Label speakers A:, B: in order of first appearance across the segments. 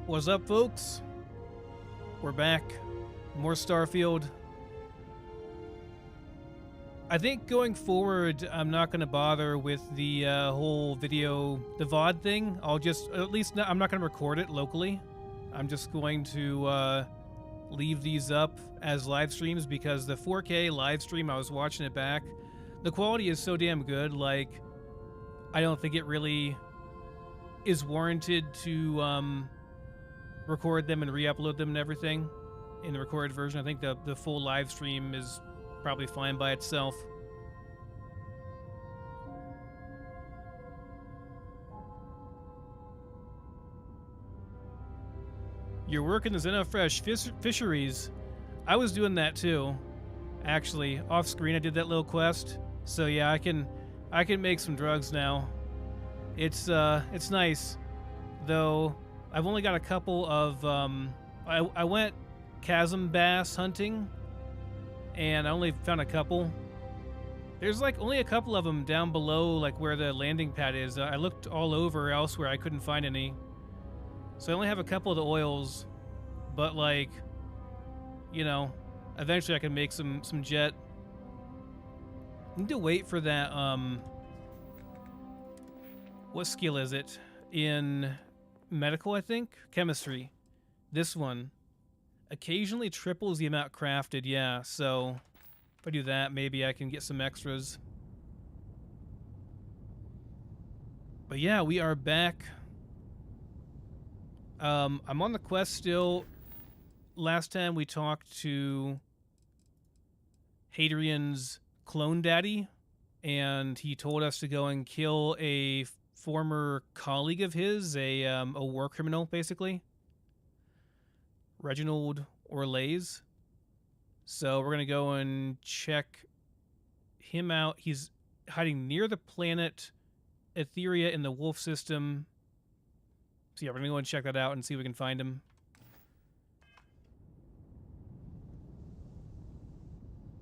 A: What's up, folks? We're back. More Starfield. I think going forward, I'm not going to bother with the whole video, the VOD thing. I'll just, at least, I'm not going to record it locally. I'm just going to leave these up as live streams because the 4K live stream, I was watching it back. The quality is so damn good, like, I don't think it really is warranted to record them and re-upload them and everything in the recorded version. I think the full live stream is probably fine by itself. You're working the Xenofresh fisheries. I was doing that too, actually. Off screen, I did that little quest. So yeah, I can make some drugs now. It's nice, though. I've only got a couple of, I went chasm bass hunting, and I only found a couple. There's like only a couple of them down below, like where the landing pad is. I looked all over elsewhere, I couldn't find any. So I only have a couple of the oils, but like, you know, eventually I can make some jet. I need to wait for that, what skill is it? In medical, I think? Chemistry. This one. Occasionally triples the amount crafted, yeah, so if I do that, maybe I can get some extras. But yeah, we are back. I'm on the quest still. Last time we talked to Hadrian's clone daddy, and he told us to go and kill a former colleague of his, a war criminal, basically. Reginald Orlays. So we're going to go and check him out. He's hiding near the planet Etheria in the Wolf system. So yeah, we're going to go and check that out and see if we can find him.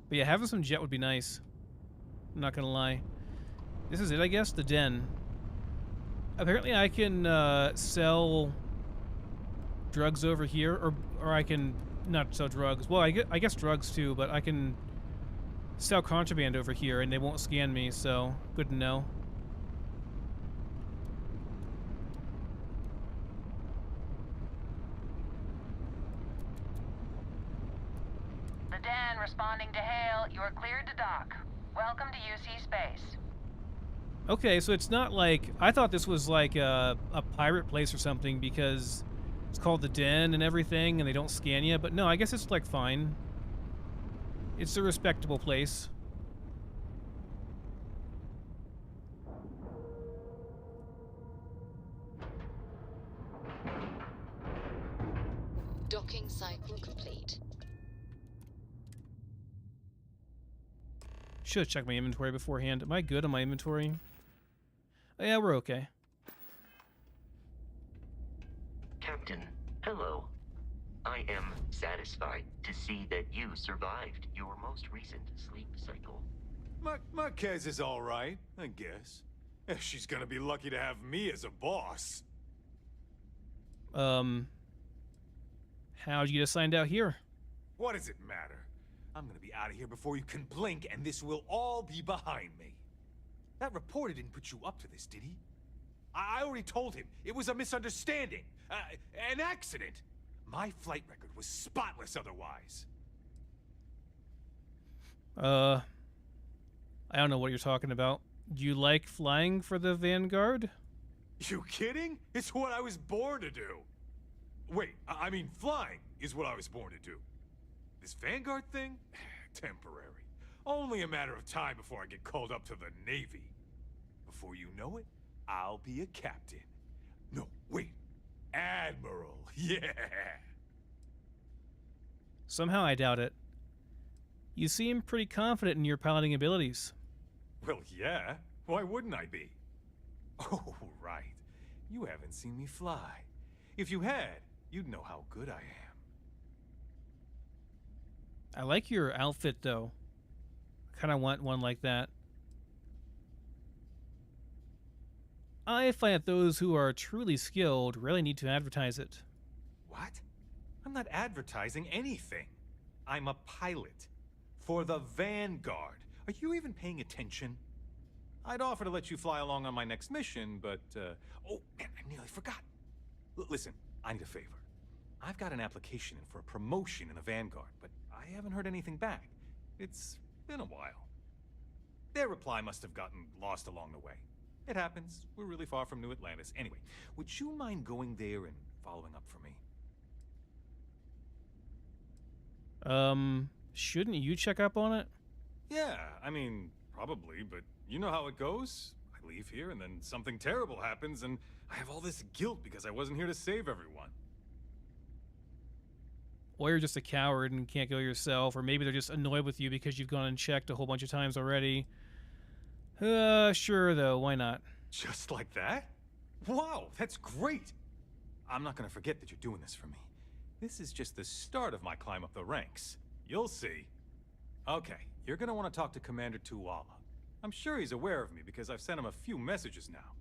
A: But yeah, having some jet would be nice. I'm not going to lie. This is it, I guess, the den. Apparently I can sell drugs over here, or I can not sell drugs. Well, I guess drugs too, but I can sell contraband over here and they won't scan me, so good to know.
B: The Den responding to hail. You are cleared to dock. Welcome to UC Space.
A: Okay, so it's not like... I thought this was like a pirate place or something because it's called the Den and everything and they don't scan you. But no, I guess it's like fine. It's a respectable place.
C: Docking cycle complete.
A: Should have checked my inventory beforehand. Am I good on my inventory? Oh, yeah, we're okay.
D: Captain, hello. I am satisfied to see that you survived your most recent sleep cycle.
E: Marquez is all right, I guess. She's gonna be lucky to have me as a boss.
A: How'd you get assigned out here?
E: What does it matter? I'm gonna be out of here before you can blink, and this will all be behind me. That reporter didn't put you up to this, did he? I already told him. It was a misunderstanding. An accident. My flight record was spotless otherwise.
A: I don't know what you're talking about. Do you like flying for the Vanguard?
E: You kidding? It's what I was born to do. Wait, I mean flying is what I was born to do. This Vanguard thing? Temporary. Only a matter of time before I get called up to the Navy. Before you know it, I'll be a captain. No, wait. Admiral. Yeah.
A: Somehow I doubt it. You seem pretty confident in your piloting abilities.
E: Well, yeah. Why wouldn't I be? Oh, right. You haven't seen me fly. If you had, you'd know how good I am.
A: I like your outfit, though. I kind of want one like that. I find that those who are truly skilled really need to advertise it.
E: What? I'm not advertising anything. I'm a pilot. For the Vanguard. Are you even paying attention? I'd offer to let you fly along on my next mission, but, oh, man, I nearly forgot. Listen, I need a favor. I've got an application in for a promotion in the Vanguard, but I haven't heard anything back. It's been a while. Their reply must have gotten lost along the way. It happens. We're really far from New Atlantis. Anyway, would you mind going there and following up for me?
A: Shouldn't you check up on it?
E: Yeah, I mean, probably, but you know how it goes. I leave here and then something terrible happens and I have all this guilt because I wasn't here to save everyone.
A: Or you're just a coward and can't go yourself, or maybe they're just annoyed with you because you've gone and checked a whole bunch of times already. Sure though, why not?
E: Just like that? Wow, that's great! I'm not gonna forget that you're doing this for me. This is just the start of my climb up the ranks. You'll see. Okay, you're gonna want to talk to Commander Tuwala. I'm sure he's aware of me because I've sent him a few messages now.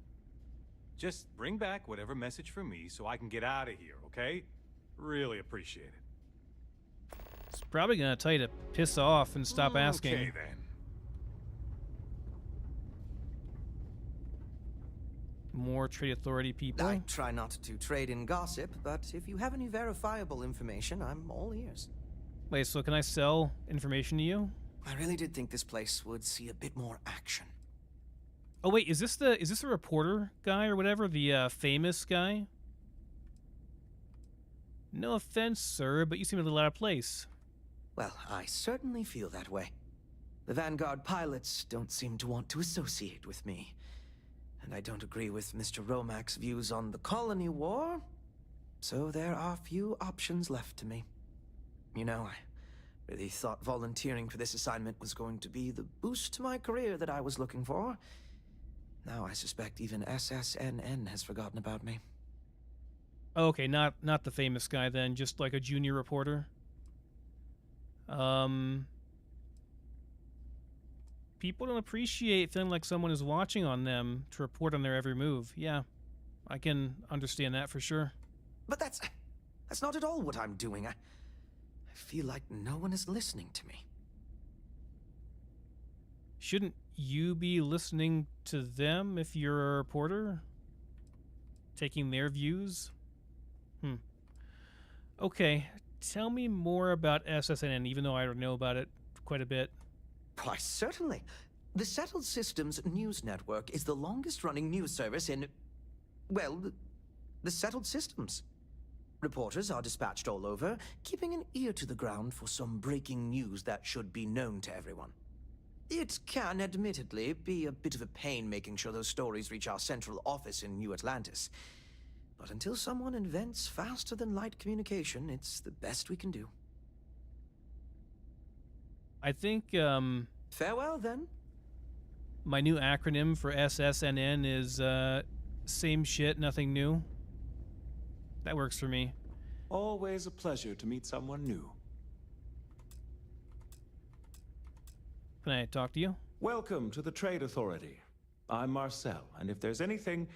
E: Just bring back whatever message for me so I can get out of here, okay? Really appreciate it.
A: It's probably gonna tell you to piss off and stop asking.
E: Okay then.
A: More trade authority people.
F: I try not to trade in gossip, but if you have any verifiable information, I'm all ears.
A: Wait, so can I sell information to you?
F: I really did think this place would see a bit more action.
A: Oh wait, is this the reporter guy or whatever, the famous guy? No offense, sir, but you seem a little out of place.
F: Well, I certainly feel that way. The Vanguard pilots don't seem to want to associate with me. And I don't agree with Mr. Romack's views on the colony war. So there are few options left to me. You know, I really thought volunteering for this assignment was going to be the boost to my career that I was looking for. Now I suspect even SSNN has forgotten about me.
A: Okay, not the famous guy then, just like a junior reporter. People don't appreciate feeling like someone is watching on them to report on their every move. Yeah, I can understand that for sure.
F: But that's not at all what I'm doing. I feel like no one is listening to me.
A: Shouldn't you be listening to them if you're a reporter? Taking their views? Okay, tell me more about SSNN, even though I know about it quite a bit.
F: Why, certainly. The Settled Systems News Network is the longest-running news service in, well, the Settled Systems. Reporters are dispatched all over, keeping an ear to the ground for some breaking news that should be known to everyone. It can, admittedly, be a bit of a pain making sure those stories reach our central office in New Atlantis. But until someone invents faster-than-light communication, it's the best we can do.
A: I think,
F: Farewell, then.
A: my new acronym for SSNN is, same shit, nothing new. That works for me.
G: Always a pleasure to meet someone new.
A: Can I talk to you?
G: Welcome to the Trade Authority. I'm Marcel, and if there's anything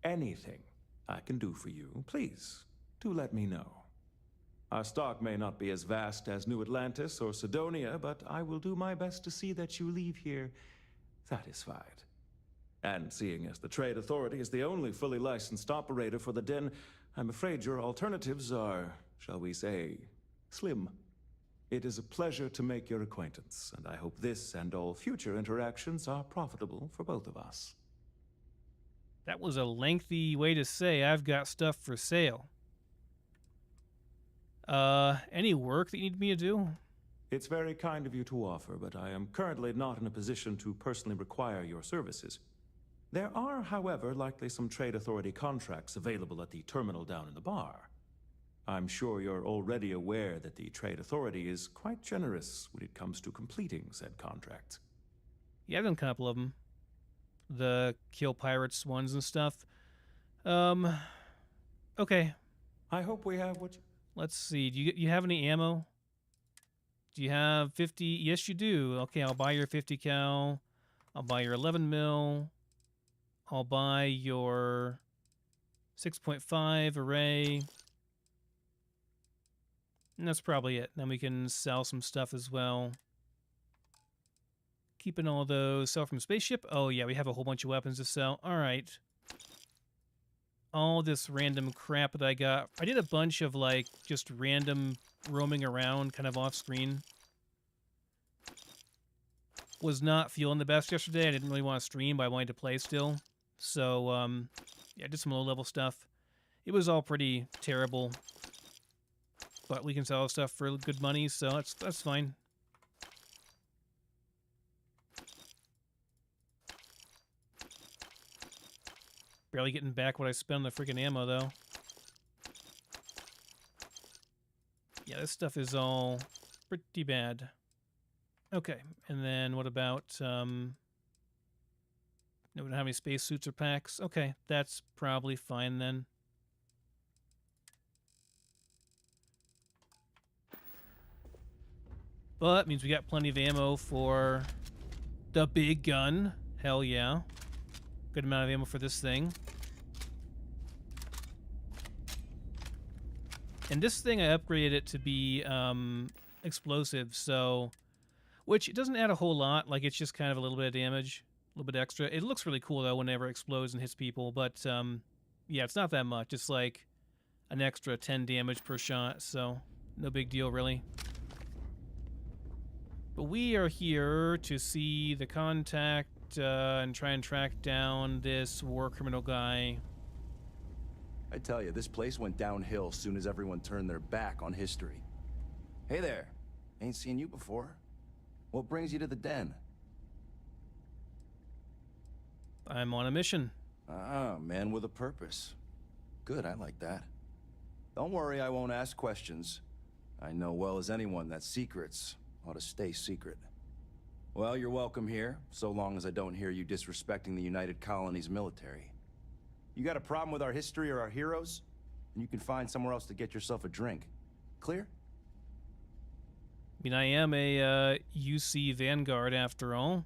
G: I can do for you, please, do let me know. Our stock may not be as vast as New Atlantis or Cydonia, but I will do my best to see that you leave here satisfied. And seeing as the Trade Authority is the only fully licensed operator for the Den, I'm afraid your alternatives are, shall we say, slim. It is a pleasure to make your acquaintance, and I hope this and all future interactions are profitable for both of us.
A: That was a lengthy way to say I've got stuff for sale. Any work that you need me to do?
G: It's very kind of you to offer, but I am currently not in a position to personally require your services. There are, however, likely some Trade Authority contracts available at the terminal down in the bar. I'm sure you're already aware that the Trade Authority is quite generous when it comes to completing said contracts.
A: Yeah, I've done a couple of them. The kill pirates ones and stuff. Okay.
G: I hope we have what...
A: Let's see. Do you have any ammo? Do you have 50? Yes, you do. Okay, I'll buy your 50 cal. I'll buy your 11 mil. I'll buy your 6.5 array. And that's probably it. Then we can sell some stuff as well. Keeping all those. Sell from spaceship. Oh, yeah, we have a whole bunch of weapons to sell. All right. All this random crap that I got. I did a bunch of, like, just random roaming around, kind of off-screen. Was not feeling the best yesterday. I didn't really want to stream, but I wanted to play still. So, yeah, I did some low-level stuff. It was all pretty terrible. But we can sell stuff for good money, so that's fine. Barely getting back what I spent on the freaking ammo, though. Yeah, this stuff is all pretty bad. Okay, and then what about, no, we don't have any spacesuits or packs. Okay, that's probably fine then. But means we got plenty of ammo for the big gun. Hell yeah. Good amount of ammo for this thing. And this thing, I upgraded it to be explosive, so... Which, it doesn't add a whole lot. Like, it's just kind of a little bit of damage. A little bit extra. It looks really cool, though, whenever it explodes and hits people. But, yeah, it's not that much. It's like an extra 10 damage per shot, so no big deal, really. But we are here to see the contact and try and track down this war criminal guy.
H: I tell you, this place went downhill as soon as everyone turned their back on history. Hey there. Ain't seen you before. What brings you to the den?
A: I'm on a mission.
H: Ah, man with a purpose. Good, I like that. Don't worry, I won't ask questions. I know well as anyone that secrets ought to stay secret. Well, you're welcome here, so long as I don't hear you disrespecting the United Colonies military. You got a problem with our history or our heroes? And you can find somewhere else to get yourself a drink. Clear?
A: I mean, I am a UC Vanguard after all.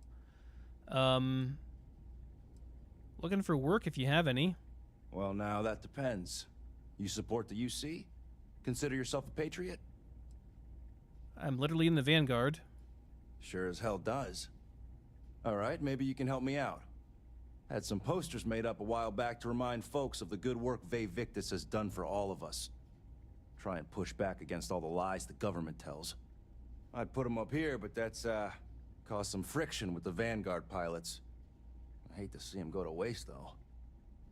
A: Looking for work if you have any.
H: Well, now that depends. You support the UC? Consider yourself a patriot?
A: I'm literally in the Vanguard.
H: Sure as hell does. Alright, maybe you can help me out. Had some posters made up a while back to remind folks of the good work Ve Victus has done for all of us. Try and push back against all the lies the government tells. I'd put them up here, but that's, caused some friction with the Vanguard pilots. I hate to see them go to waste, though.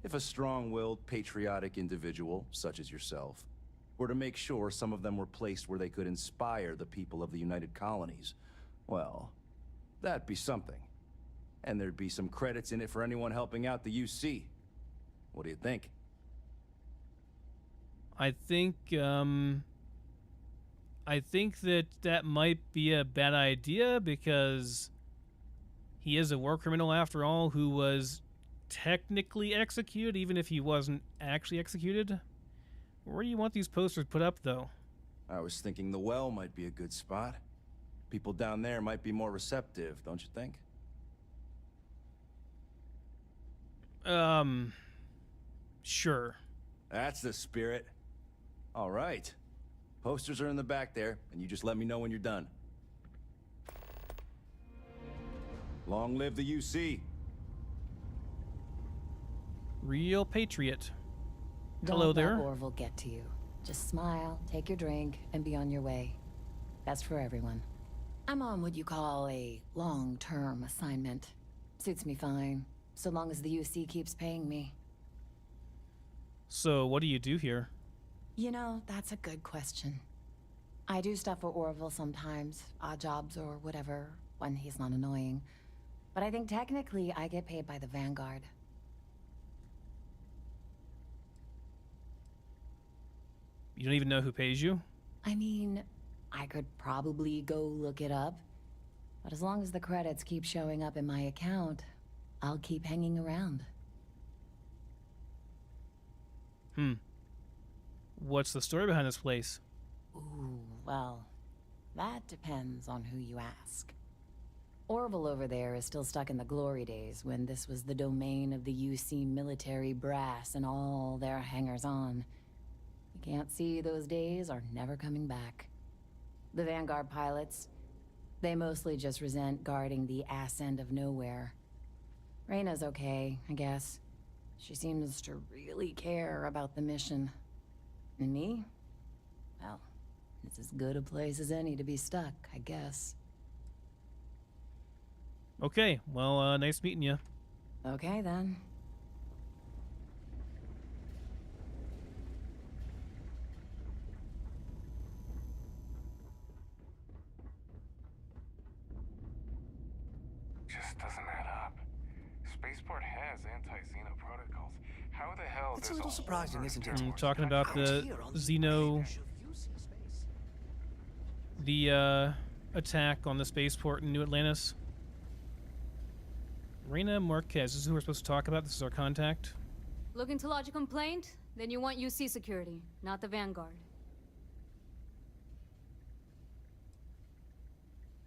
H: If a strong-willed, patriotic individual, such as yourself, were to make sure some of them were placed where they could inspire the people of the United Colonies, well, that'd be something. And there'd be some credits in it for anyone helping out the UC. What do you think?
A: I think that might be a bad idea because he is a war criminal after all who was technically executed, even if he wasn't actually executed. Where do you want these posters put up, though?
H: I was thinking the well might be a good spot. People down there might be more receptive, don't you think?
A: Sure.
H: That's the spirit. All right. Posters are in the back there, and you just let me know when you're done. Long live the UC.
A: Real patriot.
C: Don't
A: Hello
C: let
A: there.
C: Orville get to you. Just smile, take your drink, and be on your way. Best for everyone. I'm on what you call a long-term assignment. Suits me fine, so long as the UC keeps paying me.
A: So, what do you do here?
C: You know, that's a good question. I do stuff for Orville sometimes, odd jobs or whatever, when he's not annoying. But I think technically I get paid by the Vanguard.
A: You don't even know who pays you?
C: I mean, I could probably go look it up. But as long as the credits keep showing up in my account, I'll keep hanging around.
A: What's the story behind this place?
C: Ooh, well, that depends on who you ask. Orville over there is still stuck in the glory days when this was the domain of the UC military brass and all their hangers-on. You can't see those days are never coming back. The Vanguard pilots, they mostly just resent guarding the ass end of nowhere. Reyna's okay, I guess. She seems to really care about the mission. And me? Well, it's as good a place as any to be stuck, I guess.
A: Okay, well, nice meeting you.
C: Okay, then.
I: Just doesn't add up. Spaceport has anti-Xeno protocols. How the hell
F: It's a
I: does
F: little surprising,
I: whole
F: isn't it?
A: I'm talking about
F: Out
A: the
F: here on this
A: Xeno,
F: bridge of UC space.
A: the attack on the spaceport in New Atlantis. Reyna Marquez, this is who we're supposed to talk about. This is our contact.
J: Looking to lodge a complaint? Then you want UC security, not the Vanguard.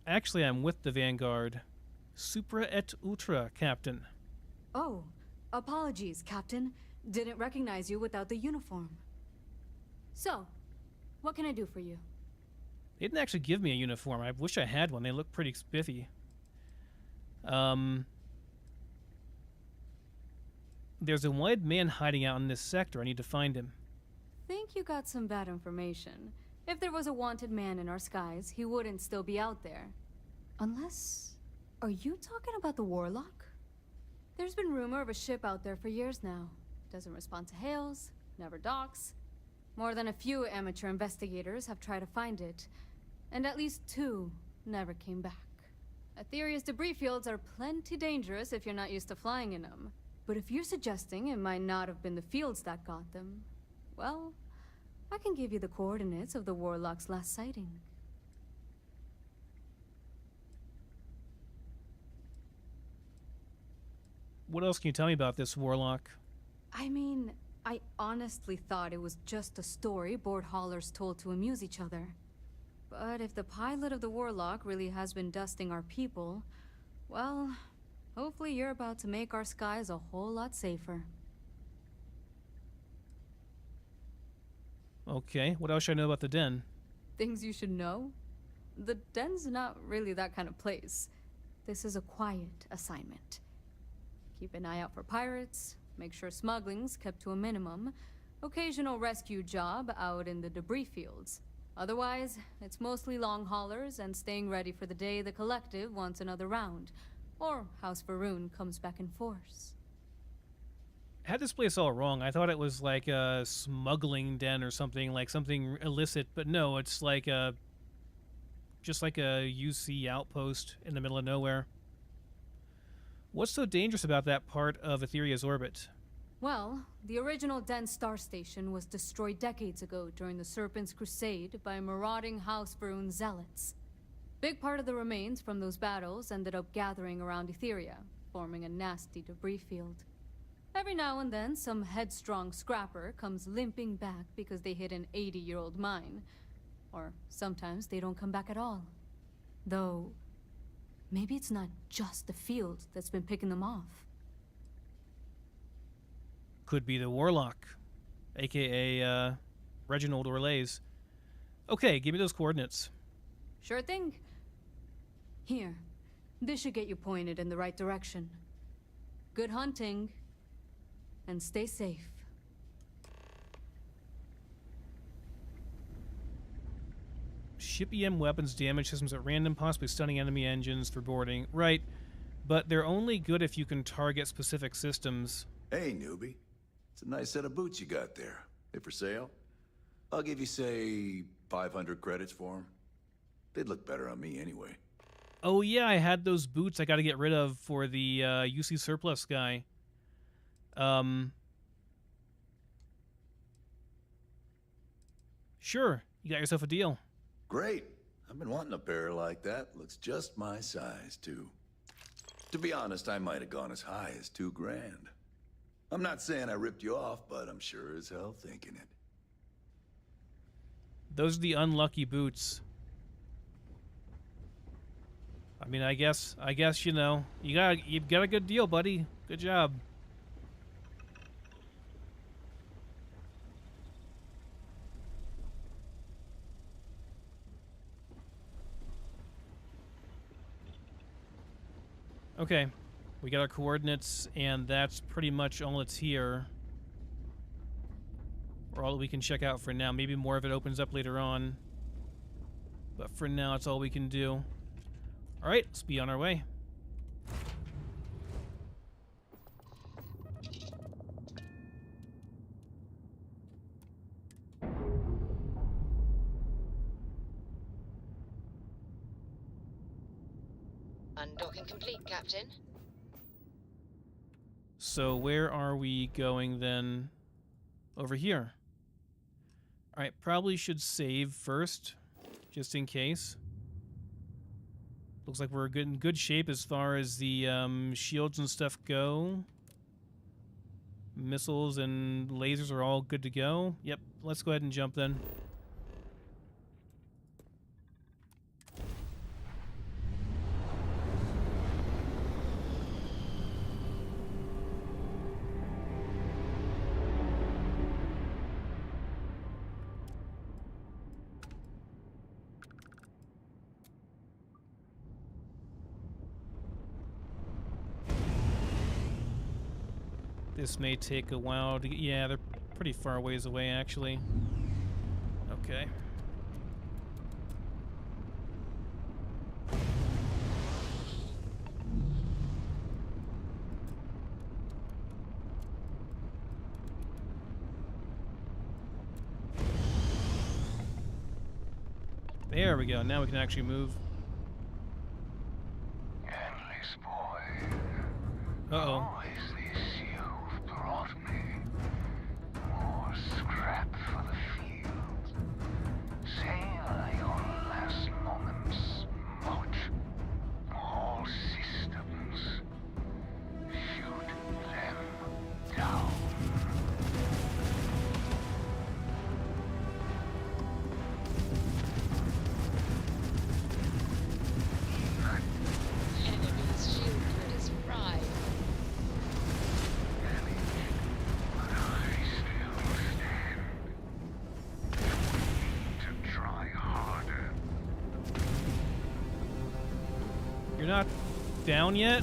A: Actually, I'm with the Vanguard. Supra et Ultra, Captain.
J: Oh, apologies, Captain. Didn't recognize you without the uniform. So, what can I do for you?
A: They didn't actually give me a uniform. I wish I had one. They look pretty spiffy. There's a wanted man hiding out in this sector. I need to find him.
J: Think you got some bad information. If there was a wanted man in our skies, he wouldn't still be out there. Unless... Are you talking about the Warlock? There's been rumor of a ship out there for years now. Doesn't respond to hails, never docks. More than a few amateur investigators have tried to find it, and at least 2 never came back. Aetheria's debris fields are plenty dangerous if you're not used to flying in them. But if you're suggesting it might not have been the fields that got them, well, I can give you the coordinates of the Warlock's last sighting.
A: What else can you tell me about this Warlock?
J: I mean, I honestly thought it was just a story board haulers told to amuse each other. But if the pilot of the Warlock really has been dusting our people, well, hopefully you're about to make our skies a whole lot safer.
A: Okay, what else should I know about the Den?
J: Things you should know? The den's not really that kind of place. This is a quiet assignment. Keep an eye out for pirates, make sure smuggling's kept to a minimum, occasional rescue job out in the debris fields. Otherwise, it's mostly long haulers and staying ready for the day the Collective wants another round, or House Varun comes back in force.
A: I had this place all wrong. I thought it was like a smuggling den or something, like something illicit, but no, it's like a... just like a UC outpost in the middle of nowhere. What's so dangerous about that part of Aetheria's orbit?
J: Well, the original Den Star Station was destroyed decades ago during the Serpent's Crusade by marauding House Varun zealots. Big part of the remains from those battles ended up gathering around Aetheria, forming a nasty debris field. Every now and then, some headstrong scrapper comes limping back because they hit an 80-year-old mine. Or sometimes they don't come back at all. Though, maybe it's not just the field that's been picking them off.
A: Could be the Warlock, aka Reginald Orlays. Okay, give me those coordinates.
J: Sure thing. Here, this should get you pointed in the right direction. Good hunting, and stay safe.
A: Ship EM weapons damage systems at random, possibly stunning enemy engines for boarding. Right, but they're only good if you can target specific systems.
K: Hey, newbie. It's a nice set of boots you got there. They for sale? I'll give you, say, 500 credits for them. They'd look better on me anyway.
A: Oh yeah, I had those boots I gotta get rid of for the UC surplus guy. Sure, you got yourself a deal.
K: Great. I've been wanting a pair like that. Looks just my size, too. To be honest, I might have gone as high as $2,000. I'm not saying I ripped you off, but I'm sure as hell thinking it.
A: Those are the unlucky boots. I mean, I guess you know, you got a good deal, buddy. Good job. Okay, we got our coordinates, and that's pretty much all it's here. Or all that we can check out for now. Maybe more of it opens up later on. But for now, it's all we can do. Alright, let's be on our way.
L: Undocking complete, Captain.
A: So where are we going then? Over here. Alright, probably should save first, just in case. Looks like we're in good shape as far as the shields and stuff go. Missiles and lasers are all good to go. Yep, let's go ahead and jump then. This may take a while to get... Yeah, they're pretty far ways away, actually. Okay. There we go. Now we can actually move.
I: Endless boy.
A: Uh-oh.
I: Who is this you've brought me? More scrap for the field. Savor your last moments, Mott. All systems. Shoot them down.
L: Enemy's shield grid is fried.
I: But I still stand. To try harder.
A: You're not down yet?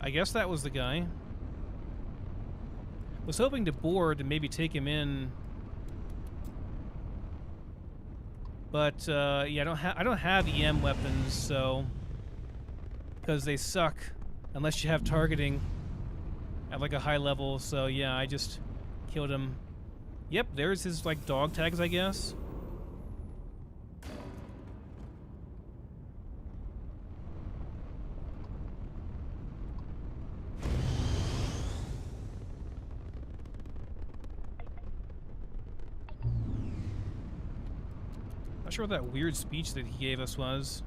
A: I guess that was the guy. Was hoping to board and maybe take him in, but yeah, I don't have EM weapons, so because they suck unless you have targeting at like a high level. So yeah, I just killed him. Yep, there's his like dog tags, I guess. Not sure what that weird speech that he gave us was.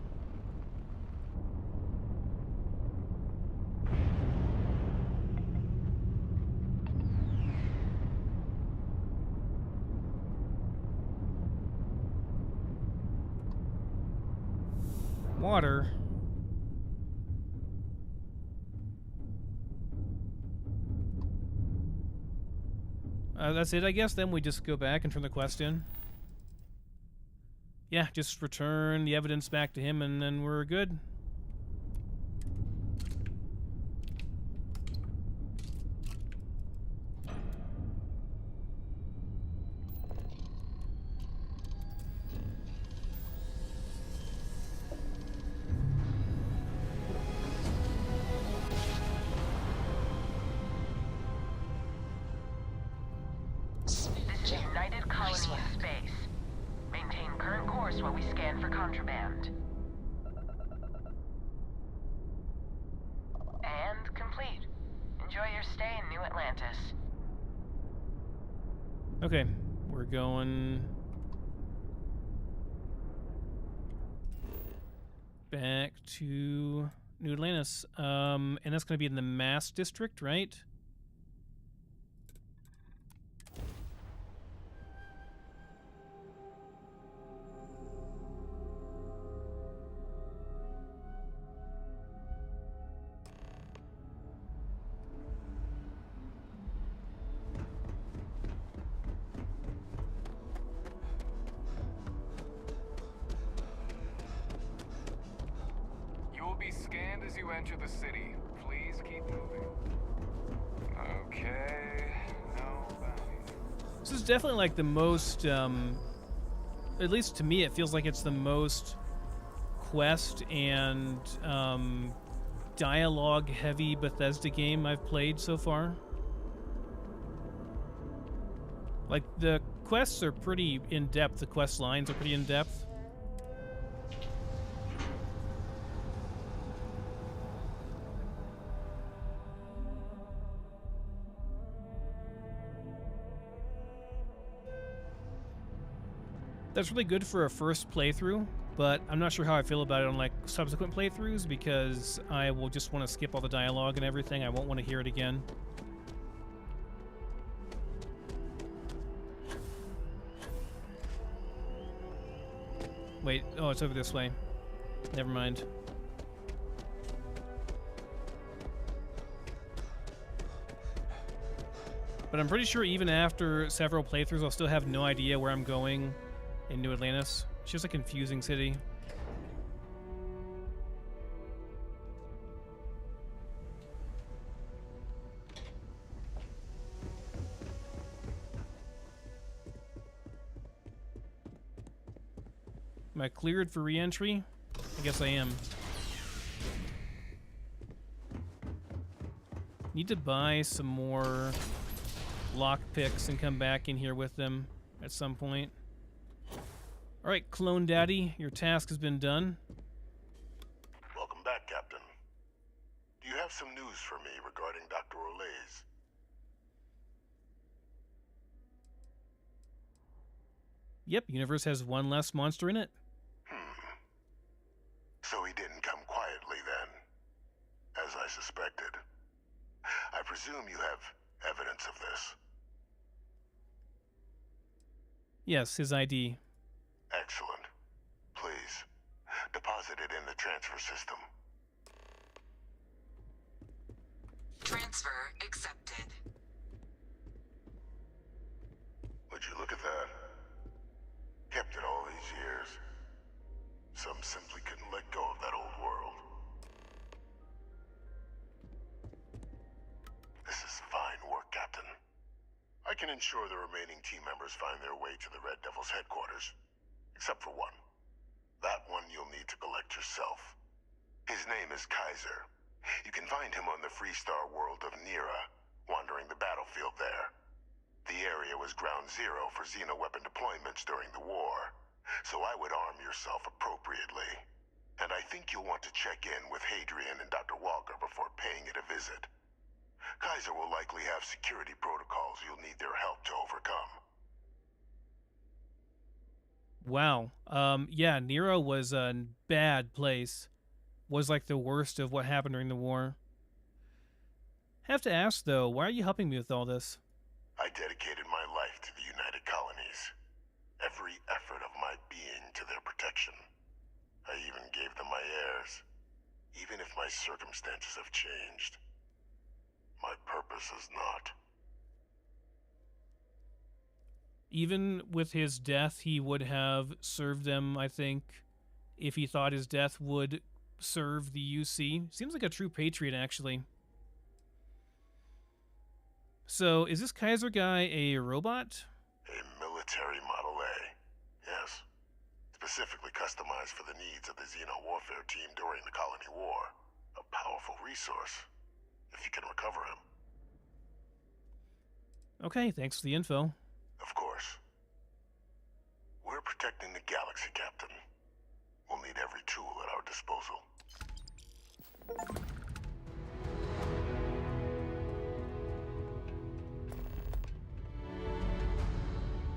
A: Water. That's it, I guess. Then we just go back and turn the quest in. Yeah, just return the evidence back to him and then we're good.
B: This is United Colony in space. Maintain current course while we scan for contraband. And complete. Enjoy your stay in New Atlantis.
A: Okay, we're going back to New Atlantis. And that's going to be in the Mass District, right?
I: you enter the city, please keep moving. Okay, no bounties.
A: This is definitely like the most, at least to me, it feels like it's the most quest and dialogue-heavy Bethesda game I've played so far. Like, the quests are pretty in-depth. The quest lines are pretty in-depth. That's really good for a first playthrough, but I'm not sure how I feel about it on like subsequent playthroughs because I will just want to skip all the dialogue and everything. I won't want to hear it again. Wait, oh, it's over this way. Never mind. But I'm pretty sure even after several playthroughs, I'll still have no idea where I'm going in New Atlantis. It's just a confusing city. Am I cleared for re-entry? I guess I am. Need to buy some more lockpicks and come back in here with them at some point. Alright, Clone Daddy, your task has been done.
M: Welcome back, Captain. Do you have some news for me regarding Dr. Olays?
A: Yep, universe has one less monster in it.
M: So he didn't come quietly then, as I suspected. I presume you have evidence of this.
A: Yes, his ID.
M: Excellent. Please, deposit it in the transfer system.
B: Transfer accepted.
M: Would you look at that? Kept it all these years. Some simply couldn't let go of that old world. This is fine work, Captain. I can ensure the remaining team members find their way to the Red Devil's headquarters. Except for one. That one you'll need to collect yourself. His name is Kaiser. You can find him on the Freestar world of Nera, wandering the battlefield there. The area was ground zero for xeno-weapon deployments during the war, so I would arm yourself appropriately. And I think you'll want to check in with Hadrian and Dr. Walker before paying it a visit. Kaiser will likely have security protocols you'll need their help to overcome.
A: Wow. Yeah, Nero was a bad place. Was like the worst of what happened during the war. Have to ask, though, why are you helping me with all this?
M: I dedicated my life to the United Colonies. Every effort of my being to their protection. I even gave them my heirs. Even if my circumstances have changed, my purpose has not.
A: Even with his death, he would have served them, I think, if he thought his death would serve the UC. Seems like a true patriot, actually. So, is this Kaiser guy a robot?
M: A military Model A, yes. Specifically customized for the needs of the Xeno warfare team during the Colony War. A powerful resource, if you can recover him.
A: Okay, thanks for the info.
M: Of course. We're protecting the galaxy, Captain. We'll need every tool at our disposal.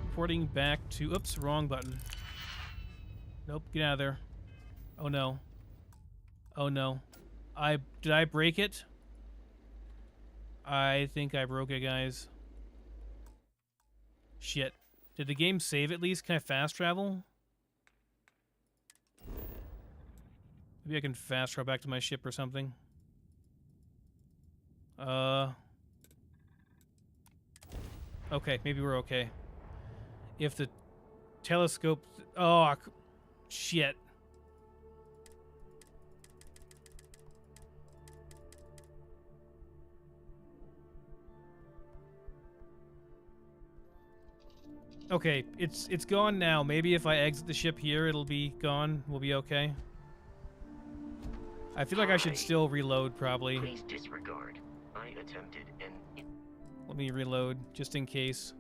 A: Reporting back to... Oops, wrong button. Nope, get out of there. Oh no. Oh no. Did I break it? I think I broke it, guys. Shit. Did the game save at least? Can I fast travel? Maybe I can fast travel back to my ship or something. Okay, maybe we're okay. If the telescope... Oh, shit. Okay, it's gone now. Maybe if I exit the ship here, it'll be gone. We'll be okay. I feel like I should still reload, probably.
D: Please disregard. I attempted an...
A: Let me reload, just in case.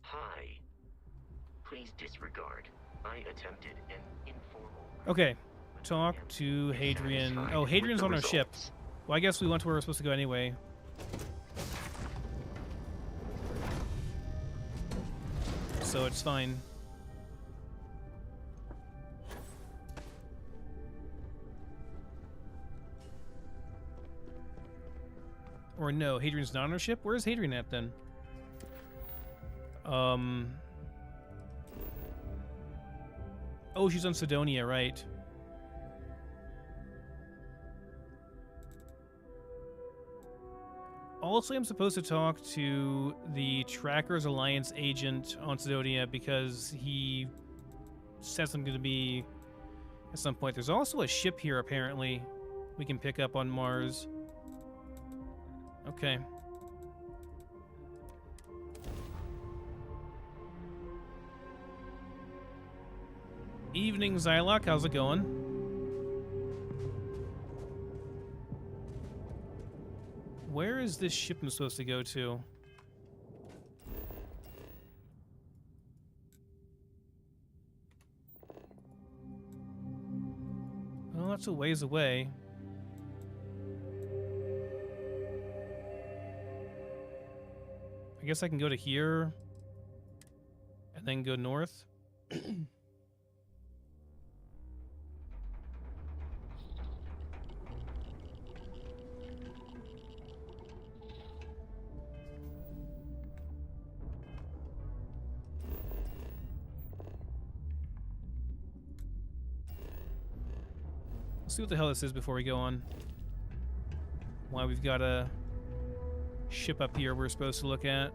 D: Hi. Please disregard. I attempted an informal...
A: Okay, talk to Hadrian. Oh, Hadrian's on our ship. Well, I guess we went to where we're supposed to go anyway. So it's fine. Or no, Hadrian's not on our ship? Where's Hadrian at then? Oh, she's on Cydonia, right. Also, I'm supposed to talk to the Trackers Alliance agent on Cydonia because he said something to me at some point. There's also a ship here, apparently, we can pick up on Mars. Okay. Evening, Zylock. How's it going? Where is this ship I'm supposed to go to? Well, that's a ways away. I guess I can go to here and then go north. Let's see what the hell this is before we go on. Why we've got a ship up here we're supposed to look at.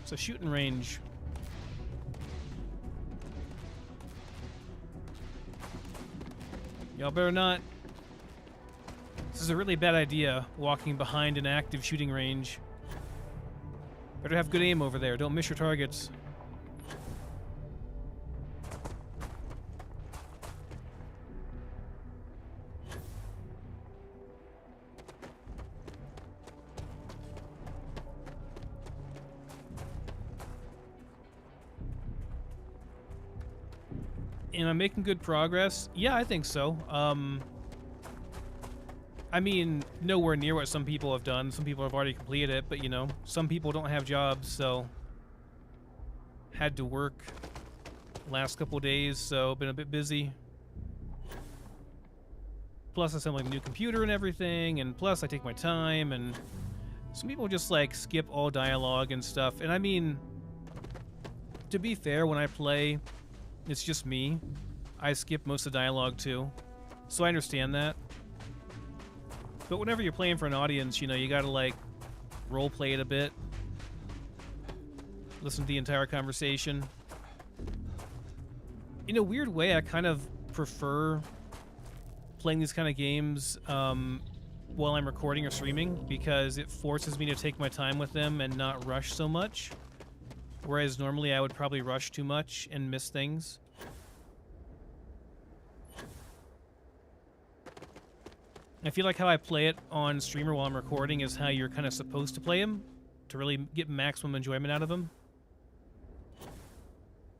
A: So shooting range. Y'all better not. This is a really bad idea, walking behind an active shooting range. Better have good aim over there. Don't miss your targets. Am I making good progress? Yeah, I think so. I mean, nowhere near what some people have done. Some people have already completed it, but you know, some people don't have jobs, so had to work last couple days, so been a bit busy. Plus assembling a new computer and everything, and plus I take my time, and some people just like skip all dialogue and stuff. And I mean, to be fair, when I play, it's just me. I skip most of the dialogue too, so I understand that. But whenever you're playing for an audience, you know, you gotta like role play it a bit. Listen to the entire conversation. In a weird way, I kind of prefer playing these kind of games while I'm recording or streaming, because it forces me to take my time with them and not rush so much. Whereas normally I would probably rush too much and miss things. I feel like how I play it on streamer while I'm recording is how you're kind of supposed to play them, to really get maximum enjoyment out of them.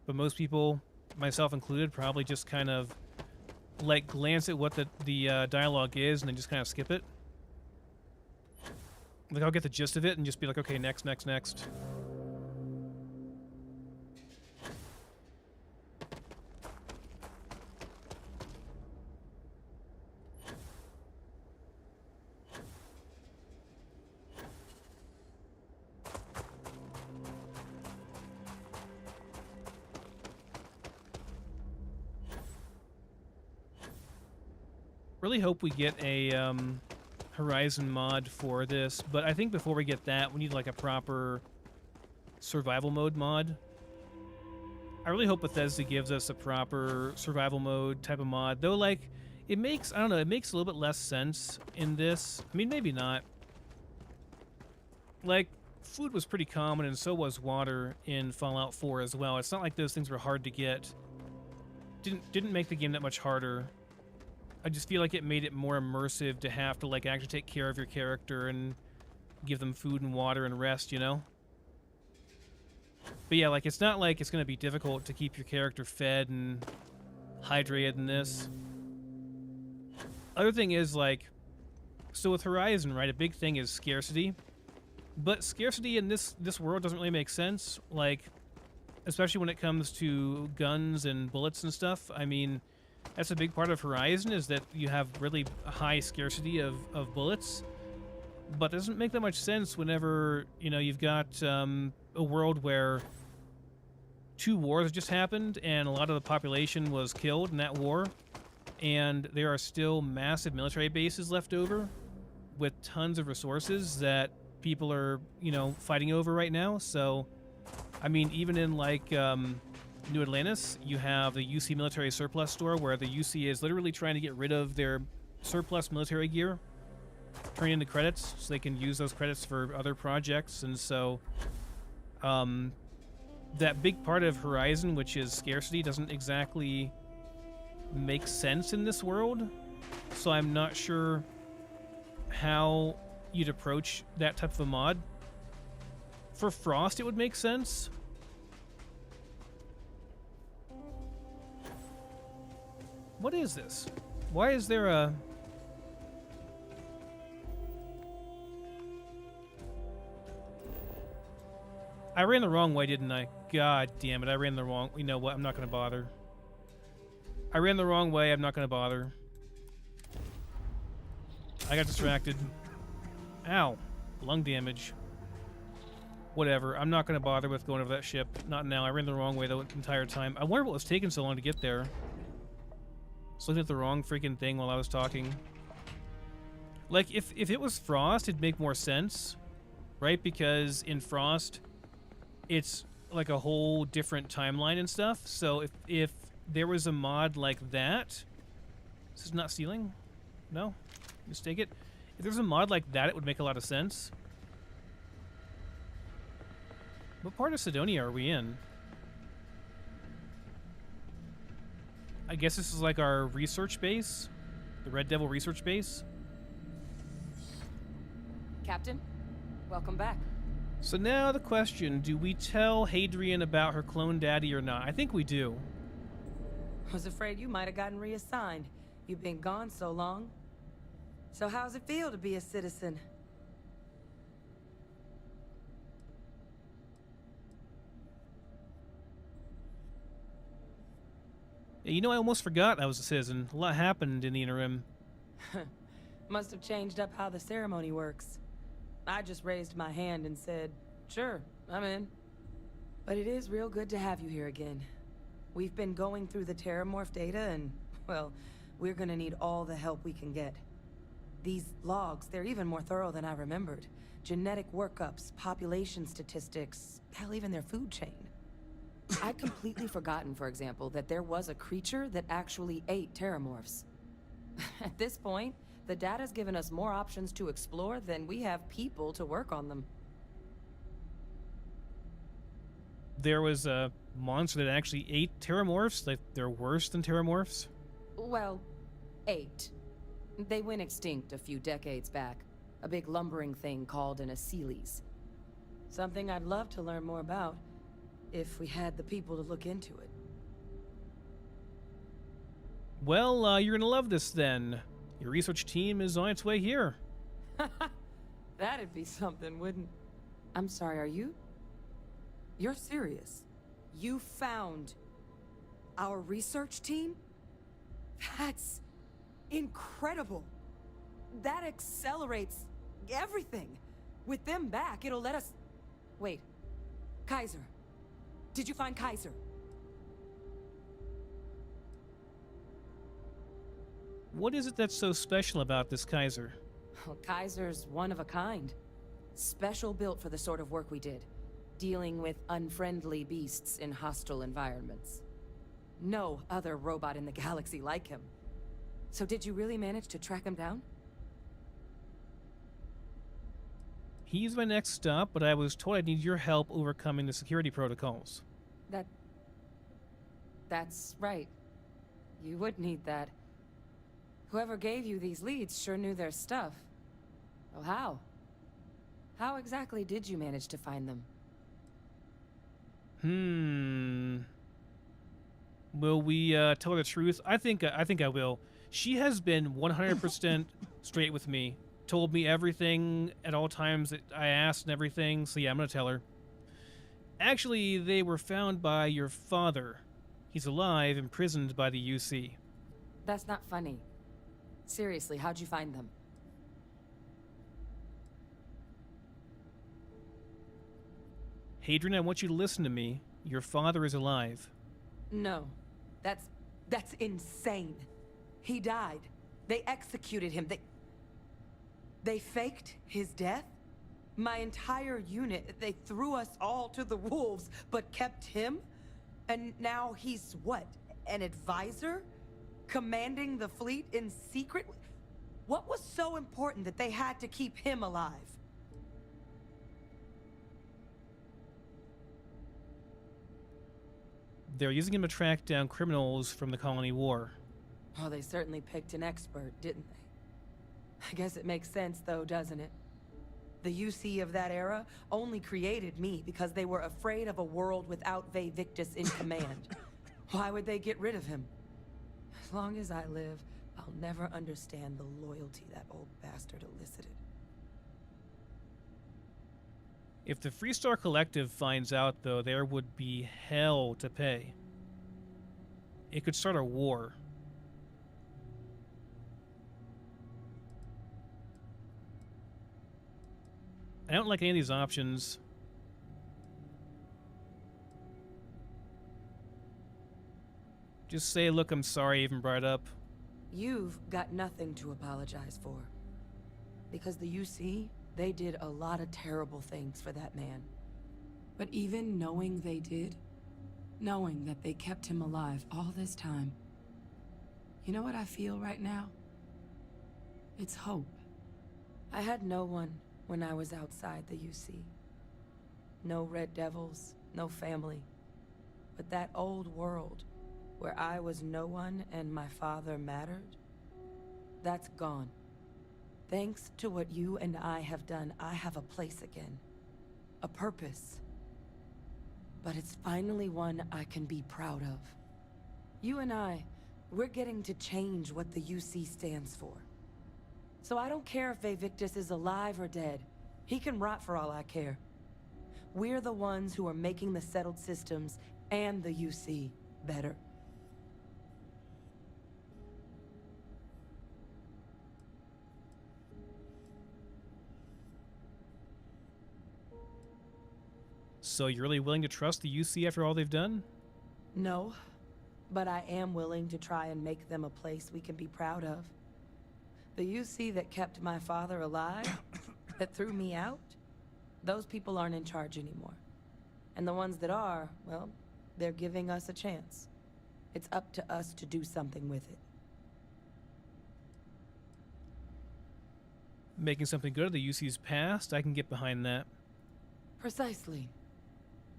A: But most people, myself included, probably just kind of like glance at what the dialogue is and then just kind of skip it. Like I'll get the gist of it and just be like, okay, next, next, next. Really hope we get a Horizon mod for this, but I think before we get that, we need like a proper survival mode mod. I really hope Bethesda gives us a proper survival mode type of mod, though. Like, it makes, I don't know, it makes a little bit less sense in this. I mean, maybe not. Like, food was pretty common, and so was water in Fallout 4 as well. It's not like those things were hard to get. Didn't make the game that much harder. I just feel like it made it more immersive to have to like actually take care of your character and give them food and water and rest, you know? But yeah, like, it's not like it's going to be difficult to keep your character fed and hydrated in this. Other thing is, like, so with Horizon, right, a big thing is scarcity. But scarcity in this world doesn't really make sense, like, especially when it comes to guns and bullets and stuff. I mean, that's a big part of Horizon, is that you have really high scarcity of bullets. But it doesn't make that much sense whenever, you know, you've got a world where 2 wars just happened and a lot of the population was killed in that war, and there are still massive military bases left over with tons of resources that people are, you know, fighting over right now. So, I mean, even in like New Atlantis, you have the UC military surplus store where the UC is literally trying to get rid of their surplus military gear, turn into credits so they can use those credits for other projects. And so that big part of Horizon, which is scarcity, doesn't exactly make sense in this world. So I'm not sure how you'd approach that type of a mod. For Frost, it would make sense. What is this? Why is there a... I ran the wrong way, didn't I? God damn it, I ran the wrong... You know what? I'm not going to bother. I ran the wrong way. I'm not going to bother. I got distracted. Ow. Lung damage. Whatever. I'm not going to bother with going over that ship. Not now. I ran the wrong way the entire time. I wonder what was taking so long to get there. I was looking at the wrong freaking thing while I was talking. Like, if it was Frost, it'd make more sense. Right? Because in Frost, it's like a whole different timeline and stuff. So if there was a mod like that... This is not stealing? No? Just take it. If there's a mod like that, it would make a lot of sense. What part of Cydonia are we in? I guess this is like our research base? The Red Devil research base?
N: Captain, welcome back.
A: So now the question, do we tell Hadrian about her clone daddy or not? I think we do.
N: Was afraid you might have gotten reassigned. You've been gone so long. So how's it feel to be a citizen?
A: Yeah, you know, I almost forgot I was a citizen. A lot happened in the interim.
N: Must have changed up how the ceremony works. I just raised my hand and said, sure, I'm in. But it is real good to have you here again. We've been going through the Terramorph data and, well, we're gonna need all the help we can get. These logs, they're even more thorough than I remembered. Genetic workups, population statistics, hell, even their food chain.
O: I'd completely forgotten, for example, that there was a creature that actually ate Terramorphs. At this point, the data's given us more options to explore than we have people to work on them.
A: There was a monster that actually ate Terramorphs? Like, they're worse than Terramorphs?
O: Well, 8. They went extinct a few decades back. A big lumbering thing called an Aceles.
N: Something I'd love to learn more about, if we had the people to look into it.
A: Well, you're gonna love this then. Your research team is on its way here.
N: That'd be something, wouldn't...
O: I'm sorry, are you?
N: You're serious? You found our research team? That's incredible. That accelerates everything. With them back, it'll let us... Wait. Kaiser. Did you find Kaiser?
A: What is it that's so special about this Kaiser?
O: Well, Kaiser's one of a kind. Special built for the sort of work we did. Dealing with unfriendly beasts in hostile environments. No other robot in the galaxy like him. So did you really manage to track him down?
A: He's my next stop, but I was told I need your help overcoming the security protocols.
O: That's right. You would need that. Whoever gave you these leads sure knew their stuff. Oh, how? How exactly did you manage to find them?
A: Will we tell her the truth? I think I will. She has been 100% straight with me. Told me everything at all times that I asked and everything. So yeah, I'm gonna tell her. Actually, they were found by your father. He's alive, imprisoned by the UC.
O: That's not funny. Seriously, how'd you find them?
A: Hadrian, I want you to listen to me. Your father is alive.
O: No. That's insane. He died. They executed him. They faked his death? My entire unit, they threw us all to the wolves, but kept him? And now he's what? An advisor? Commanding the fleet in secret? What was so important that they had to keep him alive?
A: They're using him to track down criminals from the Colony War.
O: Oh, they certainly picked an expert, didn't they? I guess it makes sense, though, doesn't it? The UC of that era only created me because they were afraid of a world without Victus in command. Why would they get rid of him? As long as I live, I'll never understand the loyalty that old bastard elicited.
A: If the Freestar Collective finds out, though, there would be hell to pay. It could start a war. I don't like any of these options. Just say, look, I'm sorry I even brought it up.
O: You've got nothing to apologize for. Because the UC, they did a lot of terrible things for that man.
P: But even knowing they did, knowing that they kept him alive all this time, you know what I feel right now? It's hope.
O: I had no one when I was outside the UC. No Red Devils, no family. But that old world, where I was no one and my father mattered, that's gone. Thanks to what you and I have done, I have a place again. A purpose. But it's finally one I can be proud of. You and I, we're getting to change what the UC stands for. So I don't care if Victus is alive or dead. He can rot for all I care. We're the ones who are making the settled systems and the UC better.
A: So you're really willing to trust the UC after all they've done?
O: No, but I am willing to try and make them a place we can be proud of. The UC that kept my father alive, that threw me out, those people aren't in charge anymore. And the ones that are, well, they're giving us a chance. It's up to us to do something with it.
A: Making something good of the UC's past, I can get behind that.
O: Precisely.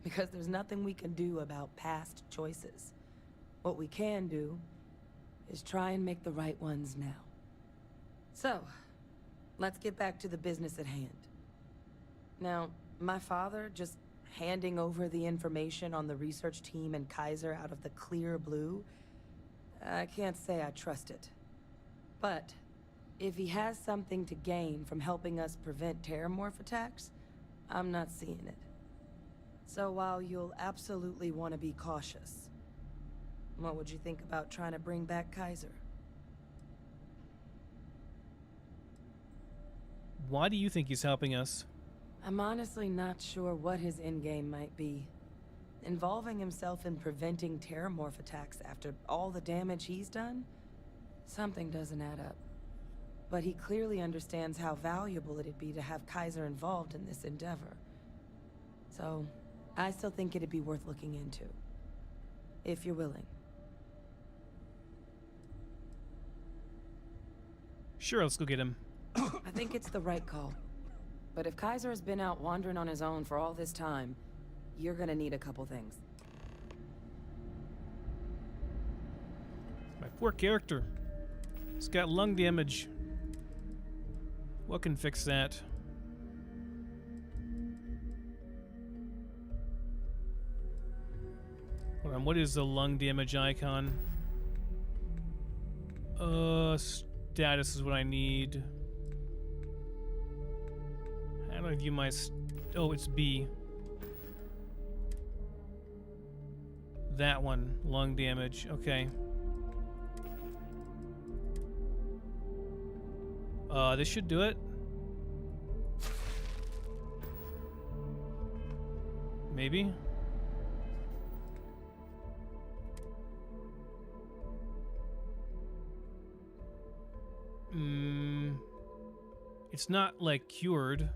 O: Because there's nothing we can do about past choices. What we can do is try and make the right ones now. So, let's get back to the business at hand. Now, my father just handing over the information on the research team and Kaiser out of the clear blue, I can't say I trust it. But if he has something to gain from helping us prevent terramorph attacks, I'm not seeing it. So while you'll absolutely want to be cautious, what would you think about trying to bring back Kaiser?
A: Why do you think he's helping us?
O: I'm honestly not sure what his endgame might be. Involving himself in preventing terramorph attacks after all the damage he's done
N: Something doesn't add up. But he clearly understands how valuable it'd be to have Kaiser involved in this endeavor. So, I still think it'd be worth looking into. If you're willing.
A: Sure, let's go get him.
O: I think it's the right call. But if Kaiser has been out wandering on his own for all this time, you're gonna need a couple things.
A: My poor character. He's got lung damage. What can fix that? Hold on, what is the lung damage icon? Status is what I need. How do I view my... Oh, it's B. That one, lung damage, okay. This should do it. Maybe. It's not like cured.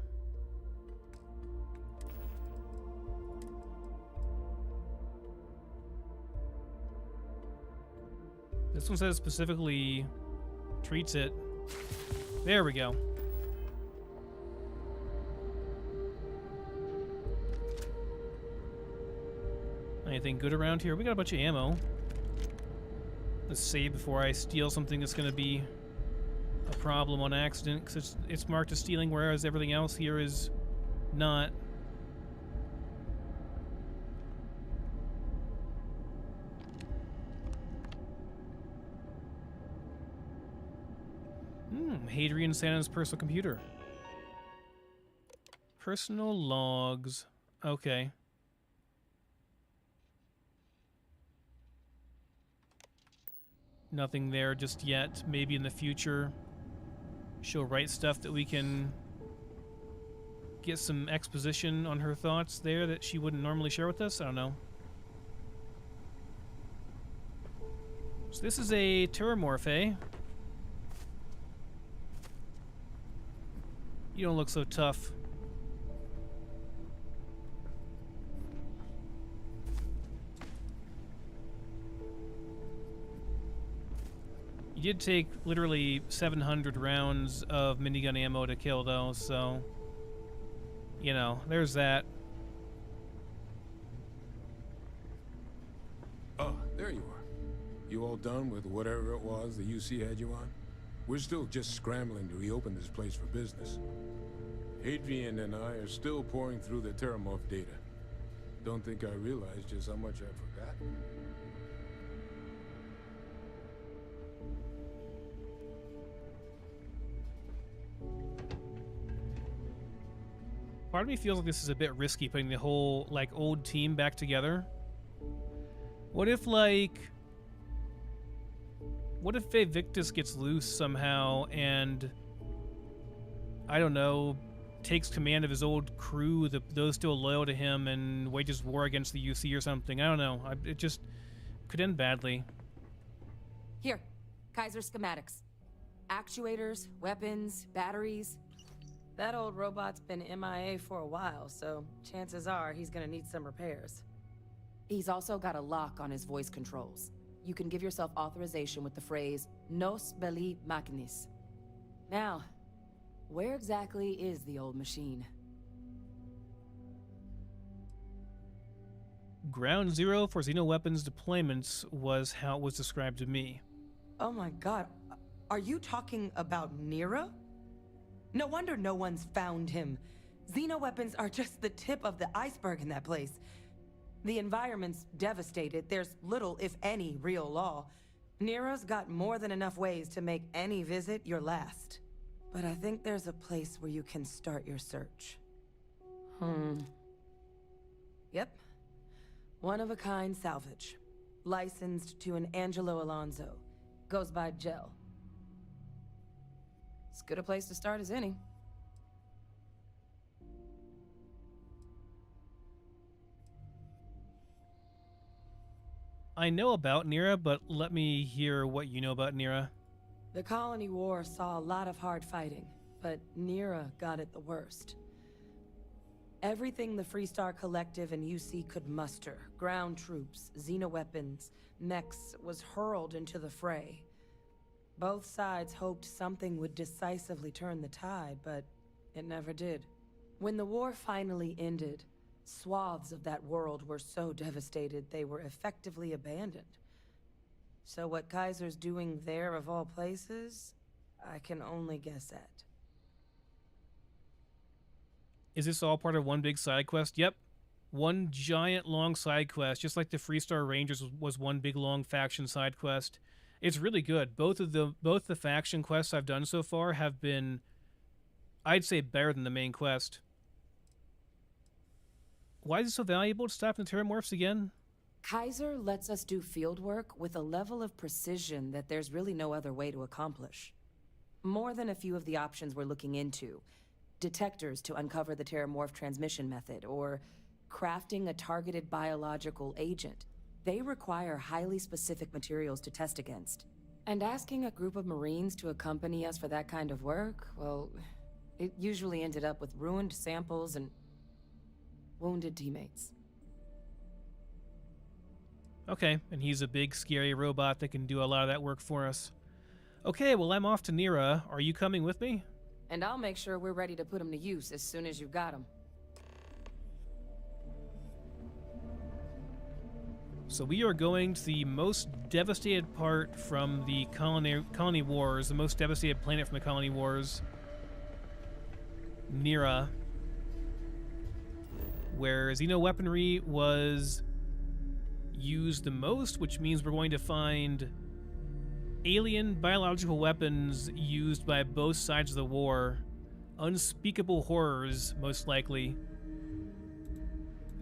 A: This one says specifically treats it. There we go. Anything good around here? We got a bunch of ammo. Let's save before I steal something that's going to be a problem on accident, because it's marked as stealing, whereas everything else here is not. Hadrian Santa's personal computer. Personal logs. Okay. Nothing there just yet. Maybe in the future she'll write stuff that we can get some exposition on her thoughts there that she wouldn't normally share with us. I don't know. So this is a terramorph, eh? You don't look so tough. You did take literally 700 rounds of minigun ammo to kill, though, so... You know, there's that.
Q: Oh, there you are. You all done with whatever it was the UC had you on? We're still just scrambling to reopen this place for business. Hadrian and I are still pouring through the terramorph data. Don't think I realized just how much I forgot.
A: Part of me feels like this is a bit risky, putting the whole, like, old team back together. What if, like... What if Victus gets loose somehow and, I don't know, takes command of his old crew, those still loyal to him, and wages war against the UC or something? I don't know. It just could end badly.
O: Here, Kaiser schematics. Actuators, weapons, batteries.
N: That old robot's been MIA for a while, so chances are he's gonna need some repairs.
O: He's also got a lock on his voice controls. You can give yourself authorization with the phrase, Nos belli machinis. Now, where exactly is the old machine?
A: Ground zero for xenoweapons deployments was how it was described to me.
N: Oh my god, are you talking about Nera? No wonder no one's found him. Xenoweapons are just the tip of the iceberg in that place. The environment's devastated. There's little, if any, real law. Nera's got more than enough ways to make any visit your last. But I think there's a place where you can start your search. Yep. One-of-a-kind salvage. Licensed to an Angelo Alonso. Goes by Gel.
O: As good a place to start as any.
A: I know about Nera, but let me hear what you know about Nera.
N: The Colony War saw a lot of hard fighting, but Nera got it the worst. Everything the Freestar Collective and UC could muster, ground troops, xenoweapons, mechs, was hurled into the fray. Both sides hoped something would decisively turn the tide, but it never did. When the war finally ended, swaths of that world were so devastated they were effectively abandoned. So what Kaiser's doing there of all places, I can only guess at.
A: Is this all part of one big side quest? Yep. One giant long side quest, just like the Freestar Rangers was one big long faction side quest. It's really good. Both the faction quests I've done so far have been, I'd say, better than the main quest. Why is it so valuable to stop the Terramorphs again?
O: Kaiser lets us do field work with a level of precision that there's really no other way to accomplish. More than a few of the options we're looking into. Detectors to uncover the Terramorph transmission method, or crafting a targeted biological agent. They require highly specific materials to test against. And asking a group of Marines to accompany us for that kind of work, well, it usually ended up with ruined samples and wounded teammates.
A: Okay, and he's a big, scary robot that can do a lot of that work for us. Okay, well, I'm off to Nera. Are you coming with me?
O: And I'll make sure we're ready to put them to use as soon as you've got them.
A: So we are going to the most devastated part from the colony wars, the most devastated planet from the colony wars, Nera, where xenoweaponry was used the most, which means we're going to find alien biological weapons used by both sides of the war. Unspeakable horrors, most likely.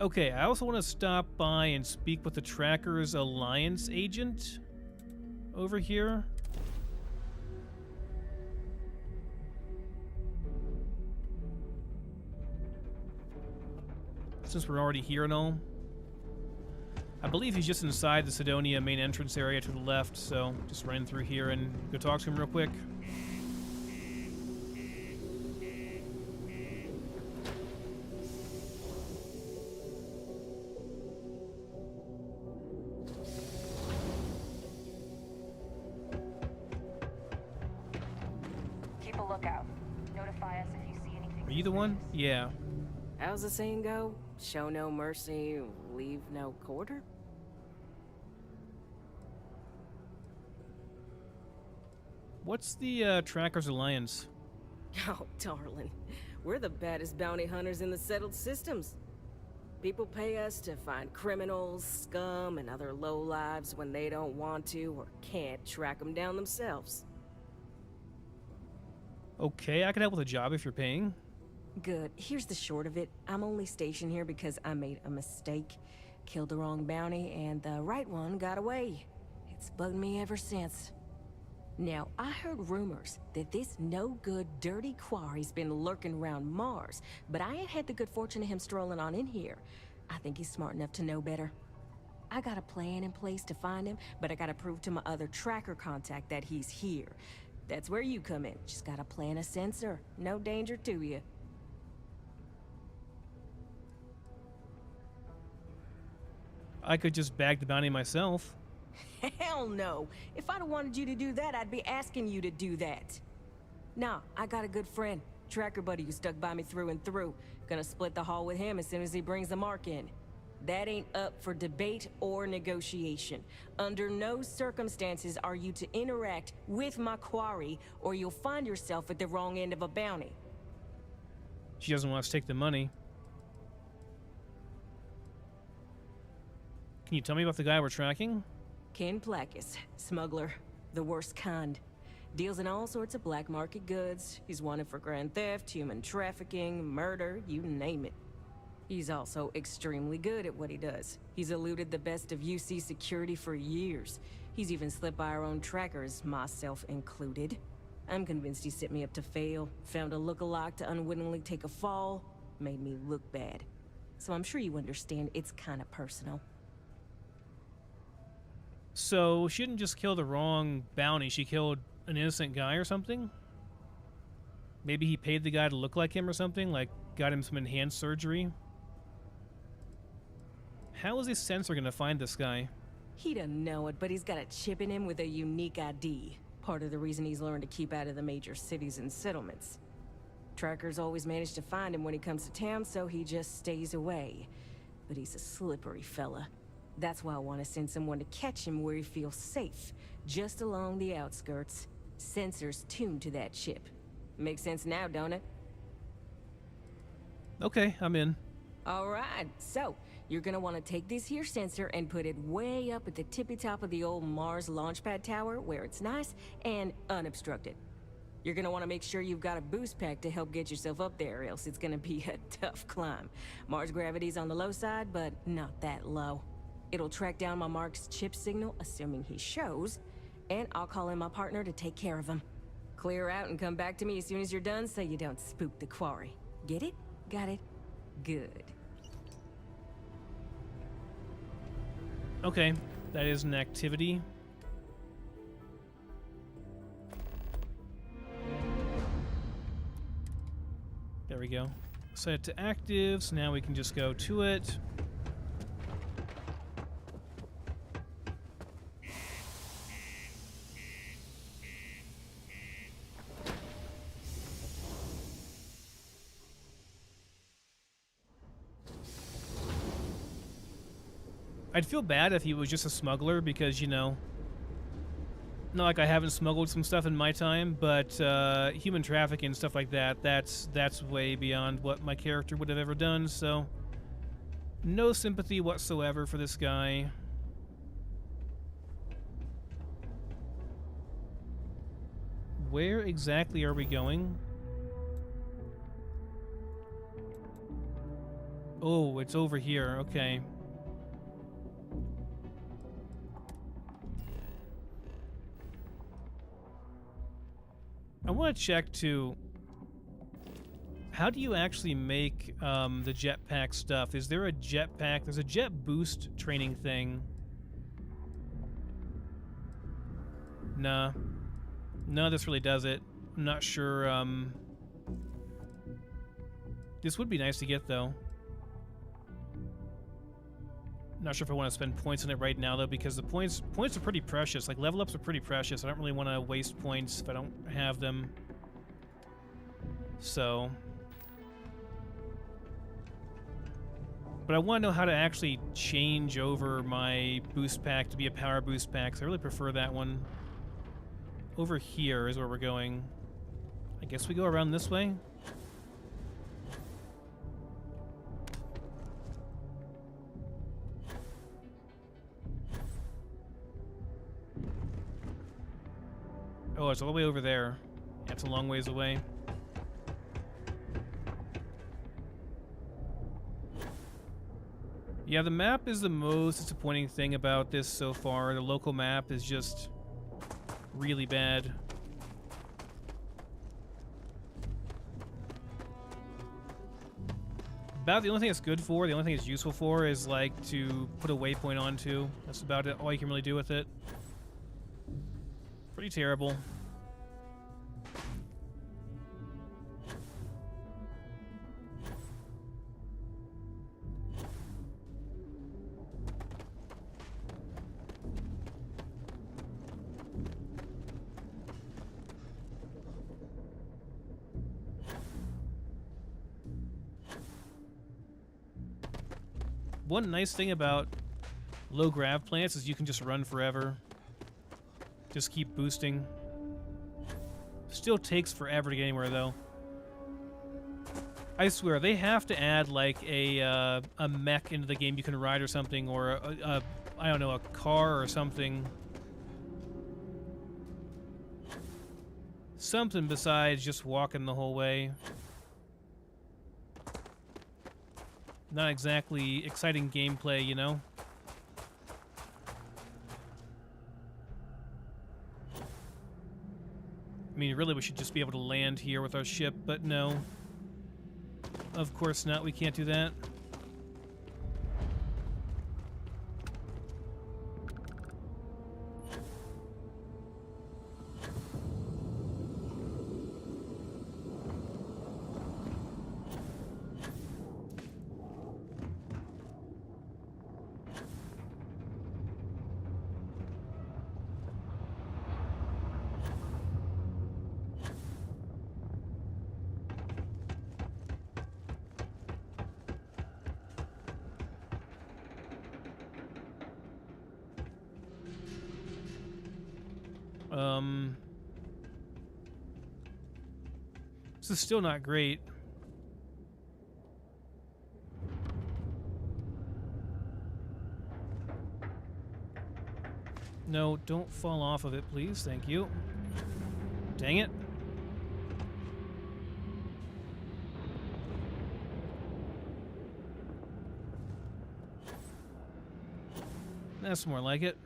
A: Okay, I also want to stop by and speak with the Tracker's Alliance agent over here. Since we're already here and all. I believe he's just inside the Cydonia main entrance area to the left, so just run through here and go talk to him real quick.
R: Keep a lookout. Notify us if you see anything.
A: Are you the one? Yeah.
N: How's the saying go? Show no mercy, leave no quarter?
A: What's the Tracker's Alliance?
N: Oh, darling. We're the baddest bounty hunters in the settled systems. People pay us to find criminals, scum, and other lowlives when they don't want to or can't track them down themselves.
A: Okay, I can help with a job if you're paying.
S: Good. Here's the short of it. I'm only stationed here because I made a mistake. Killed the wrong bounty, and the right one got away. It's bugged me ever since. Now, I heard rumors that this no-good, dirty quarry's been lurking around Mars, but I ain't had the good fortune of him strolling on in here. I think he's smart enough to know better. I got a plan in place to find him, but I gotta prove to my other tracker contact that he's here. That's where you come in. Just gotta plant a sensor. No danger to you.
A: I could just bag the bounty myself.
S: Hell no! If I'd have wanted you to do that, I'd be asking you to do that. Nah, I got a good friend, tracker buddy who stuck by me through and through. Gonna split the haul with him as soon as he brings the mark in. That ain't up for debate or negotiation. Under no circumstances are you to interact with my quarry, or you'll find yourself at the wrong end of a bounty.
A: She doesn't want us to take the money. Can you tell me about the guy we're tracking?
S: Ken Placus, smuggler, the worst kind. Deals in all sorts of black market goods. He's wanted for grand theft, human trafficking, murder, you name it. He's also extremely good at what he does. He's eluded the best of UC security for years. He's even slipped by our own trackers, myself included. I'm convinced he set me up to fail, found a lookalike to unwittingly take a fall, made me look bad. So I'm sure you understand it's kind of personal.
A: So she didn't just kill the wrong bounty, she killed an innocent guy or something? Maybe he paid the guy to look like him or something, like got him some enhanced surgery. How is this sensor gonna find this guy?
S: He doesn't know it, but he's got a chip in him with a unique ID. Part of the reason he's learned to keep out of the major cities and settlements. Trackers always manage to find him when he comes to town, so he just stays away. But he's a slippery fella. That's why I want to send someone to catch him where he feels safe, just along the outskirts. Sensors tuned to that chip. Makes sense now, don't it?
A: Okay, I'm in.
S: All right, so you're gonna want to take this here sensor and put it way up at the tippy top of the old Mars launchpad tower where it's nice and unobstructed. You're gonna want to make sure you've got a boost pack to help get yourself up there, else it's gonna be a tough climb. Mars gravity's on the low side, but not that low. It'll track down my Mark's chip signal, assuming he shows, and I'll call in my partner to take care of him. Clear out and come back to me as soon as you're done so you don't spook the quarry. Get it? Got it? Good.
A: Okay, that is an activity. There we go. Set it to active, so now we can just go to it. I'd feel bad if he was just a smuggler because, you know, not like I haven't smuggled some stuff in my time, but human trafficking and stuff like that, that's way beyond what my character would have ever done, so no sympathy whatsoever for this guy. Where exactly are we going? Oh, it's over here, okay. I want to check too. How do you actually make the jetpack stuff? Is there a jetpack? There's a jet boost training thing. Nah. No, this really does it. I'm not sure. This would be nice to get though. Not sure if I want to spend points on it right now though, because the points are pretty precious. Like level ups are pretty precious. I don't really want to waste points if I don't have them. So, but I want to know how to actually change over my boost pack to be a power boost pack. So I really prefer that one. Over here is where we're going. I guess we go around this way. Oh, it's all the way over there. That's a long ways away. Yeah, the map is the most disappointing thing about this so far. The local map is just really bad. About the only thing it's good for, the only thing it's useful for is like to put a waypoint onto. That's about it. All you can really do with it. Pretty terrible. One nice thing about low grav plants is you can just run forever. Just keep boosting. Still takes forever to get anywhere though. I swear they have to add like a mech into the game you can ride or something, or I don't know, a car or something. Something besides just walking the whole way. Not exactly exciting gameplay, you know? I mean, really, we should just be able to land here with our ship, but no. Of course not, we can't do that. This is still not great. No, don't fall off of it, please. Thank you. Dang it. That's more like it.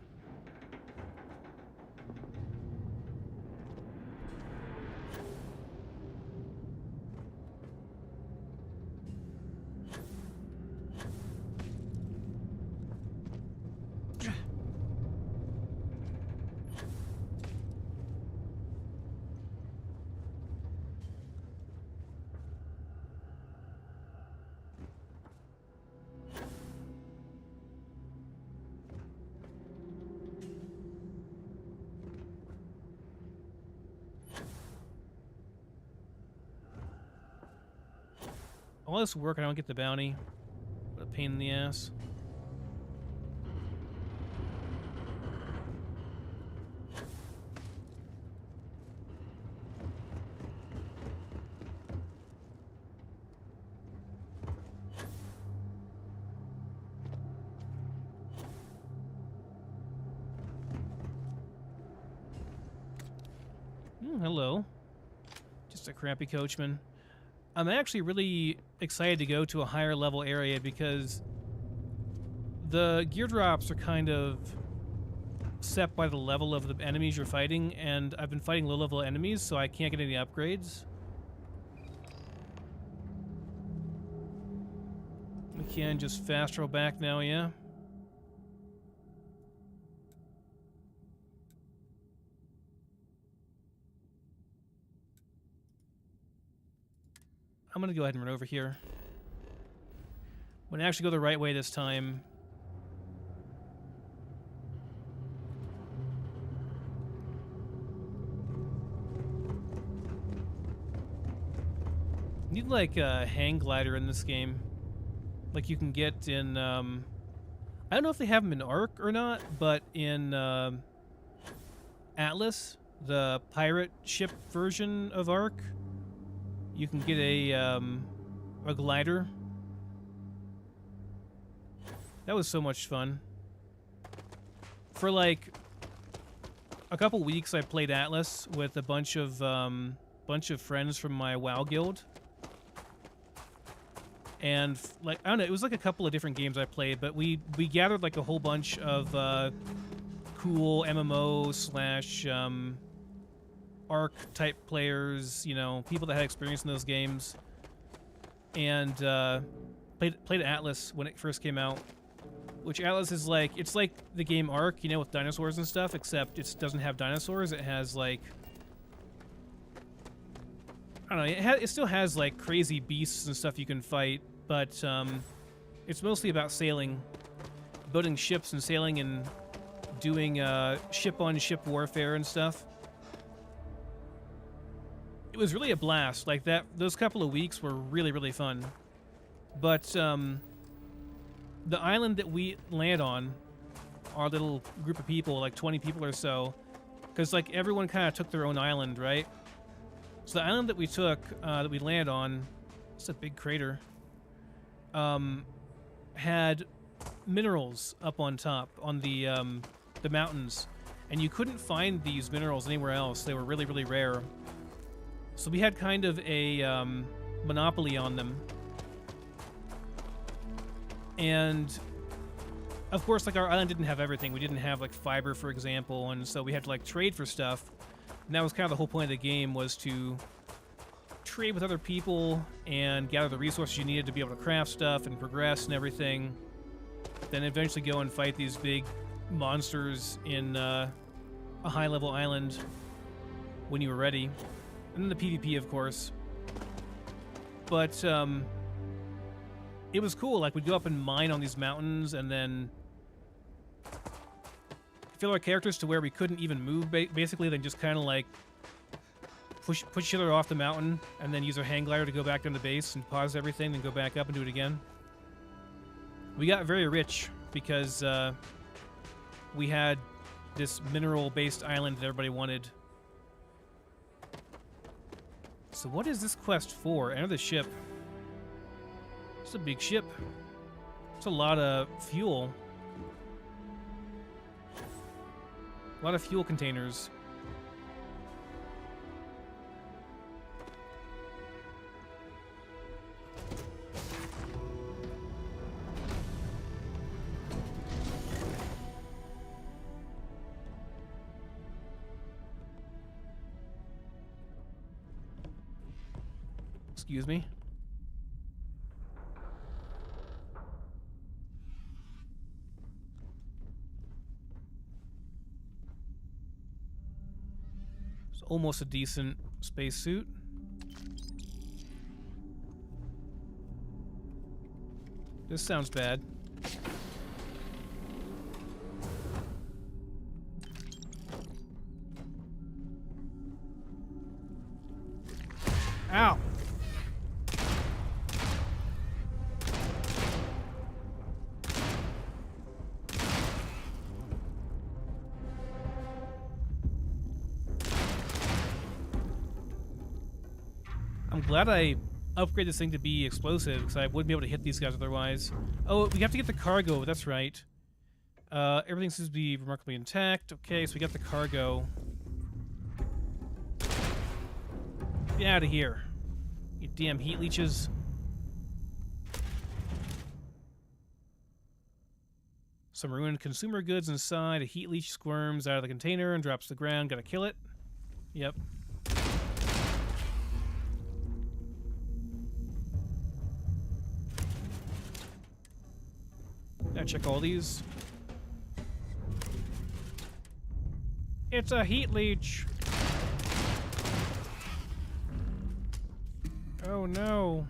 A: All this work, I don't get the bounty. What a pain in the ass. Hello. Just a crappy coachman. I'm actually really excited to go to a higher level area because the gear drops are kind of set by the level of the enemies you're fighting, and I've been fighting low level enemies, so I can't get any upgrades. We can just fast roll back now, yeah? I'm gonna go ahead and run over here. I'm gonna actually go the right way this time. Need like a hang glider in this game, like you can get in. I don't know if they have them in Ark or not, but in Atlas, the pirate ship version of Ark, you can get a glider. That was so much fun. For like a couple weeks, I played Atlas with a bunch of friends from my WoW guild, and like I don't know, it was like a couple of different games I played, but we gathered like a whole bunch of cool MMO slash Arc type players, you know, people that had experience in those games, and played Atlas when it first came out. Which Atlas is like, it's like the game Ark, you know, with dinosaurs and stuff, except it doesn't have dinosaurs. It has like, I don't know, it still has like crazy beasts and stuff you can fight, but it's mostly about sailing, building ships and sailing and doing ship-on-ship warfare and stuff. It was really a blast. Like those couple of weeks were really, really fun. But the island that we land on, our little group of people, like 20 people or so, because like everyone kind of took their own island, right? So the island that we took, that we land on, it's a big crater, had minerals up on top on the mountains, and you couldn't find these minerals anywhere else. They were really, really rare. So we had kind of a monopoly on them. And of course, like our island didn't have everything. We didn't have like fiber, for example, and so we had to like trade for stuff. And that was kind of the whole point of the game, was to trade with other people and gather the resources you needed to be able to craft stuff and progress and everything. Then eventually go and fight these big monsters in a high-level island when you were ready. And then the PvP, of course. But it was cool. Like, we'd go up and mine on these mountains, and then fill our characters to where we couldn't even move, basically, then just kind of like push each other off the mountain, and then use our hang glider to go back down to base and pause everything, then go back up and do it again. We got very rich because we had this mineral-based island that everybody wanted. So what is this quest for? Enter the ship. It's a big ship. It's a lot of fuel. A lot of fuel containers. Excuse me. It's almost a decent spacesuit. This sounds bad. Ow! I'm glad I upgraded this thing to be explosive, because I wouldn't be able to hit these guys otherwise. Oh, we have to get the cargo, that's right. Everything seems to be remarkably intact. Okay, so we got the cargo. Get out of here. You damn heat leeches. Some ruined consumer goods inside. A heat leech squirms out of the container and drops to the ground. Gotta kill it. Yep. Gotta check all these. It's a heat leech. Oh no.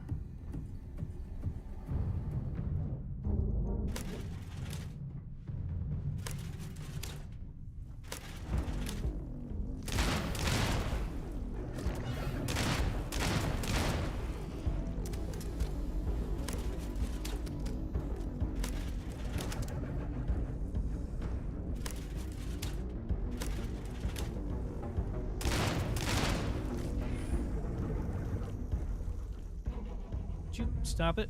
A: Stop it.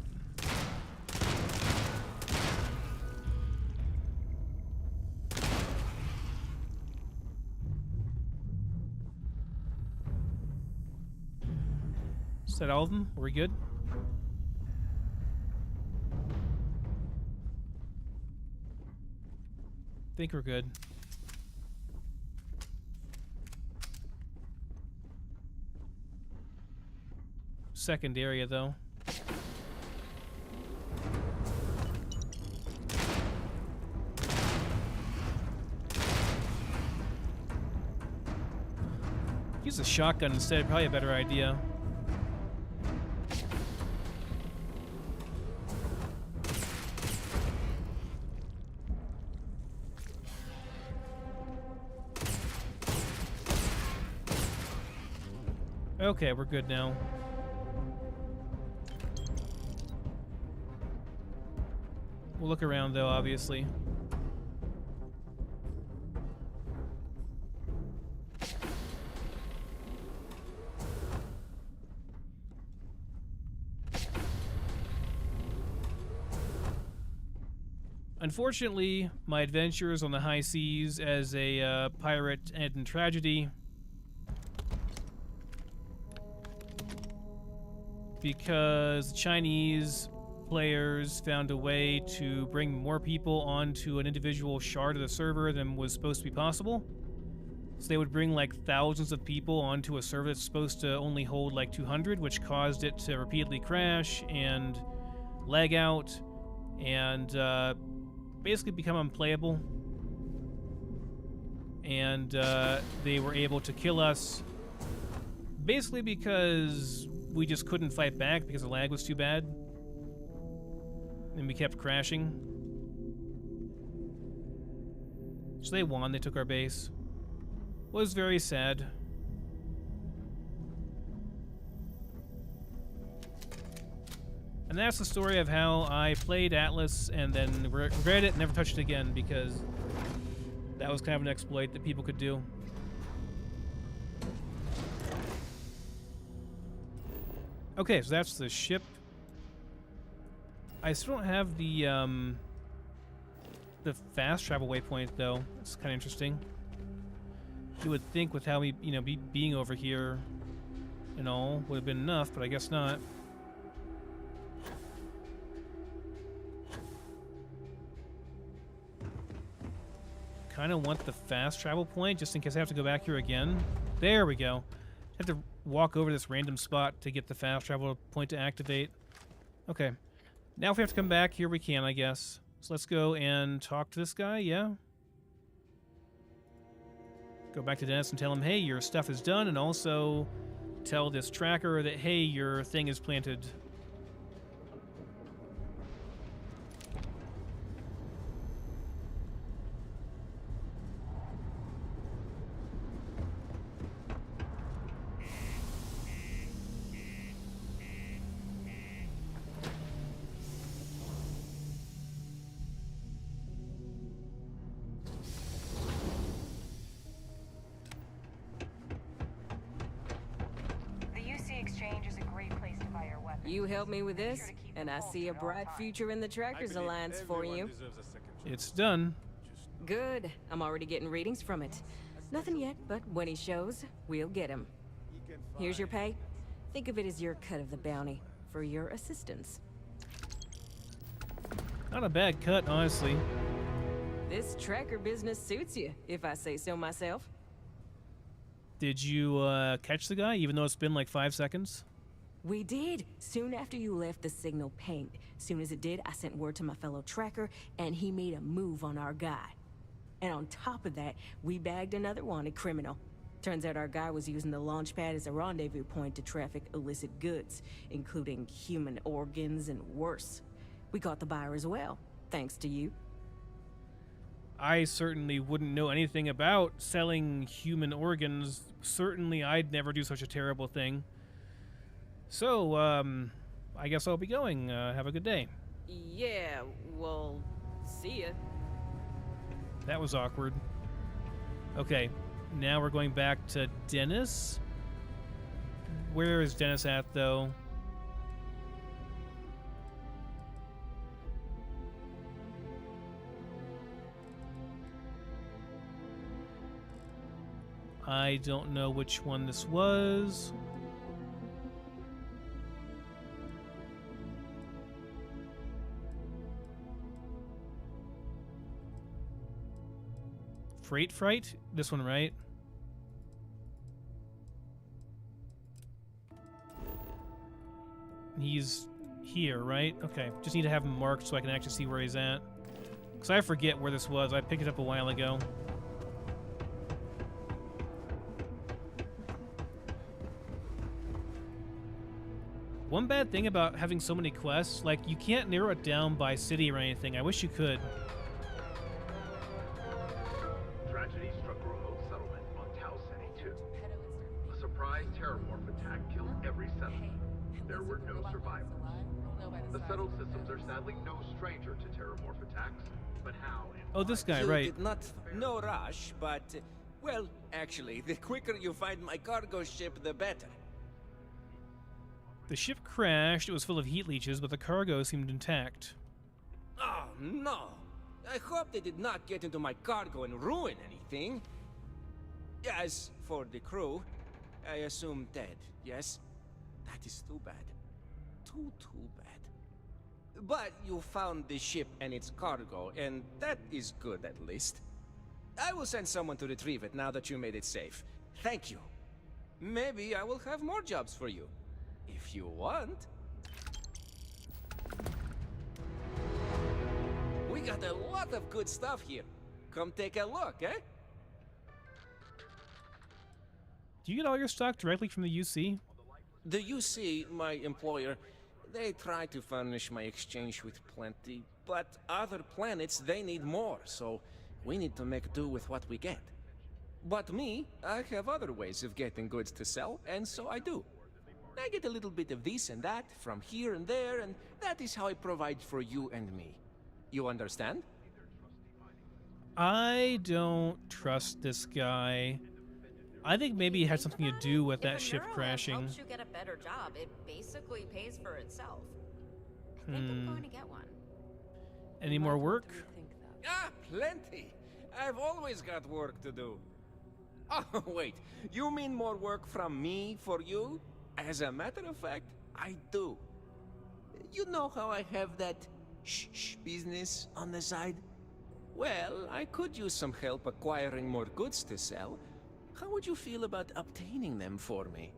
A: Is that all of them? Are we good? Think we're good. Second area, though. Use a shotgun instead, probably a better idea. Okay, we're good now. We'll look around though, obviously. Unfortunately, my adventures on the high seas as a pirate ended in tragedy because the Chinese players found a way to bring more people onto an individual shard of the server than was supposed to be possible. So they would bring like thousands of people onto a server that's supposed to only hold like 200, which caused it to repeatedly crash and lag out and basically become unplayable. And they were able to kill us basically because we just couldn't fight back because the lag was too bad. And we kept crashing. So they won, they took our base. Was very sad. And that's the story of how I played Atlas and then regretted it and never touched it again because That was kind of an exploit that people could do. Okay, so that's the ship. I still don't have the fast travel waypoint though. It's kind of interesting. You would think with how we, being over here and all would have been enough, but I guess not. Kind of want the fast travel point just in case I have to go back here again. There we go. I have to walk over this random spot to get the fast travel point to activate. Okay. Now if we have to come back here, we can, I guess. So let's go and talk to this guy, yeah? Go back to Dennis and tell him, hey, your stuff is done, and also tell this tracker that, hey, your thing is planted.
S: You help me with this, and I see a bright future in the Trackers Alliance for you.
A: It's done.
S: Good. I'm already getting readings from it. Nothing yet, but when he shows, we'll get him. Here's your pay. Think of it as your cut of the bounty for your assistance.
A: Not a bad cut, honestly.
S: This tracker business suits you, if I say so myself.
A: Did you catch the guy, even though it's been like 5 seconds?
S: We did. Soon after you left, the signal pinged. Soon as it did, I sent word to my fellow tracker, and he made a move on our guy. And on top of that, we bagged another wanted criminal. Turns out our guy was using the launch pad as a rendezvous point to traffic illicit goods, including human organs and worse. We caught the buyer as well, thanks to you.
A: I certainly wouldn't know anything about selling human organs. Certainly I'd never do such a terrible thing. So, I guess I'll be going. Have a good day.
S: Yeah, well, see ya.
A: That was awkward. Okay, now we're going back to Dennis. Where is Dennis at, though? I don't know which one this was. Freight Fright? This one, right? He's here, right? Okay, just need to have him marked so I can actually see where he's at. Because I forget where this was. I picked it up a while ago. One bad thing about having so many quests, like, you can't narrow it down by city or anything. I wish you could.
T: Tragedy struck a remote settlement on Tau City 2. A surprise terrormorph attack killed every settler. There were no survivors. The settled systems are sadly no stranger to terrormorph attacks, but how?
A: Oh, this guy,
U: You
A: right.
U: did not, no rush, but, well, actually, the quicker you find my cargo ship, the better.
A: The ship crashed. It was full of heat leeches, but the cargo seemed intact.
U: Oh, no. I hope they did not get into my cargo and ruin anything. As for the crew, I assume dead, yes? That is too bad. Too bad. But you found the ship and its cargo, and that is good at least. I will send someone to retrieve it now that you made it safe. Thank you. Maybe I will have more jobs for you. If you want. We got a lot of good stuff here. Come take a look, eh?
A: Do you get all your stock directly from the UC?
U: The UC, my employer, they try to furnish my exchange with plenty, but other planets, they need more, so we need to make do with what we get. But me, I have other ways of getting goods to sell, and so I do. I get a little bit of this and that from here and there, and that is how I provide for you and me. You understand?
A: I don't trust this guy. I think maybe it had something to do with that ship crashing.
E: Helps you get a better job. It basically pays for itself. I think I'm going to get one.
A: Any more work?
U: Ah, plenty. I've always got work to do. Oh, wait. You mean more work from me for you? As a matter of fact, I do. You know how I have that shh business on the side? Well, I could use some help acquiring more goods to sell. How would you feel about obtaining them for me?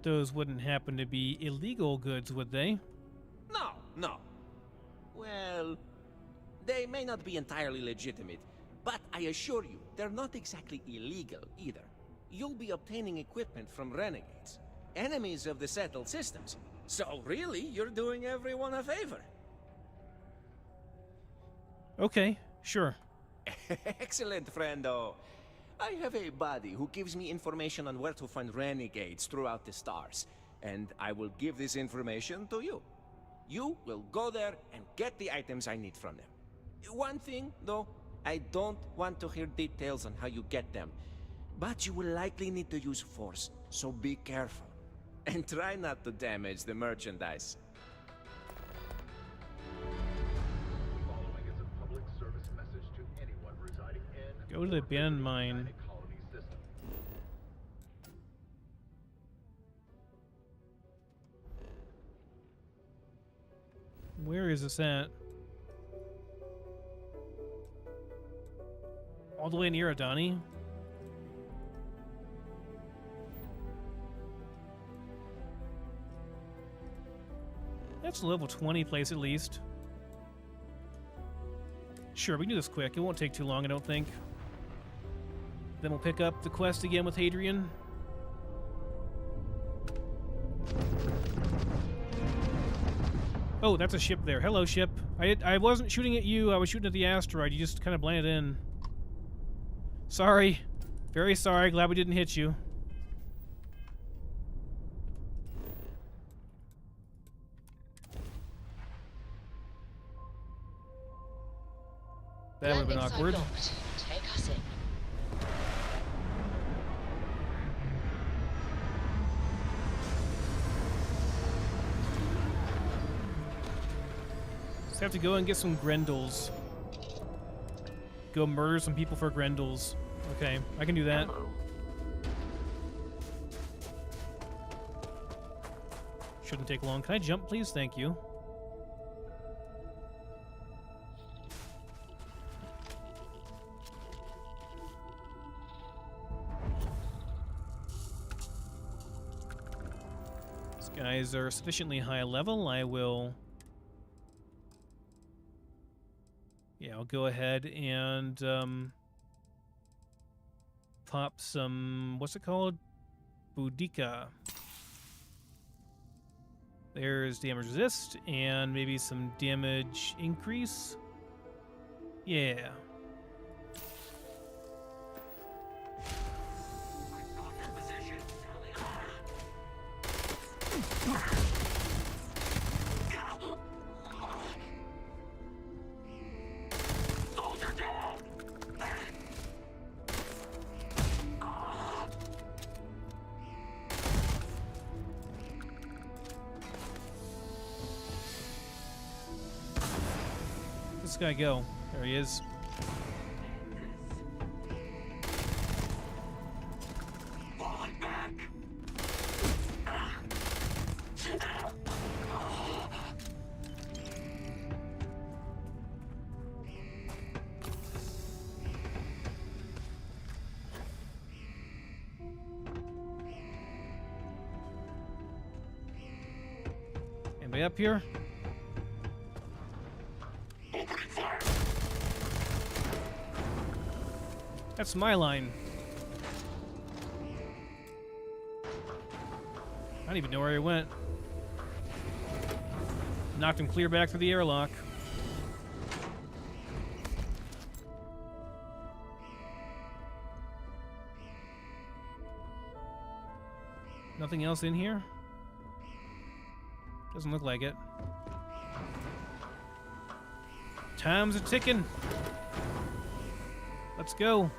A: Those wouldn't happen to be illegal goods, would they?
U: No. Well, they may not be entirely legitimate, but I assure you, they're not exactly illegal either. You'll be obtaining equipment from renegades, enemies of the settled systems. So really, you're doing everyone a favor.
A: Okay, sure.
U: Excellent, friendo. I have a buddy who gives me information on where to find renegades throughout the stars, and I will give this information to you. You will go there and get the items I need from them. One thing, though, I don't want to hear details on how you get them, but you will likely need to use force, so be careful. And try not to damage the merchandise.
T: Following is a public service message to anyone residing in
A: Go to the abandoned mine.
T: colony system.
A: Where is this at? All the way near Adani? That's a level 20 place at least. Sure, we can do this quick. It won't take too long, I don't think. Then we'll pick up the quest again with Hadrian. Oh, that's a ship there. Hello, ship. I wasn't shooting at you. I was shooting at the asteroid. You just kind of blended in. Sorry. Very sorry. Glad we didn't hit you. That would have been awkward.
L: Take us in.
A: Just have to go and get some Grendels. Go murder some people for Grendels. Okay, I can do that.
D: Hello.
A: Shouldn't take long. Can I jump, please? Thank you. These guys are sufficiently high level. I will... Yeah, I'll go ahead and pop some, what's it called? Boudica. There's damage resist and maybe some damage increase. Yeah. This guy go? There he is. Anybody up here? That's my line. I don't even know where he went. Knocked him clear back through the airlock. Nothing else in here? Doesn't look like it. Time's a ticking. Let's go.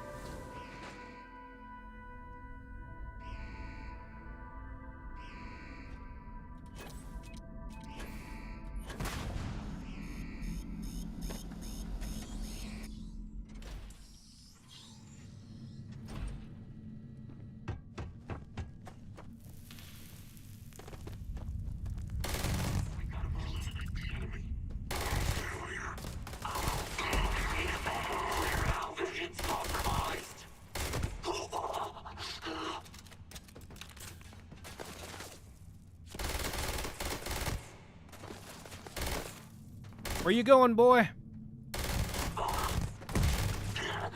A: Where you going, boy?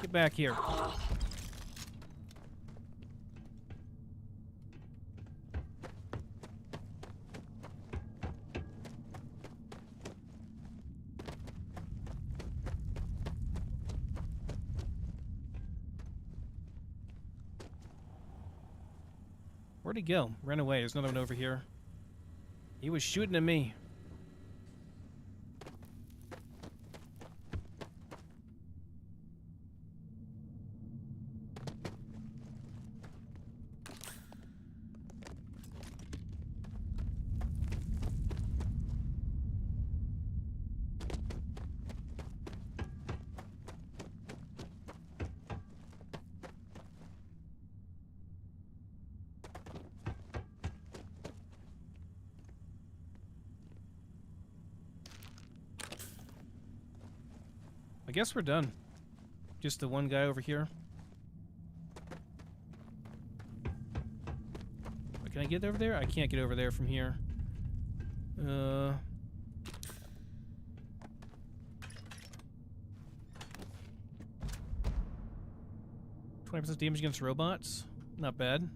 A: Get back here. Where'd he go? Ran away. There's another one over here. He was shooting at me. I guess we're done. Just the one guy over here. Can I get over there? I can't get over there from here. 20% damage against robots? Not bad.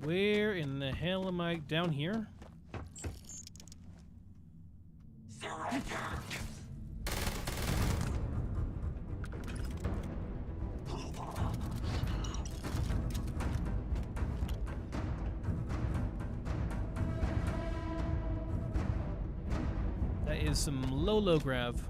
A: Where in the hell am I? Down here? That is some low grav.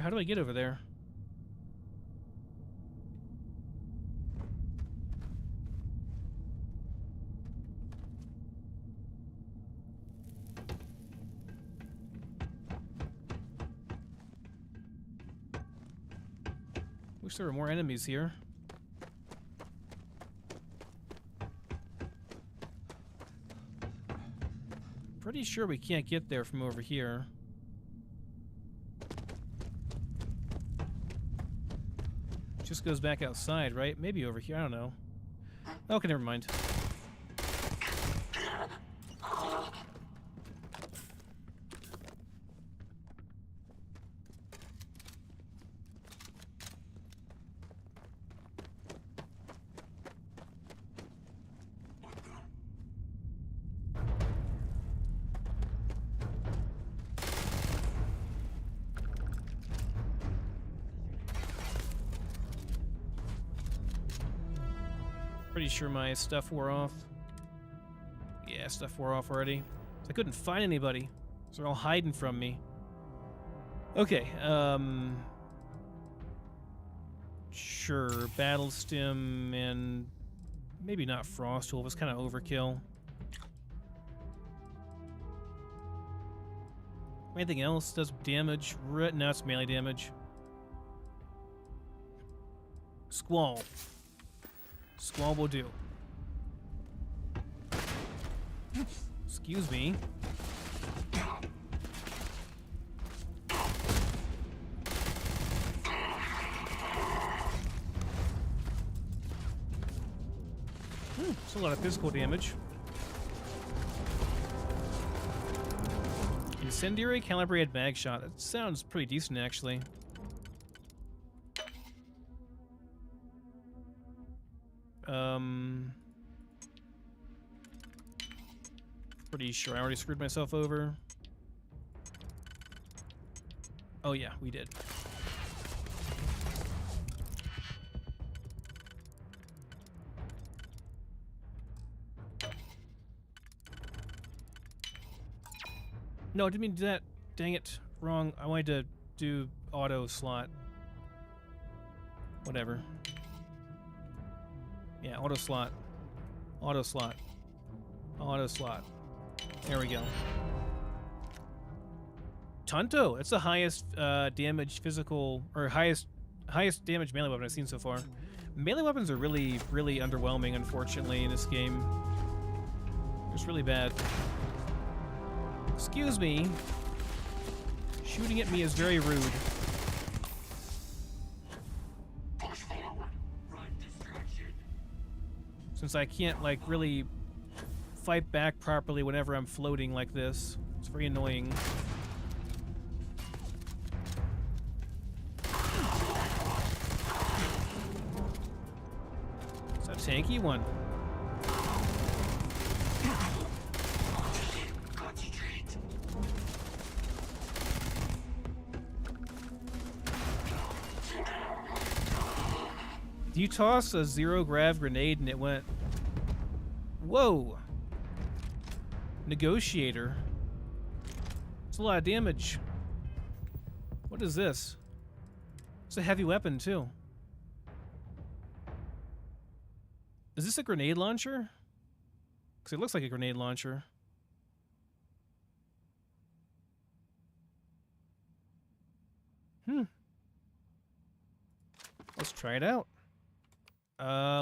A: How do I get over there? Wish there were more enemies here. Pretty sure we can't get there from over here. Just goes back outside, right? Maybe over here, I don't know. Okay, never mind. Pretty sure my stuff wore off. Yeah, stuff wore off already. I couldn't find anybody. So they're all hiding from me. Okay, sure, battle stim and maybe not frost tool was kind of overkill. Anything else does damage? No, it's melee damage. Squall. Squall will do. Excuse me. It's a lot of physical damage. Incendiary calibrated mag shot. That sounds pretty decent, actually. Pretty sure I already screwed myself over. Oh yeah, we did. No, I didn't mean to do that. Dang it. Wrong. I wanted to do auto slot. Whatever. Yeah, auto slot. Auto slot. Auto slot. There we go. Tonto. It's the highest damage physical, or highest damage melee weapon I've seen so far. Melee weapons are really, really underwhelming, unfortunately, in this game. It's really bad. Excuse me. Shooting at me is very rude. Since I can't, like, really fight back properly whenever I'm floating like this. It's very annoying. It's a tanky one. You toss a zero-grav grenade and it went... Whoa! Negotiator. It's a lot of damage. What is this? It's a heavy weapon, too. Is this a grenade launcher? Because it looks like a grenade launcher. Let's try it out.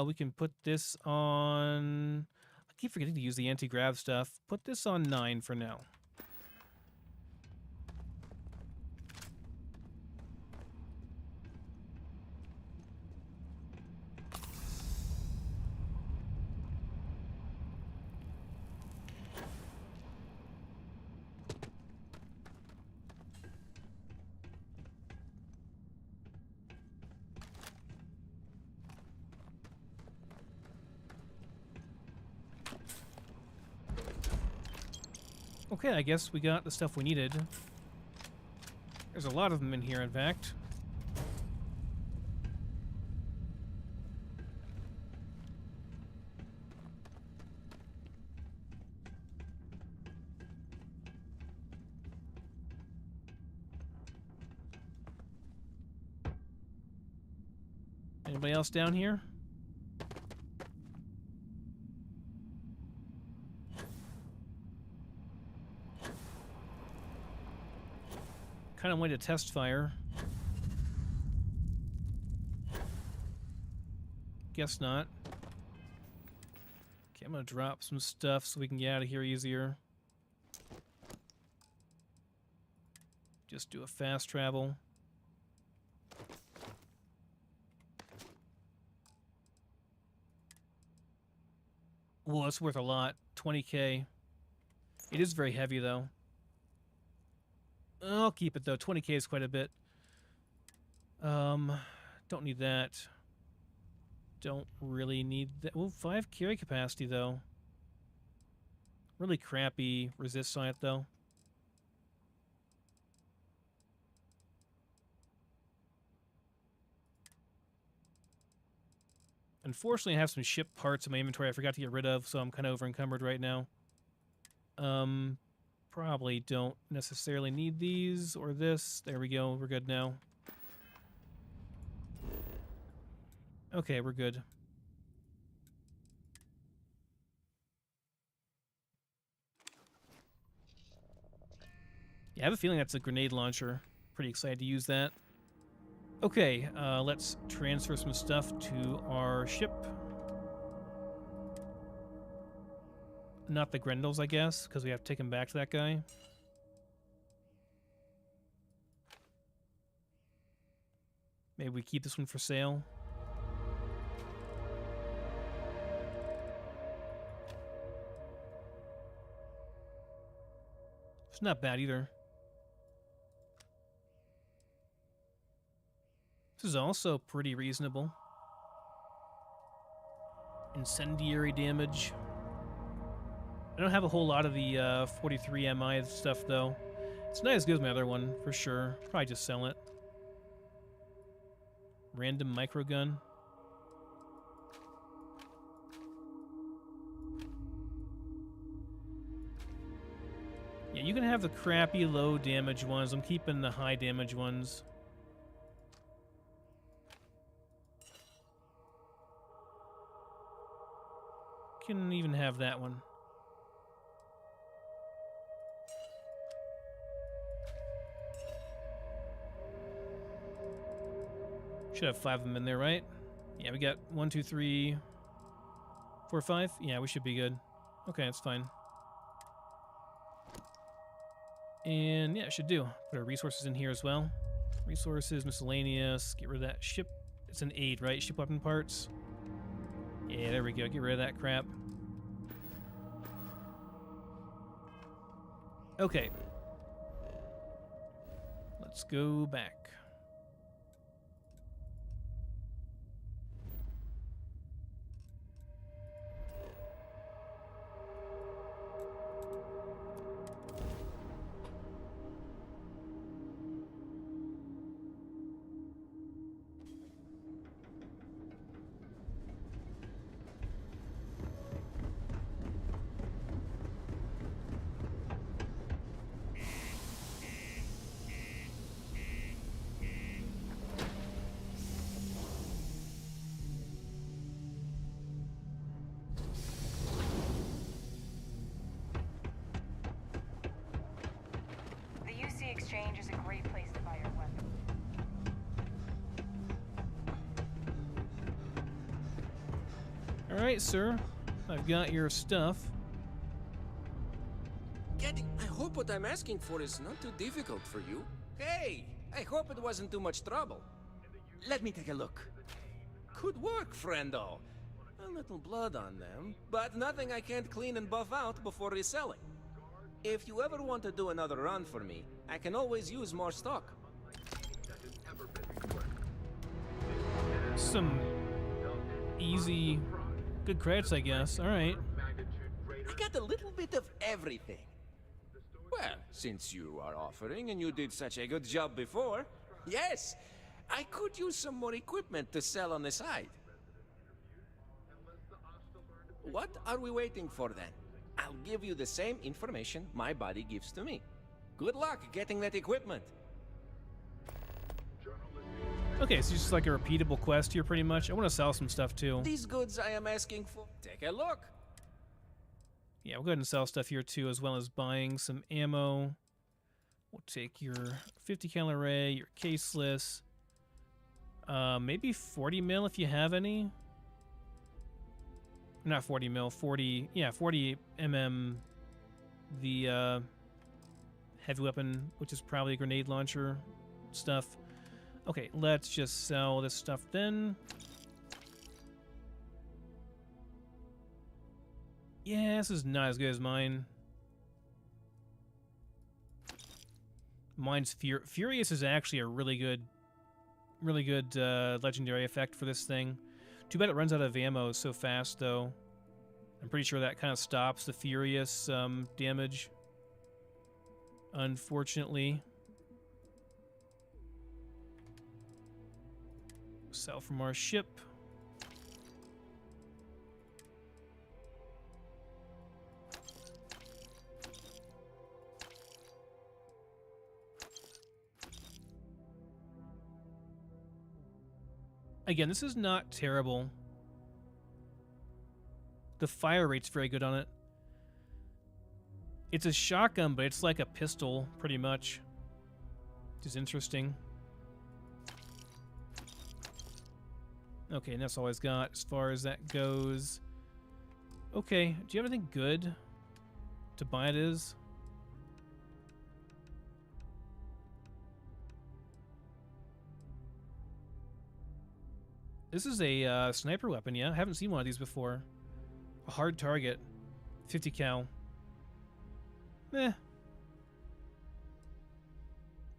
A: We can put this on... I keep forgetting to use the anti-grav stuff. Put this on 9 for now. Okay, I guess we got the stuff we needed. There's a lot of them in here, in fact. Anybody else down here? Kind of wanted to test fire. Guess not. Okay, I'm gonna drop some stuff so we can get out of here easier. Just do a fast travel. Well, it's worth a lot. 20k. It is very heavy, though. I'll keep it, though. 20k is quite a bit. Don't need that. Don't really need that. Well, 5 carry capacity, though. Really crappy resist on it, though. Unfortunately, I have some ship parts in my inventory I forgot to get rid of, so I'm kind of over-encumbered right now. Probably don't necessarily need these or this. There we go. We're good now. Okay, we're good. Yeah, I have a feeling that's a grenade launcher. Pretty excited to use that. Okay, let's transfer some stuff to our ship. Not the Grendels, I guess, because we have to take him back to that guy. Maybe we keep this one for sale. It's not bad either. This is also pretty reasonable. Incendiary damage. I don't have a whole lot of the 43 MI stuff, though. It's not as good as my other one, for sure. Probably just sell it. Random microgun. Yeah, you can have the crappy low damage ones. I'm keeping the high damage ones. Can even have that one. Should have 5 of them in there, right? Yeah, we got 1, 2, 3, 4, 5. Yeah, we should be good. Okay, that's fine. And yeah, it should do. Put our resources in here as well. Resources, miscellaneous. Get rid of that ship. It's an aid, right? Ship weapon parts. Yeah, there we go. Get rid of that crap. Okay. Let's go back.
R: Exchange is a great place to buy your weapon.
A: All right, sir. I've got your stuff.
U: I hope what I'm asking for is not too difficult for you. Hey, I hope it wasn't too much trouble. Let me take a look. Good work, friendo. A little blood on them, but nothing I can't clean and buff out before reselling. If you ever want to do another run for me, I can always use more stock.
A: Some easy, good credits, I guess. All right.
U: I got a little bit of everything. Well, since you are offering and you did such a good job before, yes, I could use some more equipment to sell on the side. What are we waiting for then? I'll give you the same information my body gives to me. Good luck getting that equipment.
A: Okay, so it's just like a repeatable quest here, pretty much. I want to sell some stuff, too.
U: These goods I am asking for. Take a look.
A: Yeah, we'll go ahead and sell stuff here, too, as well as buying some ammo. We'll take your 50 cal array, your caseless. Maybe 40 mil if you have any. Not 40 mil, 40, yeah, 40 mm, the heavy weapon, which is probably a grenade launcher stuff. Okay, let's just sell this stuff then. Yeah, this is not as good as mine. Mine's Furious is actually a really good legendary effect for this thing. Too bad it runs out of ammo so fast, though. I'm pretty sure that kind of stops the Furious damage. Unfortunately. Sell from our ship. Again, this is not terrible. The fire rate's very good on it. It's a shotgun, but it's like a pistol, pretty much. Which is interesting. Okay, and that's all I've got as far as that goes. Okay, do you have anything good to buy it is? This is a sniper weapon, yeah? I haven't seen one of these before. A hard target. 50 cal. Eh.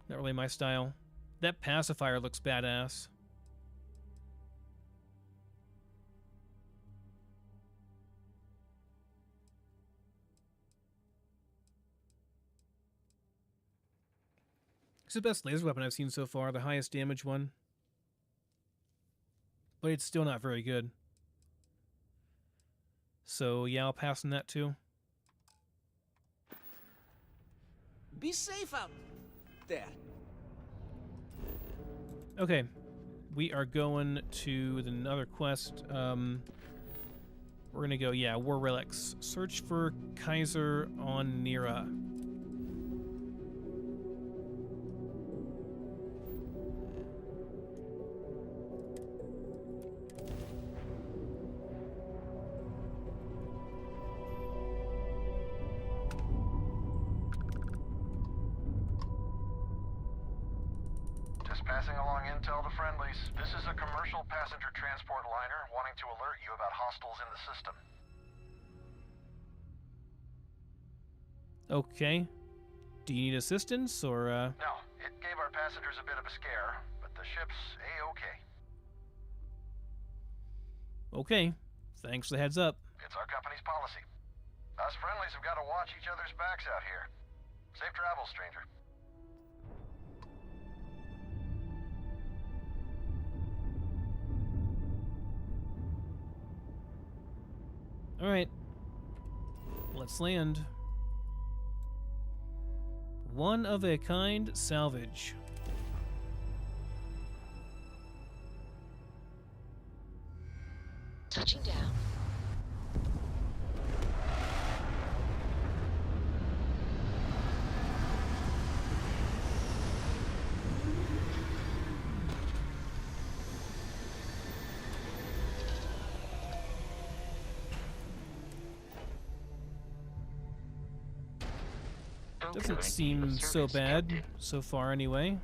A: Not really my style. That pacifier looks badass. the best laser weapon I've seen so far, the highest damage one. But it's still not very good. So yeah, I'll pass on that too.
U: Be safe out there.
A: Okay, we are going to another quest. We're gonna go, yeah, War Relics. Search for Kaiser on Nera.
G: Passing along intel to friendlies. This is a commercial passenger transport liner wanting to alert you about hostiles in the system.
A: Okay. Do you need assistance, or,
G: No, it gave our passengers a bit of a scare, but the ship's A-okay.
A: Okay. Thanks for the heads up.
G: It's our company's policy. Us friendlies have got to watch each other's backs out here. Safe travels, stranger.
A: All right, let's land. One of a kind salvage.
L: Touching down.
A: Doesn't seem so bad so far, anyway.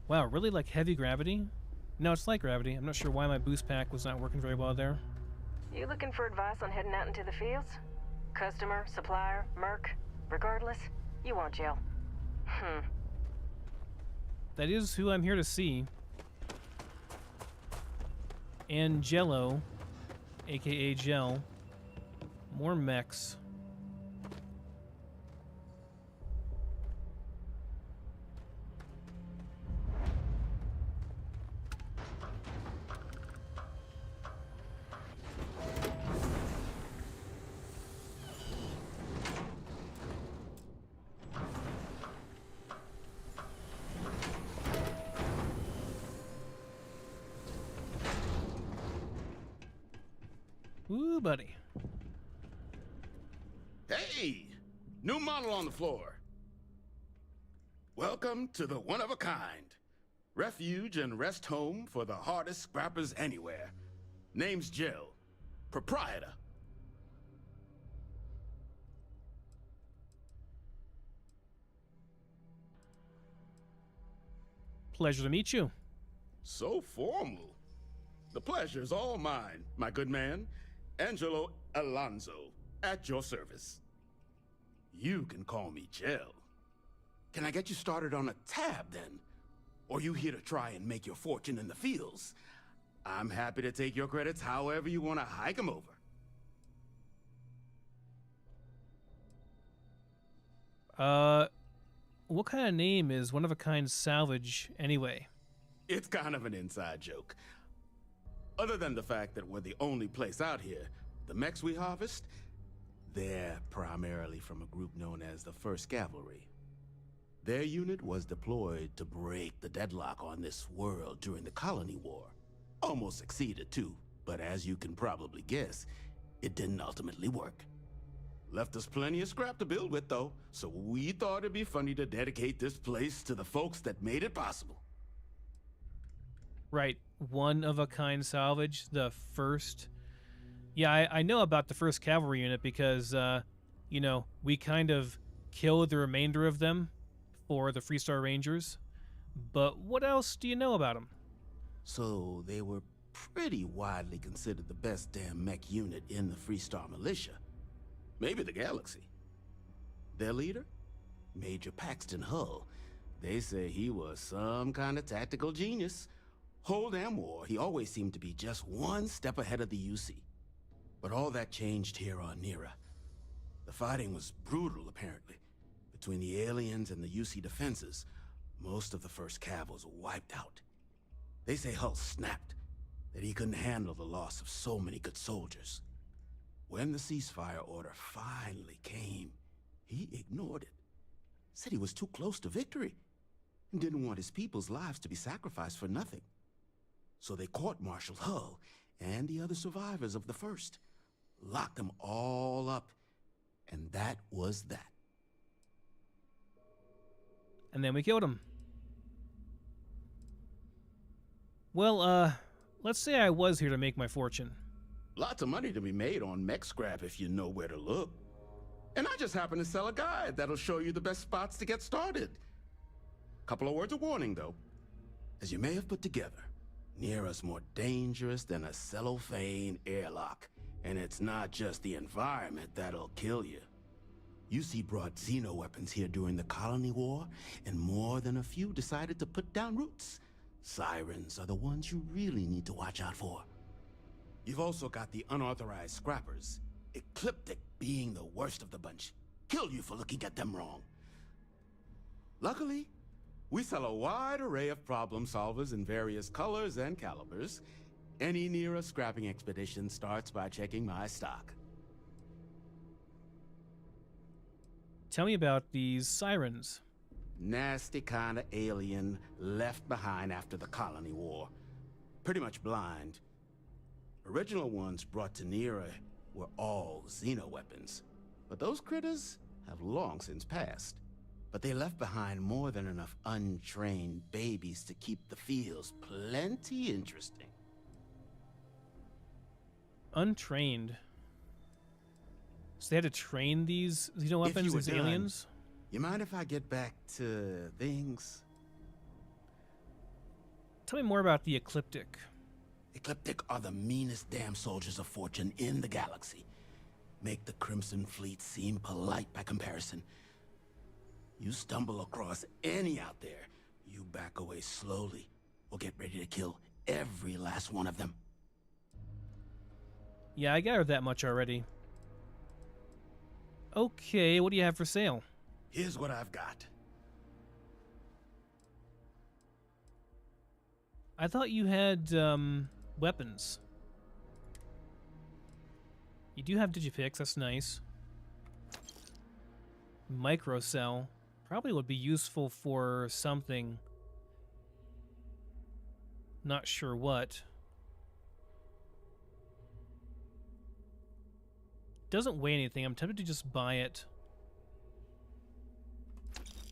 A: Wow, really like heavy gravity? No, it's light gravity. I'm not sure why my boost pack was not working very well there.
S: You looking for advice on heading out into the fields? Customer, supplier, merc, regardless, you want gel.
A: That is who I'm here to see. Angelo, aka Gel. More mechs. Ooh, buddy.
V: Hey! New model on the floor. Welcome to the one-of-a-kind. Refuge and rest home for the hardest scrappers anywhere. Name's Jill. Proprietor.
A: Pleasure to meet you.
V: So formal. The pleasure's all mine, my good man. Angelo Alonso, at your service. You can call me Jill. Can I get you started on a tab, then? Or you here to try and make your fortune in the fields? I'm happy to take your credits however you want to hike them over.
A: What kind of name is one-of-a-kind salvage, anyway?
V: It's kind of an inside joke. Other than the fact that we're the only place out here, the mechs we harvest, they're primarily from a group known as the 1st Cavalry. Their unit was deployed to break the deadlock on this world during the Colony War. Almost succeeded too, but as you can probably guess, it didn't ultimately work. Left us plenty of scrap to build with though, so we thought it'd be funny to dedicate this place to the folks that made it possible.
A: Right, one-of-a-kind salvage, the first. Yeah, I know about the 1st Cavalry unit because, you know, we kind of killed the remainder of them for the Freestar Rangers. But what else do you know about them?
V: So they were pretty widely considered the best damn mech unit in the Freestar Militia. Maybe the galaxy. Their leader? Major Paxton Hull. They say he was some kind of tactical genius. Whole damn war, he always seemed to be just one step ahead of the UC. But all that changed here on Nera. The fighting was brutal, apparently. Between the aliens and the UC defenses, most of the first cav was wiped out. They say Hull snapped, that he couldn't handle the loss of so many good soldiers. When the ceasefire order finally came, he ignored it. Said he was too close to victory, and didn't want his people's lives to be sacrificed for nothing. So they court-martialed Hull and the other survivors of the first, locked them all up, and that was that.
A: And then we killed him. Well, let's say I was here to make my fortune.
V: Lots of money to be made on mech scrap if you know where to look. And I just happen to sell a guide that'll show you the best spots to get started. Couple of words of warning, though. As you may have put together, Nera's more dangerous than a cellophane airlock. And it's not just the environment that'll kill you. UC brought xeno weapons here during the Colony War, and more than a few decided to put down roots. Sirens are the ones you really need to watch out for. You've also got the unauthorized scrappers, Ecliptic being the worst of the bunch. Kill you for looking at them wrong. Luckily, we sell a wide array of problem solvers in various colors and calibers. Any Nera scrapping expedition starts by checking my stock.
A: Tell me about these sirens.
V: Nasty kind of alien left behind after the Colony War. Pretty much blind. Original ones brought to Nera were all xeno weapons. But those critters have long since passed. But they left behind more than enough untrained babies to keep the fields plenty interesting.
A: Untrained? So they had to train these xeno weapons, these aliens?
V: You mind if I get back to things?
A: Tell me more about the Ecliptic.
V: Ecliptic are the meanest damn soldiers of fortune in the galaxy. Make the Crimson Fleet seem polite by comparison. You stumble across any out there, you back away slowly, or get ready to kill every last one of them.
A: Yeah, I gathered that much already. Okay, what do you have for sale?
V: Here's what I've got.
A: I thought you had, weapons. You do have digipix, that's nice. Microcell. Probably would be useful for something. Not sure what. Doesn't weigh anything. I'm tempted to just buy it.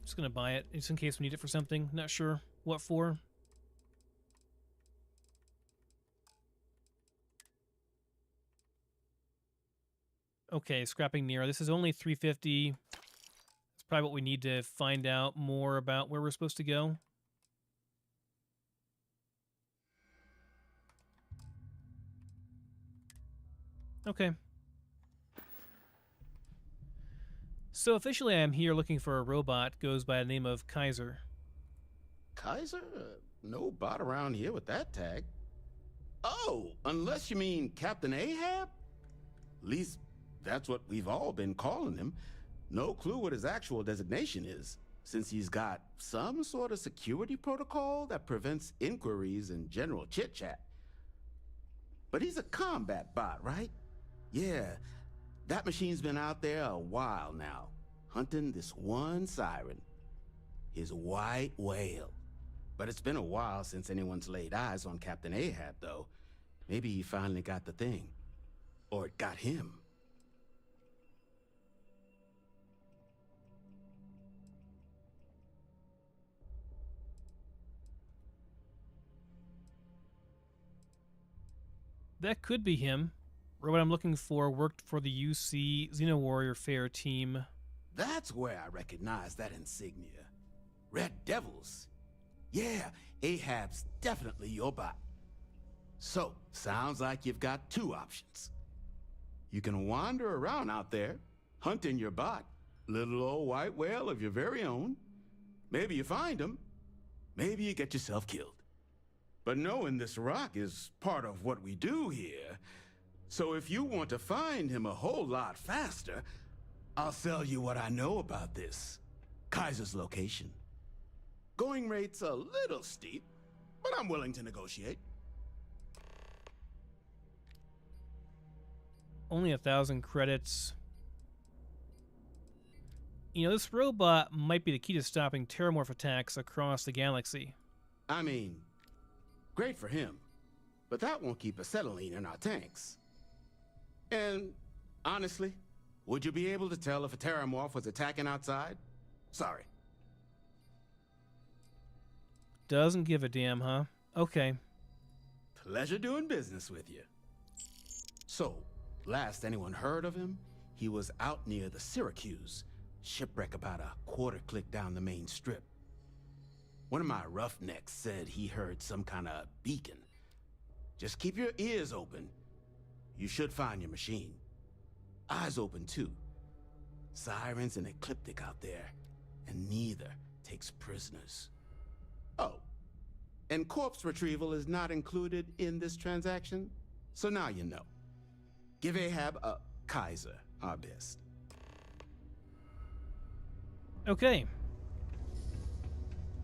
A: Just gonna buy it, just in case we need it for something. Not sure what for. Okay, scrapping Nera. This is only 350. That's probably what we need to find out more about where we're supposed to go. Okay. So officially I'm here looking for a robot, goes by the name of Kaiser.
V: Kaiser? No bot around here with that tag. Oh, unless you mean Captain Ahab? At least that's what we've all been calling him. No clue what his actual designation is, since he's got some sort of security protocol that prevents inquiries and general chit-chat. But he's a combat bot, right? Yeah, that machine's been out there a while now, hunting this one siren, his white whale. But it's been a while since anyone's laid eyes on Captain Ahab, though. Maybe he finally got the thing. Or it got him.
A: That could be him. Robot I'm looking for worked for the UC Xeno Warrior Fair team.
V: That's where I recognize that insignia. Red Devils. Yeah, Ahab's definitely your bot. So, sounds like you've got two options. You can wander around out there, hunting your bot, little old white whale of your very own. Maybe you find him. Maybe you get yourself killed. But knowing this rock is part of what we do here. So if you want to find him a whole lot faster, I'll sell you what I know about this. Kaiser's location. Going rate's a little steep, but I'm willing to negotiate.
A: Only 1,000 credits. You know, this robot might be the key to stopping terramorph attacks across the galaxy.
V: I mean, great for him, but that won't keep acetylene in our tanks. And honestly, would you be able to tell if a terramorph was attacking outside? Sorry.
A: Doesn't give a damn, huh? Okay.
V: Pleasure doing business with you. So, last anyone heard of him, he was out near the Syracuse, shipwreck about a quarter click down the main strip. One of my roughnecks said he heard some kind of beacon. Just keep your ears open. You should find your machine. Eyes open too. Sirens and ecliptic out there, and neither takes prisoners. Oh, and corpse retrieval is not included in this transaction, so now you know. Give Ahab a Kaiser our best.
A: Okay.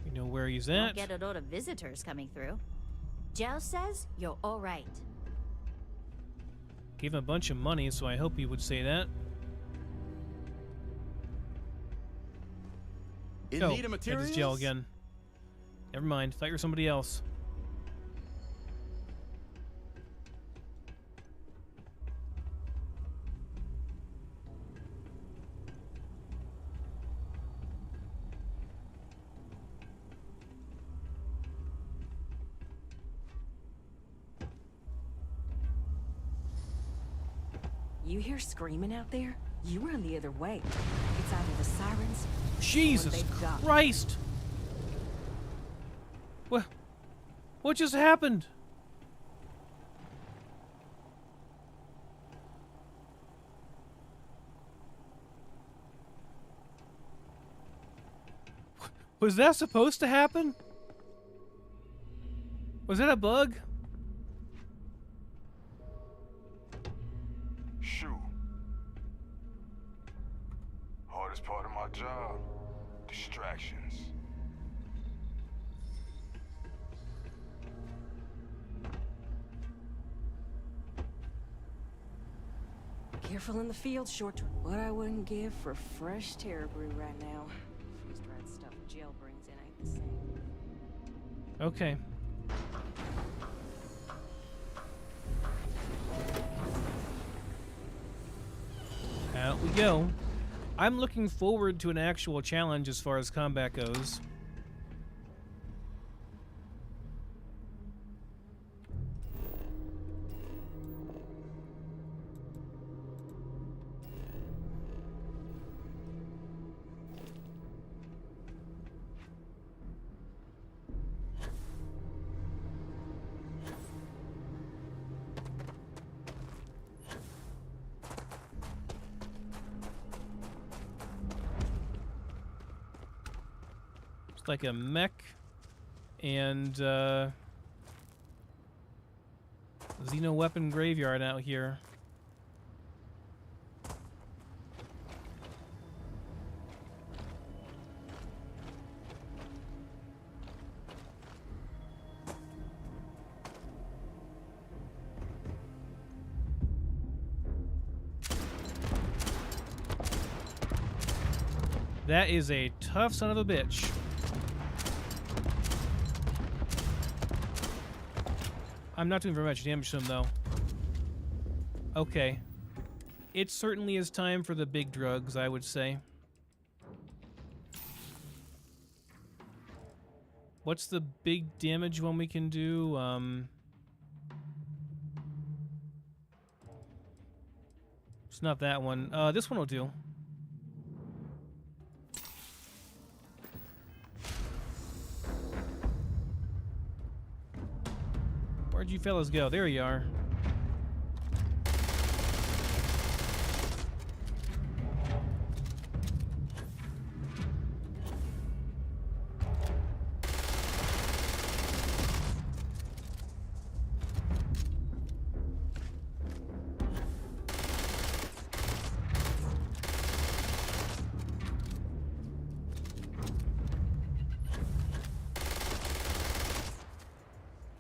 A: We know where he's
C: Won't
A: at.
C: get a lot of visitors coming through. Joe says you're all right.
A: Gave him a bunch of money, so I hope he would say that.
V: In need of
A: It's
V: materials?
A: Gel again. Never mind. Thought you were somebody else.
S: You hear screaming out there? You run the other way. It's either the sirens.
A: Jesus Christ! What just happened? Was that supposed to happen? Was that a bug?
I: Shoot. Hardest part of my job. Distractions.
S: Careful in the field, short. What I wouldn't give for fresh Terra brew right now. Freeze-dried stuff Jill brings in ain't the same.
A: Okay. Out we go. I'm looking forward to an actual challenge as far as combat goes. Like a mech and Xeno weapon graveyard out here. That is a tough son of a bitch. I'm not doing very much damage to him, though. Okay. It certainly is time for the big drugs, I would say. What's the big damage one we can do? It's not that one. This one will do. Where'd you fellas go? There you are.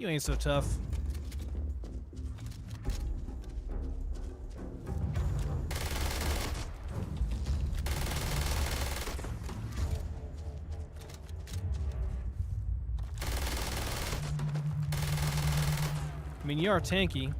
A: You ain't so tough. I mean, you are tanky.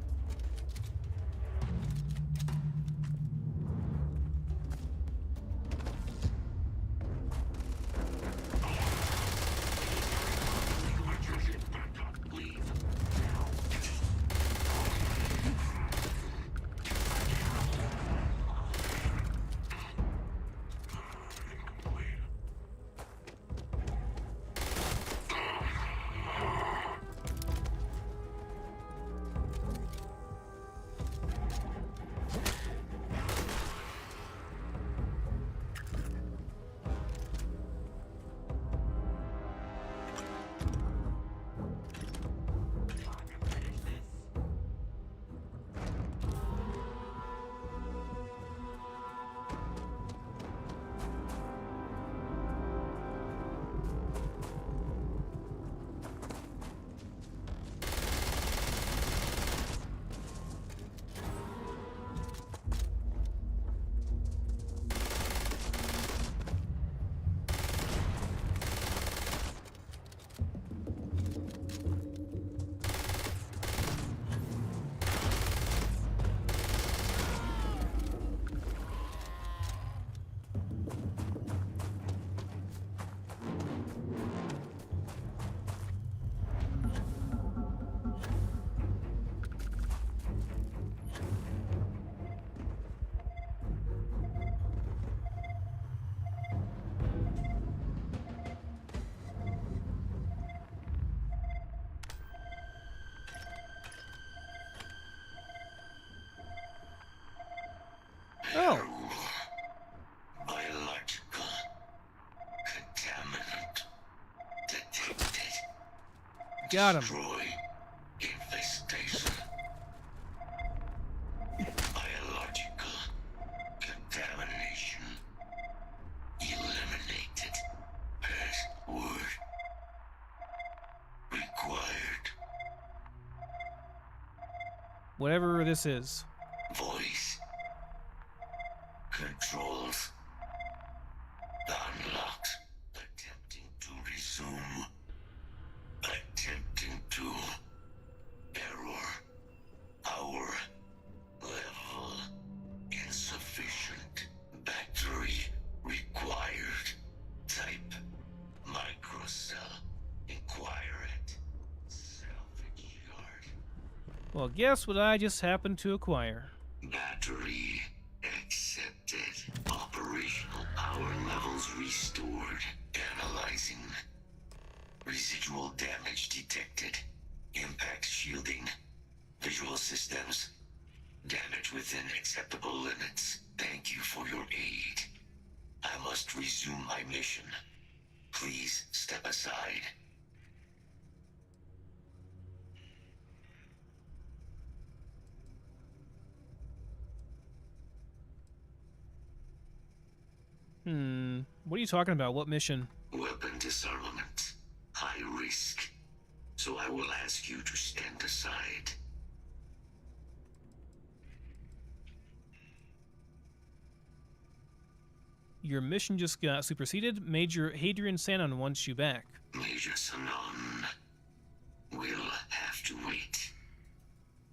A: Oh.
F: Biological contaminant detected.
A: Got him.
F: Destroy infestation. Biological contamination eliminated. Password required.
A: Whatever this is.
F: Voice controls unlocked. Attempting to resume. Attempting to error. Power level insufficient. Battery required. Type microcell. Inquire it. Salvage yard.
A: Well, guess what I just happened to acquire.
F: Battery accepted. Operational power levels restored. Analyzing. Residual damage detected. Impact shielding. Visual systems. Damage within acceptable limits. Thank you for your aid. I must resume my mission. Please step aside.
A: What are you talking about? What mission?
F: Weapon disarmament. High risk. So I will ask you to stand aside.
A: Your mission just got superseded. Major Hadrian Sanon wants you back.
F: Major Sanon will have to wait.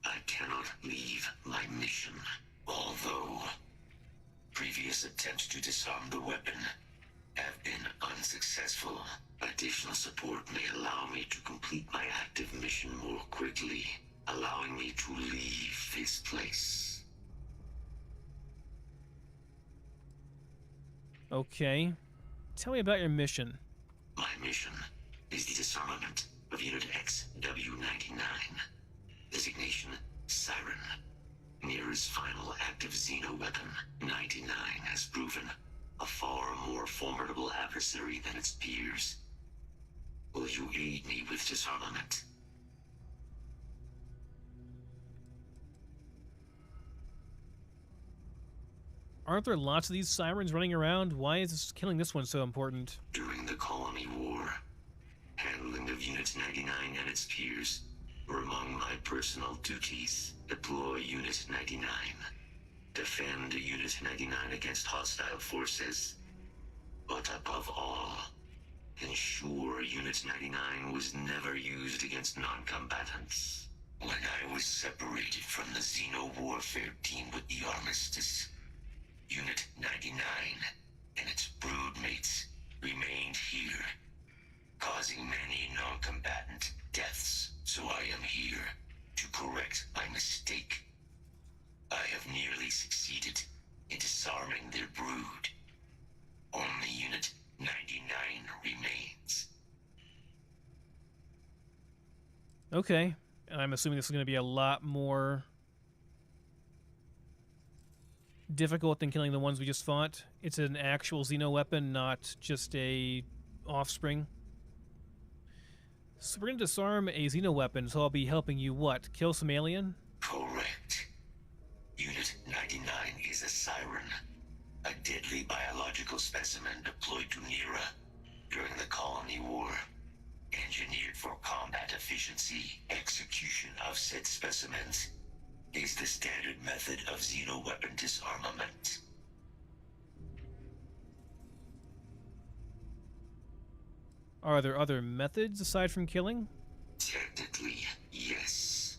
F: I cannot leave my mission. Although previous attempts to disarm the weapon have been unsuccessful. Additional support may allow me to complete my active mission more quickly, allowing me to leave this place.
A: Okay. Tell me about your mission.
F: My mission is the disarmament of Unit XW-99. Designation, Siren. Nera's final active Xeno weapon, 99, has proven a far more formidable adversary than its peers. Will you aid me with disarmament?
A: Aren't there lots of these sirens running around? Why is killing this one so important?
F: During the Colony War, handling of Unit 99 and its peers Among my personal duties, deploy Unit 99. Defend Unit 99 against hostile forces. But above all, ensure Unit 99 was never used against non-combatants. When I was separated from the Xeno warfare team with the Armistice, Unit 99 and its broodmates remained here, causing many non-combatant deaths. So I am here to correct my mistake. I have nearly succeeded in disarming their brood. Only Unit 99 remains.
A: Okay. And I'm assuming this is going to be a lot more difficult than killing the ones we just fought. It's an actual Xeno weapon, not just a offspring. So we're going to disarm a Xeno weapon, so I'll be helping you what? Kill some alien?
F: Correct. Unit 99 is a siren, a deadly biological specimen deployed to Nera during the Colony War. Engineered for combat efficiency, execution of said specimens is the standard method of Xeno weapon disarmament.
A: Are there other methods aside from killing?
F: Technically, yes.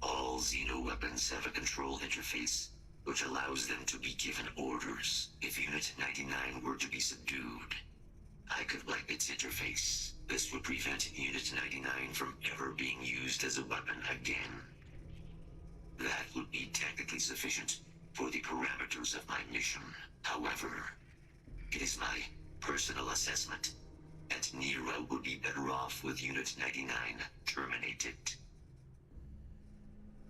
F: All Xeno weapons have a control interface, which allows them to be given orders if Unit 99 were to be subdued. I could wipe its interface. This would prevent Unit 99 from ever being used as a weapon again. That would be technically sufficient for the parameters of my mission. However, it is my personal assessment that Nera would be better off with Unit 99 terminated.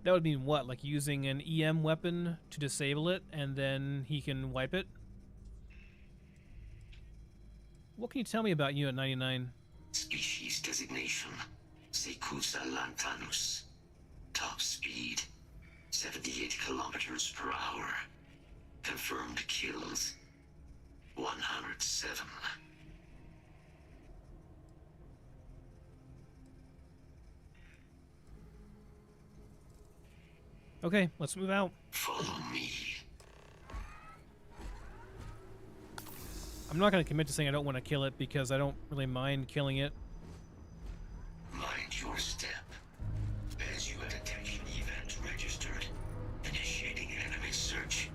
A: That would mean what? Like using an EM weapon to disable it, and then he can wipe it? What can you tell me about Unit 99?
F: Species designation, Secusa lantanus. Top speed, 78 kilometers per hour. Confirmed kills, 107.
A: Okay, let's move out.
F: Follow me.
A: I'm not going to commit to saying I don't want to kill it because I don't really mind killing it.
F: Mind your step. As you had a detection event registered, initiating enemy search.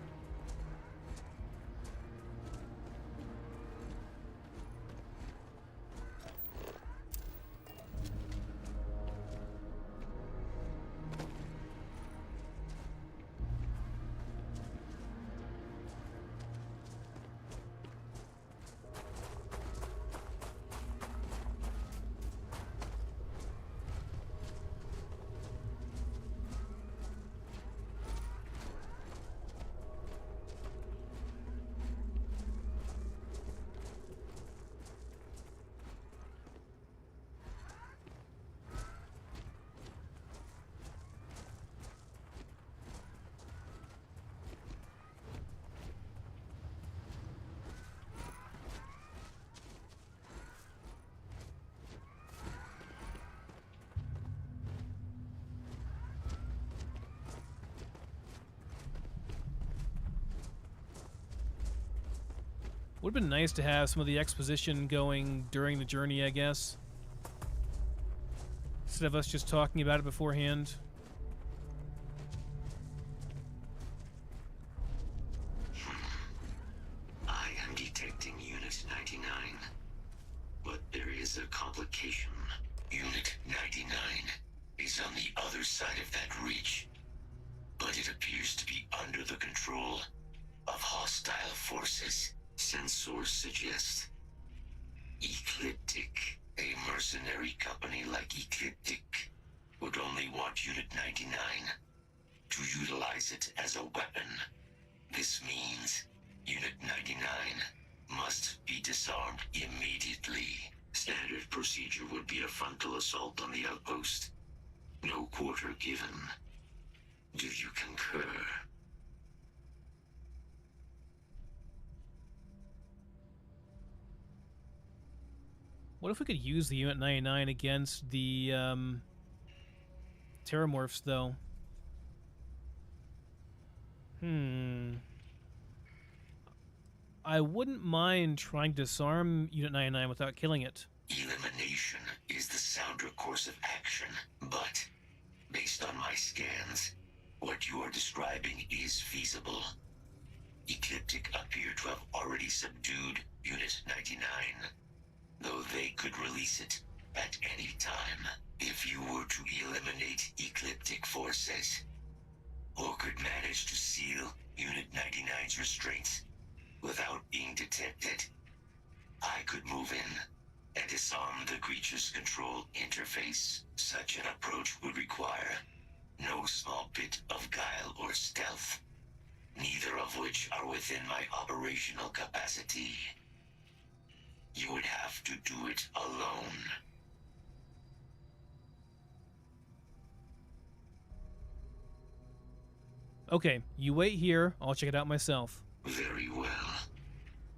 A: Would have been nice to have some of the exposition going during the journey, I guess. Instead of us just talking about it beforehand.
F: I am detecting Unit 99. But there is a complication. Unit 99 is on the other side of that ridge. But it appears to be under the control of hostile forces. Sensors suggest Ecliptic, a mercenary company like Ecliptic, would only want Unit 99 to utilize it as a weapon. This means Unit 99 must be disarmed immediately. Standard procedure would be a frontal assault on the outpost. No quarter given. Do you concur?
A: What if we could use the Unit 99 against the Terramorphs, though. I wouldn't mind trying to disarm Unit 99 without killing it.
F: Elimination is the sounder course of action, but based on my scans, what you are describing is feasible. Ecliptic appear to have already subdued Unit 99, though they could release it at any time. If you were to eliminate Ecliptic forces, or could manage to seal Unit 99's restraints without being detected, I could move in and disarm the creature's control interface. Such an approach would require no small bit of guile or stealth, neither of which are within my operational capacity. You would have to do it alone.
A: Okay, you wait here. I'll check it out myself.
F: Very well.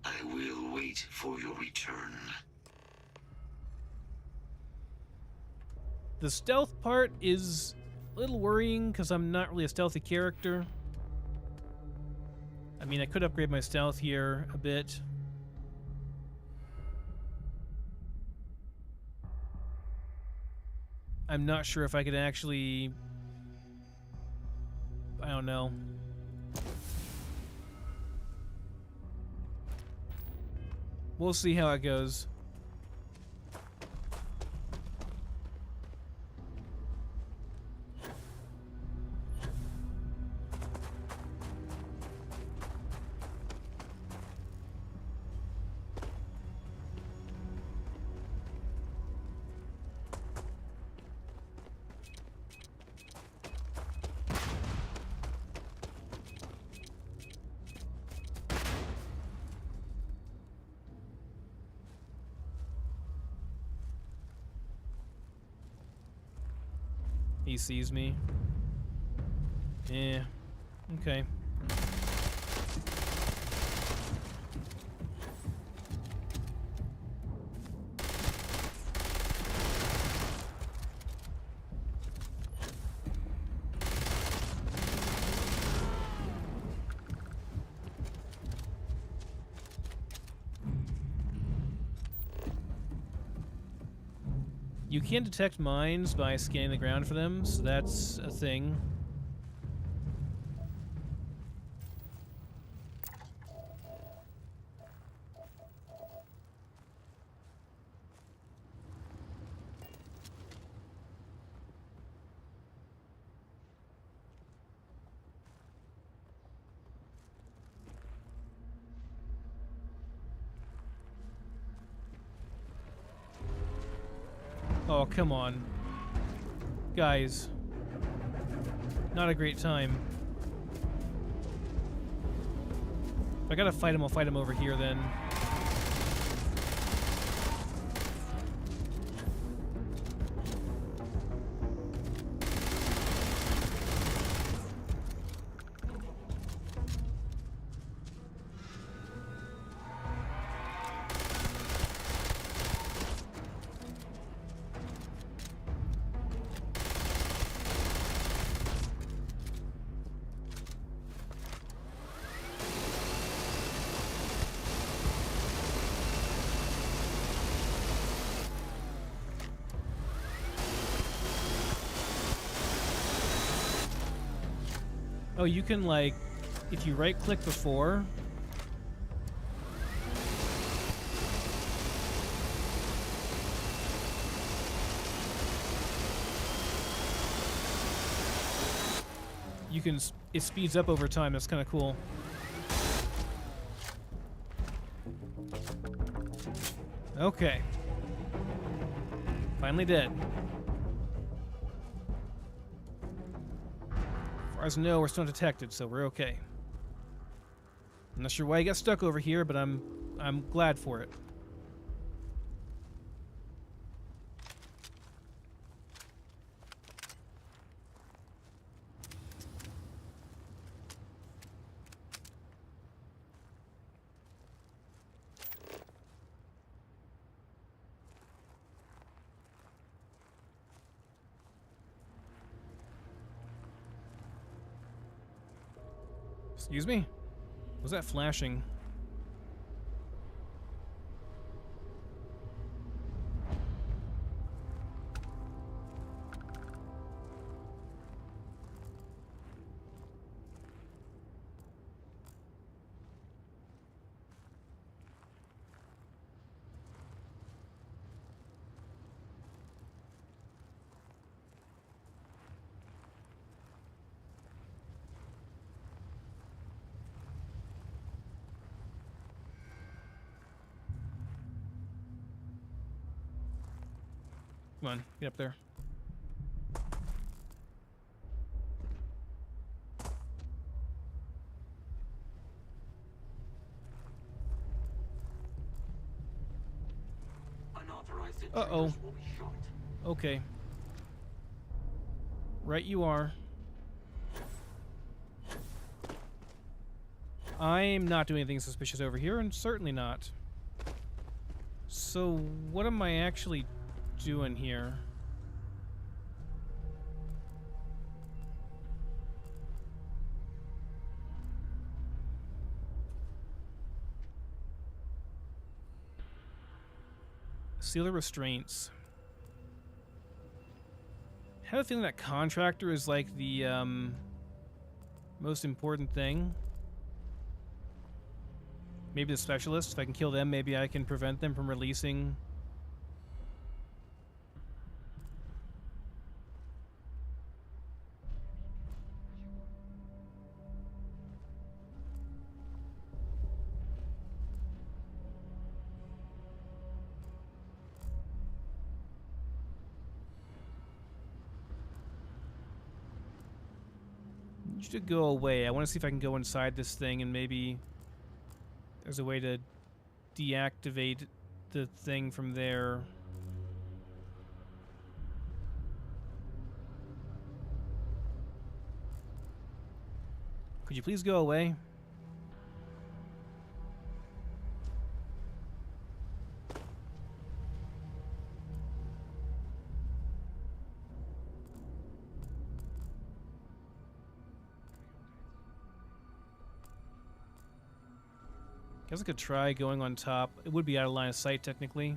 F: I will wait for your return.
A: The stealth part is a little worrying because I'm not really a stealthy character. I mean, I could upgrade my stealth here a bit. I'm not sure if I could actually... I don't know. We'll see how it goes. He sees me. Yeah. Okay. You can detect mines by scanning the ground for them, so that's a thing. Oh, come on. Guys. Not a great time. If I gotta fight him, I'll fight him over here then. Oh, you can, like, if you right-click before... You can... It speeds up over time. That's kind of cool. Okay. Finally dead. As far as I know, we're still undetected, so we're okay. I'm not sure why he got stuck over here, but I'm glad for it. Excuse me? Was that flashing? Come on, get up there. Uh-oh. Okay. Right you are. I'm not doing anything suspicious over here, and certainly not. So, what am I actually doing here? Seal the restraints. I have a feeling that contractor is like the most important thing. Maybe the specialists. If I can kill them, maybe I can prevent them from releasing. You should go away. I want to see if I can go inside this thing and maybe there's a way to deactivate the thing from there. Could you please go away? Guess I could try going on top. It would be out of line of sight, technically.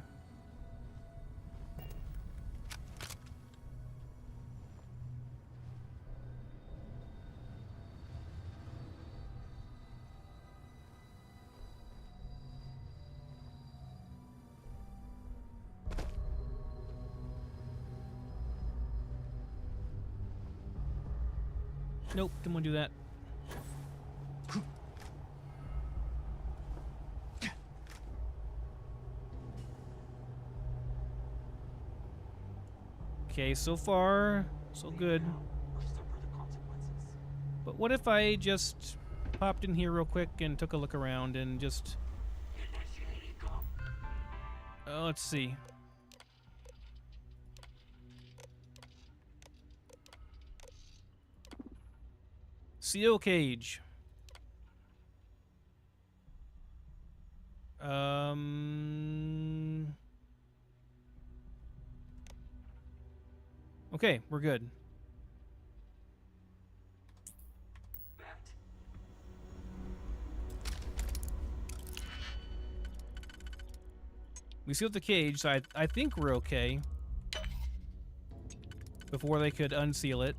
A: Nope, didn't want to do that. Okay, so far, so good. But what if I just popped in here real quick and took a look around and just... let's see. CO cage. Okay, we're good. We sealed the cage, so I think we're okay. Before they could unseal it.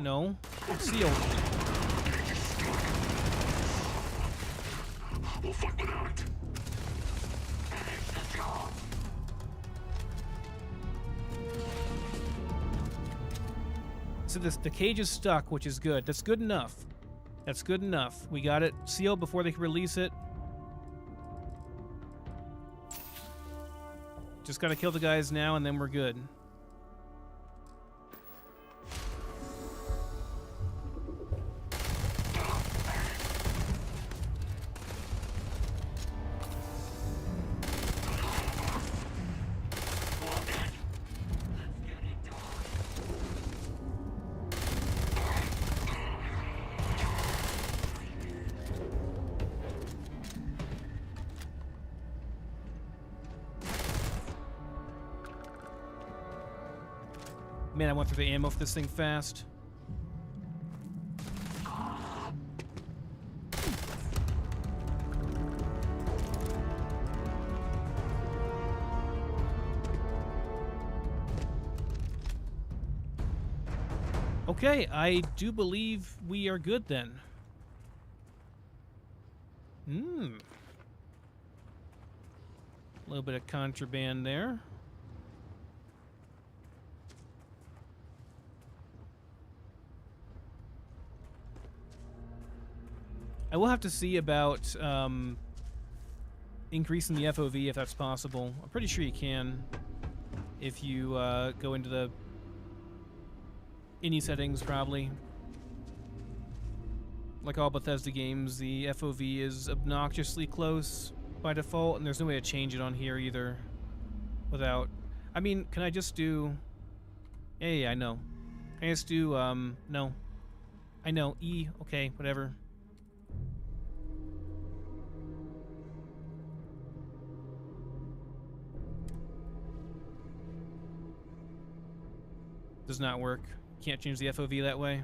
A: No, it's sealed.
F: We'll fuck without it.
A: So the cage is stuck, which is good. That's good enough. That's good enough. We got it sealed before they can release it. Just gotta kill the guys now, and then we're good. Man, I went through the ammo for this thing fast. Okay, I do believe we are good then. A little bit of contraband there. I will have to see about increasing the FOV if that's possible. I'm pretty sure you can if you go into the any settings, probably. Like all Bethesda games, the FOV is obnoxiously close by default, and there's no way to change it on here either without... I mean, can I just do... Yeah, I know. Can I just do, no. I know, E, okay, whatever. Does not work. Can't change the FOV that way.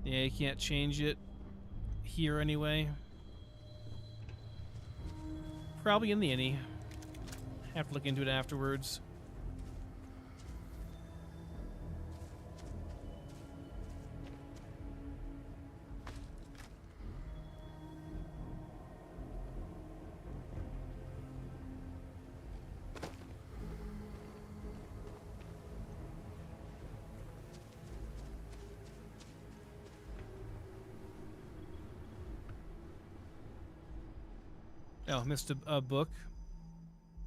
A: Yeah, you can't change it here anyway. Probably in the innie. Have to look into it afterwards. Oh, missed a book.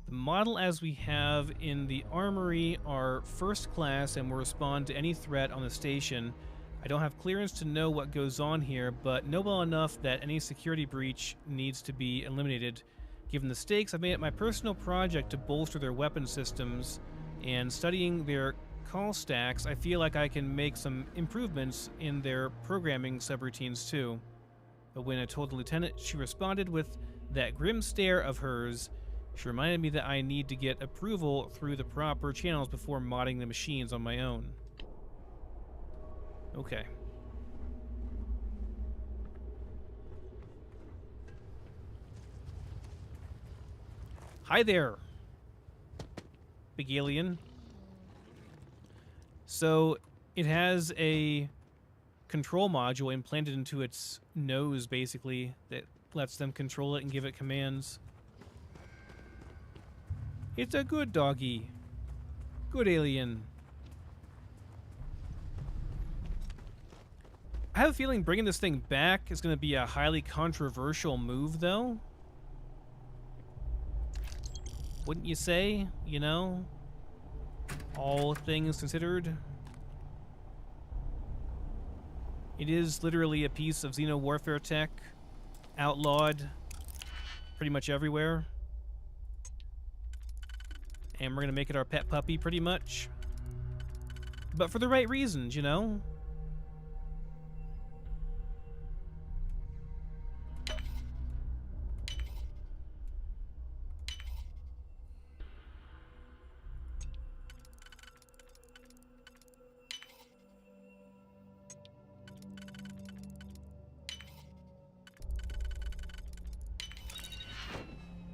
A: The model as we have in the armory are first class and will respond to any threat on the station. I don't have clearance to know what goes on here, but noble enough that any security breach needs to be eliminated. Given the stakes, I've made it my personal project to bolster their weapon systems, and studying their call stacks, I feel like I can make some improvements in their programming subroutines too. But when I told the lieutenant, she responded with that grim stare of hers. She reminded me that I need to get approval through the proper channels before modding the machines on my own. Okay. Hi there, big alien. So it has a control module implanted into its nose, basically, that lets them control it and give it commands. It's a good doggy. Good alien. I have a feeling bringing this thing back is going to be a highly controversial move, though. Wouldn't you say? You know? All things considered. It is literally a piece of Xeno warfare tech, outlawed pretty much everywhere. And we're going to make it our pet puppy, pretty much. But for the right reasons, you know?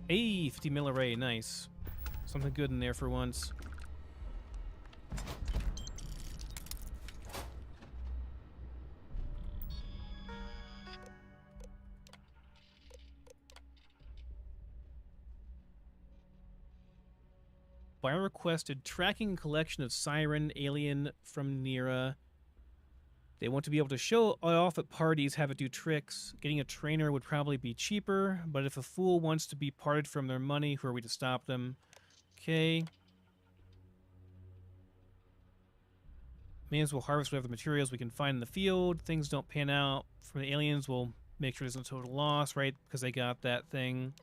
A: Hey, 50 mil array, nice. Something good in there for once. Buyer requested tracking collection of Siren alien from Nera. They want to be able to show it off at parties, have it do tricks. Getting a trainer would probably be cheaper, but if a fool wants to be parted from their money, who are we to stop them? Okay. May as well harvest whatever materials we can find in the field. Things don't pan out from the aliens, we'll make sure there's no total loss, right? Because they got that thing.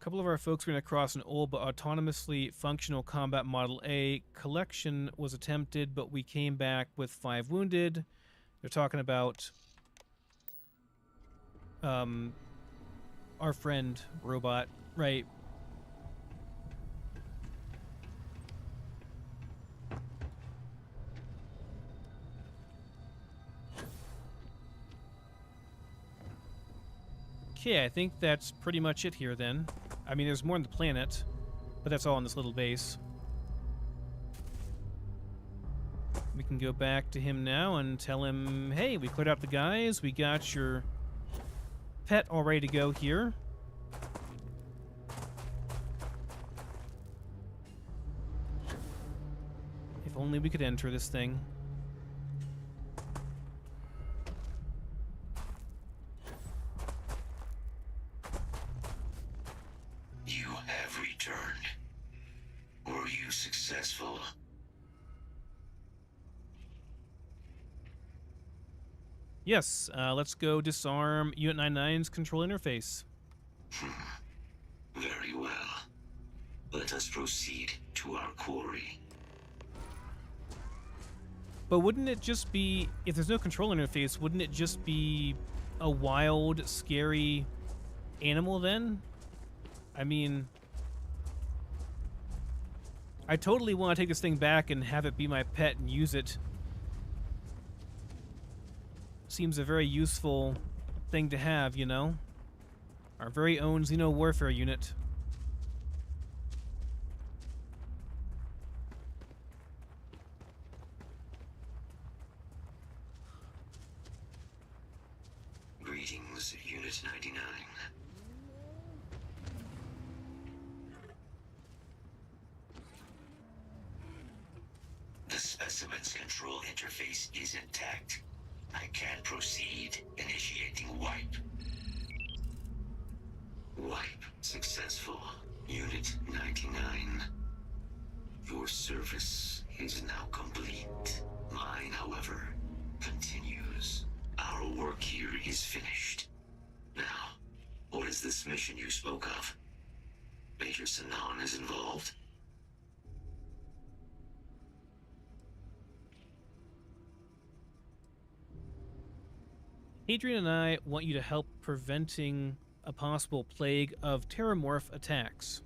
A: couple of our folks ran across an old but autonomously functional combat Model A. Collection was attempted, but we came back with 5 wounded. They're talking about our friend robot, right? Okay, I think that's pretty much it here then. I mean, there's more on the planet, but that's all in this little base. We can go back to him now and tell him, hey, we cleared out the guys, we got your pet all ready to go here. If only we could enter this thing.
F: You have returned. Were you successful?
A: Yes, let's go disarm Unit 99's control interface.
F: Very well. Let us proceed to our quarry.
A: But wouldn't it just be, if there's no control interface, wouldn't it just be a wild, scary animal then? I mean, I totally want to take this thing back and have it be my pet and use it. Seems a very useful thing to have, you know? Our very own Xeno Warfare unit.
F: Greetings, Unit 99. The specimen's control interface is intact. I can proceed, initiating wipe. Wipe successful. Unit 99. Your service is now complete. Mine, however, continues. Our work here is finished. Now, what is this mission you spoke of? Major Sinan is involved?
A: Hadrian and I want you to help preventing a possible plague of terramorph attacks.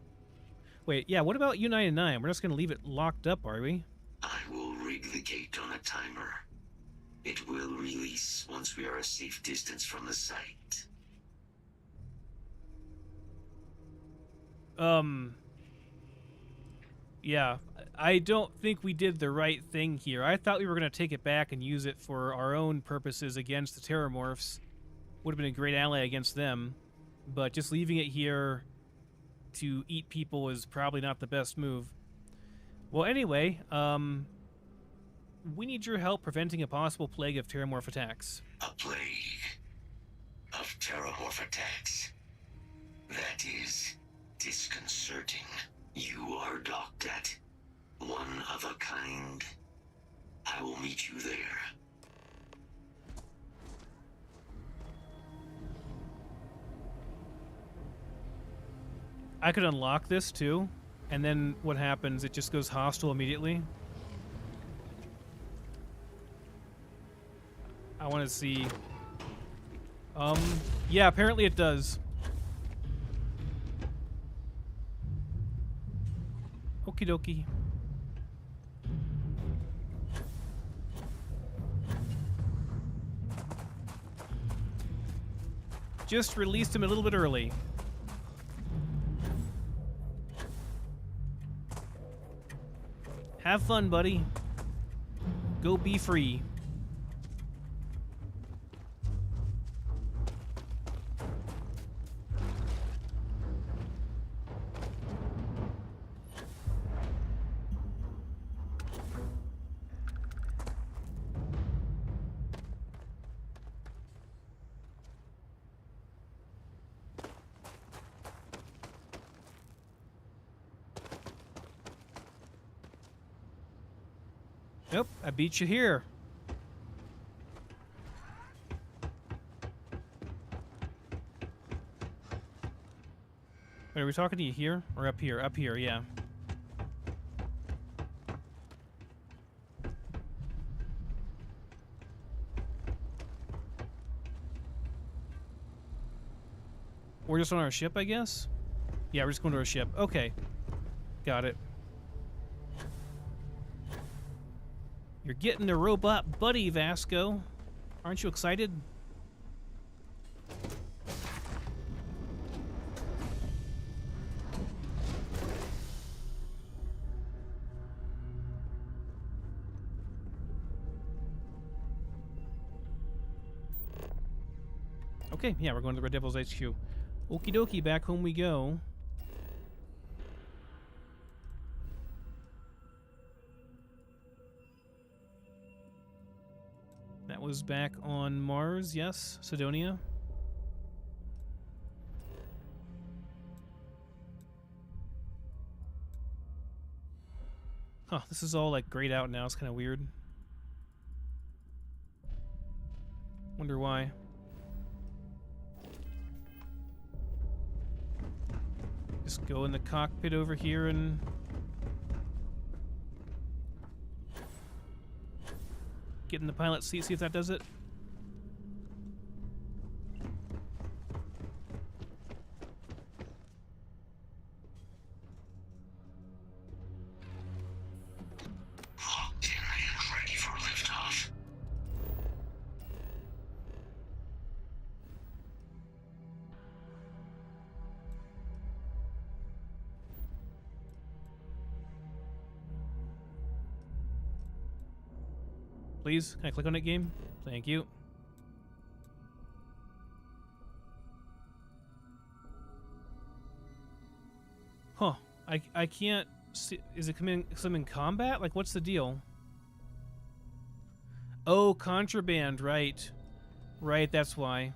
A: Wait, yeah, what about U99? We're just going to leave it locked up, are we?
F: I will rig the gate on a timer. It will release once we are a safe distance from the site.
A: Yeah, I don't think we did the right thing here. I thought we were going to take it back and use it for our own purposes against the terramorphs. Would have been a great ally against them. But just leaving it here to eat people is probably not the best move. Well, anyway, we need your help preventing a possible plague of terramorph attacks.
F: A plague of terramorph attacks. That is disconcerting. You are docked at one of a kind. I will meet you there.
A: I could unlock this too, and then what happens? It just goes hostile immediately. I want to see. Yeah, apparently it does. Okie dokie. Just released him a little bit early. Have fun, buddy. Go be free. Nope, I beat you here. Wait, are we talking to you here or up here? Up here, yeah. We're just on our ship, I guess? Yeah, we're just going to our ship. Okay. Got it. You're getting the robot buddy, Vasco. Aren't you excited? Okay, yeah, we're going to the Red Devil's HQ. Okie dokie, back home we go. That was back on Mars, yes, Cydonia. Huh, this is all like grayed out now. It's kind of weird. Wonder why. Just go in the cockpit over here and get in the pilot seat, see if that does it.
F: Locked in and ready for liftoff.
A: Please, can I click on it, game? Thank you. Huh. I can't see. Is it coming some in combat? Like, what's the deal? Oh, contraband, right. Right, that's why.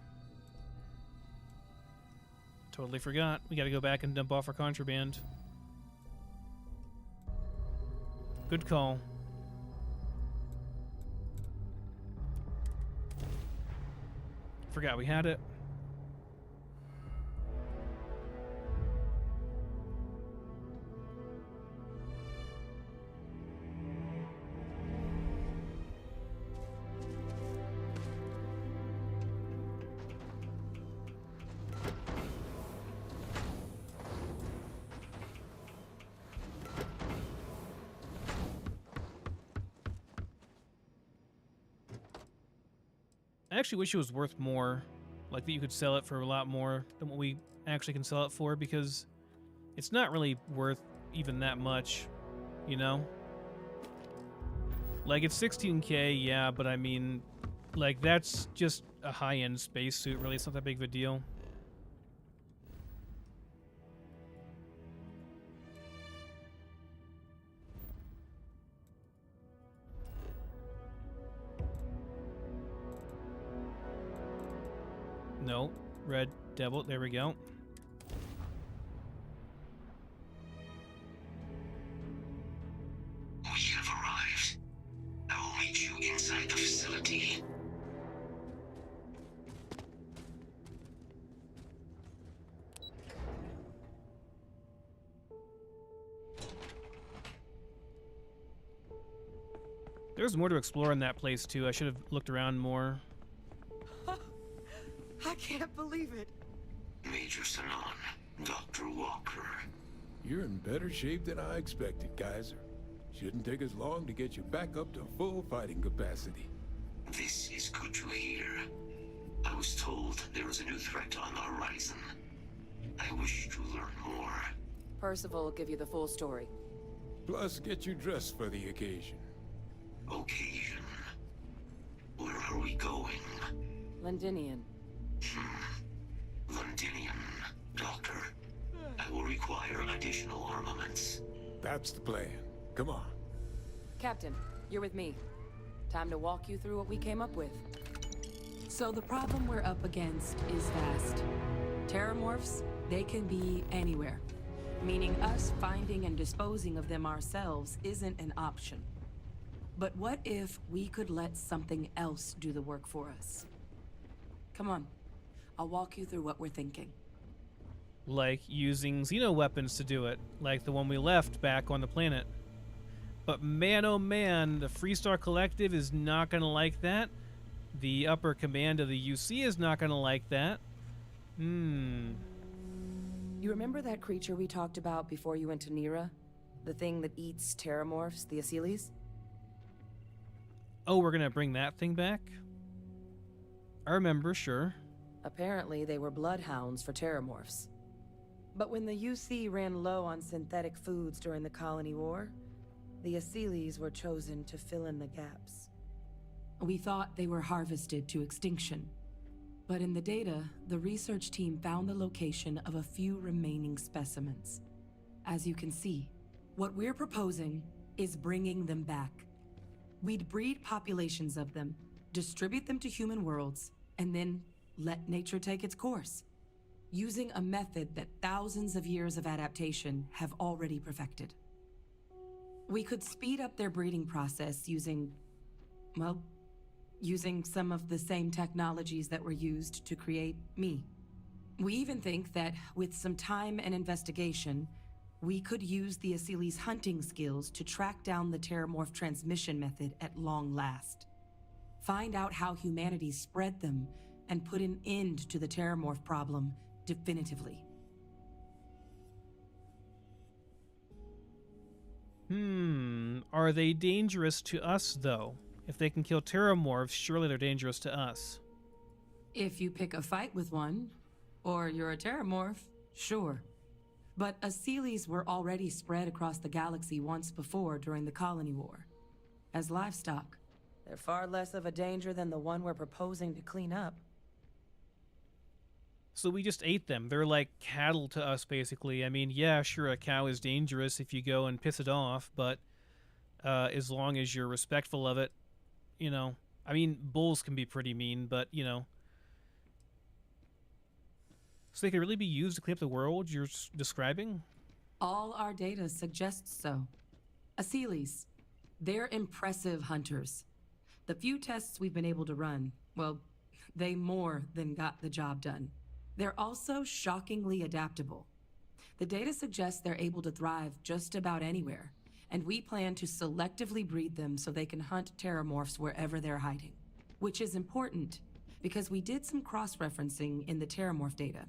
A: Totally forgot. We gotta go back and dump off our contraband. Good call. Forgot we had it. I actually wish it was worth more, like that you could sell it for a lot more than what we actually can sell it for, because it's not really worth even that much, you know? Like, it's 16K, yeah, but I mean, like, that's just a high-end spacesuit, really. It's not that big of a deal. No, Red Devil, there we go.
F: We have arrived. I will meet you inside the facility.
A: There's more to explore in that place, too. I should have looked around more.
O: I can't believe it.
F: Major Sanon, Dr. Walker.
Q: You're in better shape than I expected, Kaiser. Shouldn't take us long to get you back up to full fighting capacity.
F: This is good to hear. I was told there was a new threat on the horizon. I wish to learn more.
O: Percival will give you the full story.
Q: Plus, get you dressed for the occasion.
F: Occasion? Where are we going?
O: Londonian.
F: Londonian, Doctor. I will require additional armaments.
Q: That's the plan. Come on.
O: Captain, you're with me. Time to walk you through what we came up with.
P: So the problem we're up against is vast. Terramorphs, they can be anywhere. Meaning us finding and disposing of them ourselves isn't an option. But what if we could let something else do the work for us? Come on. I'll walk you through what we're thinking.
A: like using xeno-weapons to do it, like the one we left back on the planet. But man, oh man, the Freestar Collective is not going to like that. The upper command of the UC is not going to like that.
O: You remember that creature we talked about before you went to Nera? The thing that eats terramorphs, the Asyles?
A: Oh, we're going to bring that thing back? I remember, sure.
O: Apparently, they were bloodhounds for terramorphs. But when the UC ran low on synthetic foods during the Colony War, the Asyles were chosen to fill in the gaps.
P: We thought they were harvested to extinction. But in the data, the research team found the location of a few remaining specimens. As you can see, what we're proposing is bringing them back. We'd breed populations of them, distribute them to human worlds, and then let nature take its course, using a method that thousands of years of adaptation have already perfected. We could speed up their breeding process using some of the same technologies that were used to create me. We even think that with some time and investigation, we could use the Asyles' hunting skills to track down the terramorph transmission method at long last. Find out how humanity spread them and put an end to the terramorph problem definitively.
A: Are they dangerous to us, though? If they can kill terramorphs, surely they're dangerous to us.
P: If you pick a fight with one, or you're a terramorph, sure. But Asyles were already spread across the galaxy once before during the Colony War. As livestock.
O: They're far less of a danger than the one we're proposing to clean up.
A: So we just ate them. They're like cattle to us, basically. I mean, yeah, sure, a cow is dangerous if you go and piss it off, but as long as you're respectful of it, you know. I mean, bulls can be pretty mean, but, you know. So they could really be used to clean up the world you're describing?
P: All our data suggests so. Asyles, they're impressive hunters. The few tests we've been able to run, well, they more than got the job done. They're also shockingly adaptable. The data suggests they're able to thrive just about anywhere, and we plan to selectively breed them so they can hunt terramorphs wherever they're hiding. Which is important, because we did some cross-referencing in the terramorph data.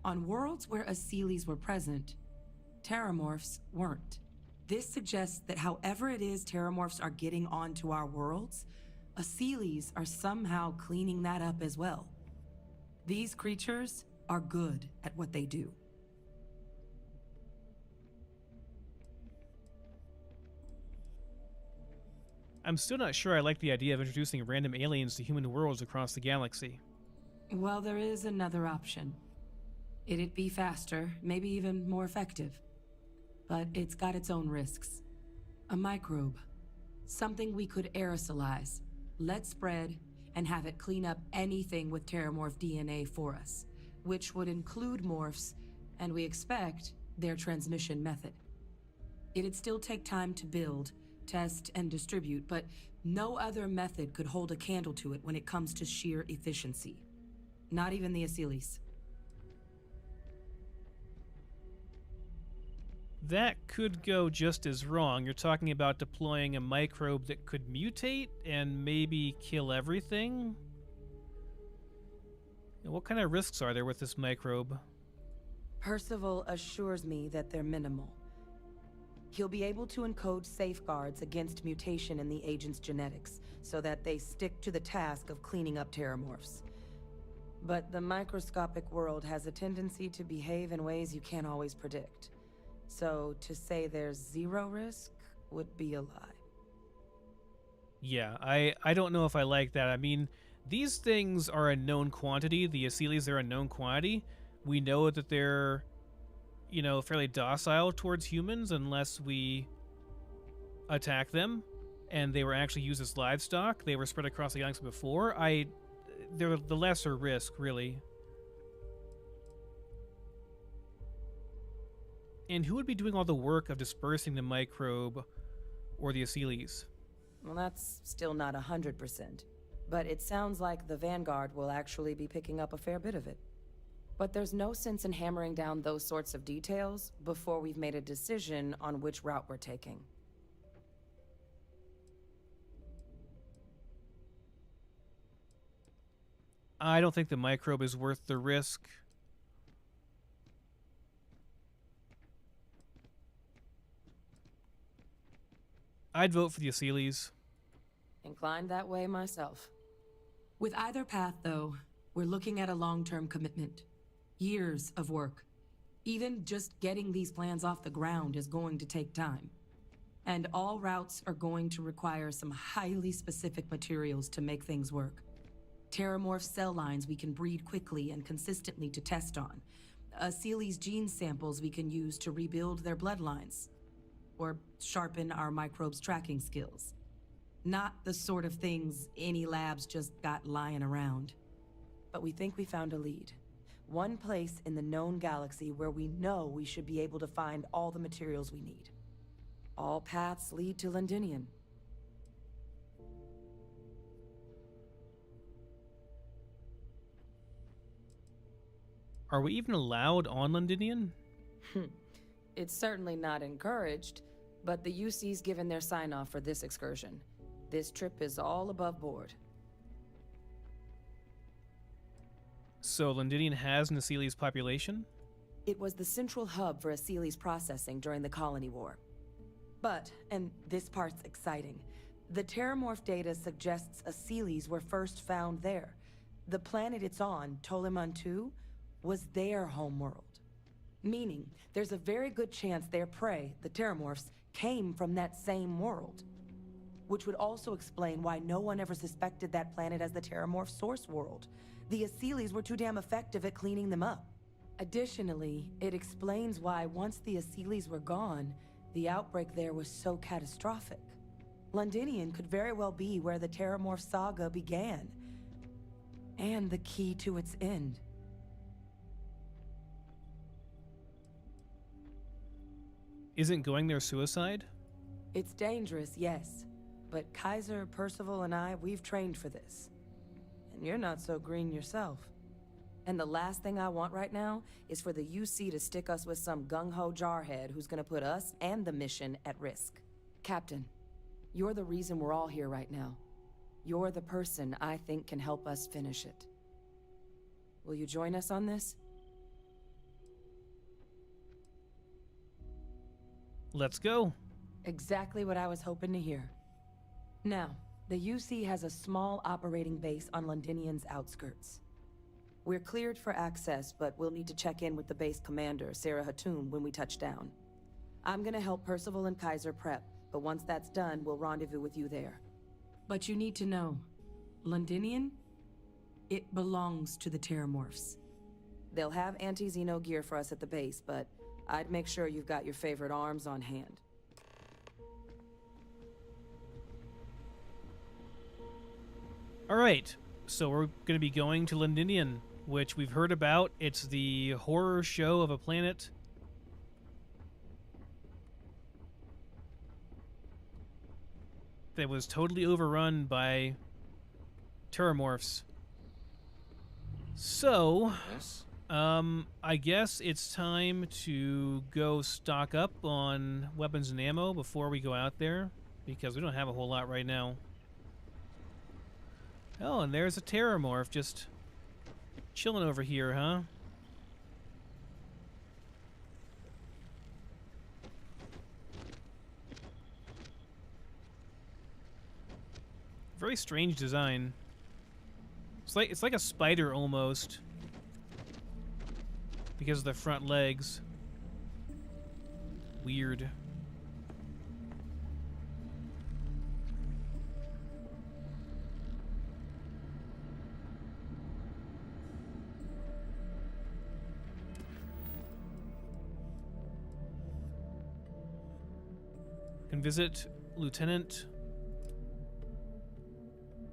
P: On worlds where Asyles were present, terramorphs weren't. This suggests that however it is terramorphs are getting onto our worlds, Asyles are somehow cleaning that up as well. These creatures are good at what they do.
A: I'm still not sure I like the idea of introducing random aliens to human worlds across the galaxy.
P: Well, there is another option. It'd be faster, maybe even more effective. But it's got its own risks. A microbe. Something we could aerosolize, let spread, and have it clean up anything with terramorph DNA for us, which would include morphs, and we expect their transmission method. It'd still take time to build, test, and distribute, but no other method could hold a candle to it when it comes to sheer efficiency. Not even the Asyles.
A: That could go just as wrong. You're talking about deploying a microbe that could mutate and maybe kill everything? And what kind of risks are there with this microbe?
O: Percival assures me that they're minimal. He'll be able to encode safeguards against mutation in the agent's genetics, so that they stick to the task of cleaning up terramorphs. But the microscopic world has a tendency to behave in ways you can't always predict. So to say there's zero risk would be a lie.
A: Yeah, I don't know if I like that. I mean, these things are a known quantity. The Asyles are a known quantity. We know that they're, you know, fairly docile towards humans unless we attack them. And they were actually used as livestock. They were spread across the galaxy before. They're the lesser risk, really. And who would be doing all the work of dispersing the microbe or the Asyles?
O: Well, that's still not 100%. But it sounds like the Vanguard will actually be picking up a fair bit of it. But there's no sense in hammering down those sorts of details before we've made a decision on which route we're taking.
A: I don't think the microbe is worth the risk. I'd vote for the Asylees.
O: Inclined that way myself.
P: With either path, though, we're looking at a long-term commitment. Years of work. Even just getting these plans off the ground is going to take time. And all routes are going to require some highly specific materials to make things work. Terramorph cell lines we can breed quickly and consistently to test on. Asylees gene samples we can use to rebuild their bloodlines. Or sharpen our microbes tracking skills. Not the sort of things any labs just got lying around.
O: But we think we found a lead. One place in the known galaxy where we know we should be able to find all the materials we need. All paths lead to Londonian.
A: Are we even allowed on Londonian?
O: It's certainly not encouraged, but the UC's given their sign-off for this excursion. This trip is all above board.
A: So Londonian has an Asylees population?
O: It was the central hub for Asylees processing during the Colony War. But, and this part's exciting, the Terramorph data suggests Asylees were first found there. The planet it's on, Toliman 2, was their homeworld. Meaning, there's a very good chance their prey, the Terramorphs, came from that same world. Which would also explain why no one ever suspected that planet as the Terramorph source world. The Asylees were too damn effective at cleaning them up. Additionally, it explains why once the Asylees were gone, the outbreak there was so catastrophic. Londonian could very well be where the Terramorph saga began. And the key to its end.
A: Isn't going there suicide?
O: It's dangerous, yes. But Kaiser, Percival, and I, we've trained for this. And you're not so green yourself. And the last thing I want right now is for the UC to stick us with some gung-ho jarhead who's gonna put us and the mission at risk. Captain, you're the reason we're all here right now. You're the person I think can help us finish it. Will you join us on this?
A: Let's go.
O: Exactly what I was hoping to hear. Now, the UC has a small operating base on Londonian's outskirts. We're cleared for access, but we'll need to check in with the base commander, Sarah Hatoum, when we touch down. I'm gonna help Percival and Kaiser prep, but once that's done, we'll rendezvous with you there.
P: But you need to know, Londonian, it belongs to the Terramorphs.
O: They'll have anti-Xeno gear for us at the base, but I'd make sure you've got your favorite arms on hand.
A: All right, so we're going to be going to Londonian, which we've heard about. It's the horror show of a planet. That was totally overrun by Terramorphs. So,
V: Yes.
A: I guess it's time to go stock up on weapons and ammo before we go out there, because we don't have a whole lot right now. Oh, and there's a Terramorph just chilling over here, huh? Very strange design. It's like a spider almost, because of the front legs. Weird. Can visit Lieutenant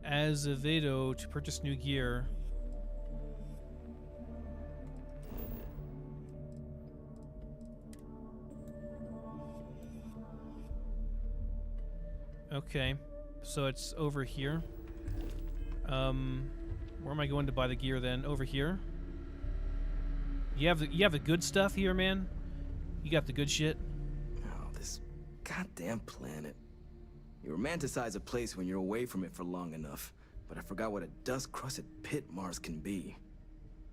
A: Azevedo to purchase new gear. Okay, so it's over here. Where am I going to buy the gear then? Over here? You have the good stuff here, man. You got the good shit.
H: Oh, this goddamn planet. You romanticize a place when you're away from it for long enough, but I forgot what a dust-crusted pit Mars can be.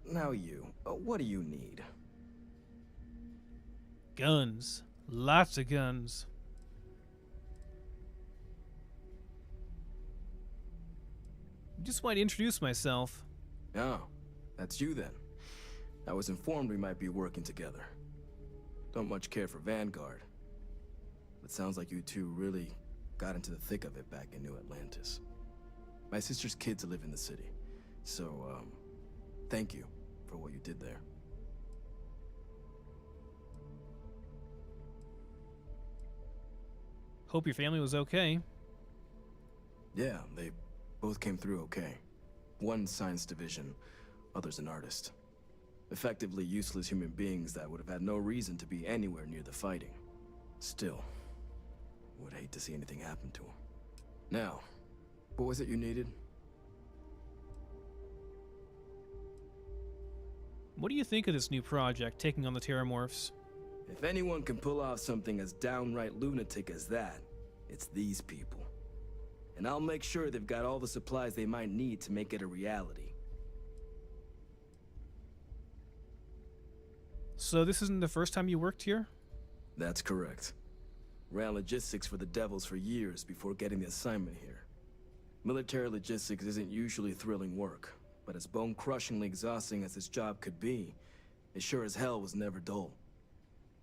H: Now what do you need?
A: Guns. Lots of guns. Just wanted to introduce myself.
H: Oh, that's you then. I was informed we might be working together. Don't much care for Vanguard, but sounds like you two really got into the thick of it back in New Atlantis. My sister's kids live in the city, so, thank you for what you did there.
A: Hope your family was okay.
H: Yeah, they both came through okay. One science division, other's an artist. Effectively useless human beings that would have had no reason to be anywhere near the fighting. Still, would hate to see anything happen to them. Now, what was it you needed?
A: What do you think of this new project, taking on the Terramorphs?
H: If anyone can pull off something as downright lunatic as that, it's these people. And I'll make sure they've got all the supplies they might need to make it a reality.
A: So this isn't the first time you worked here?
H: That's correct. Ran logistics for the Devils for years before getting the assignment here. Military logistics isn't usually thrilling work, but as bone-crushingly exhausting as this job could be, it sure as hell was never dull.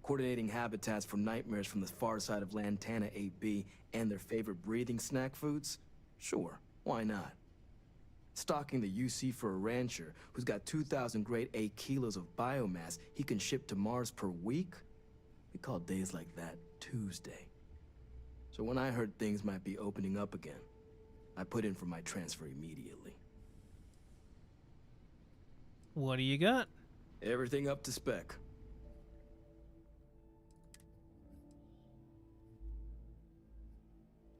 H: Coordinating habitats for nightmares from the far side of Lantana 8B and their favorite breathing snack foods? Sure, why not? Stocking the UC for a rancher who's got 2,000 grade A kilos of biomass he can ship to Mars per week? We call days like that Tuesday. So when I heard things might be opening up again, I put in for my transfer immediately.
A: What do you got?
H: Everything up to spec.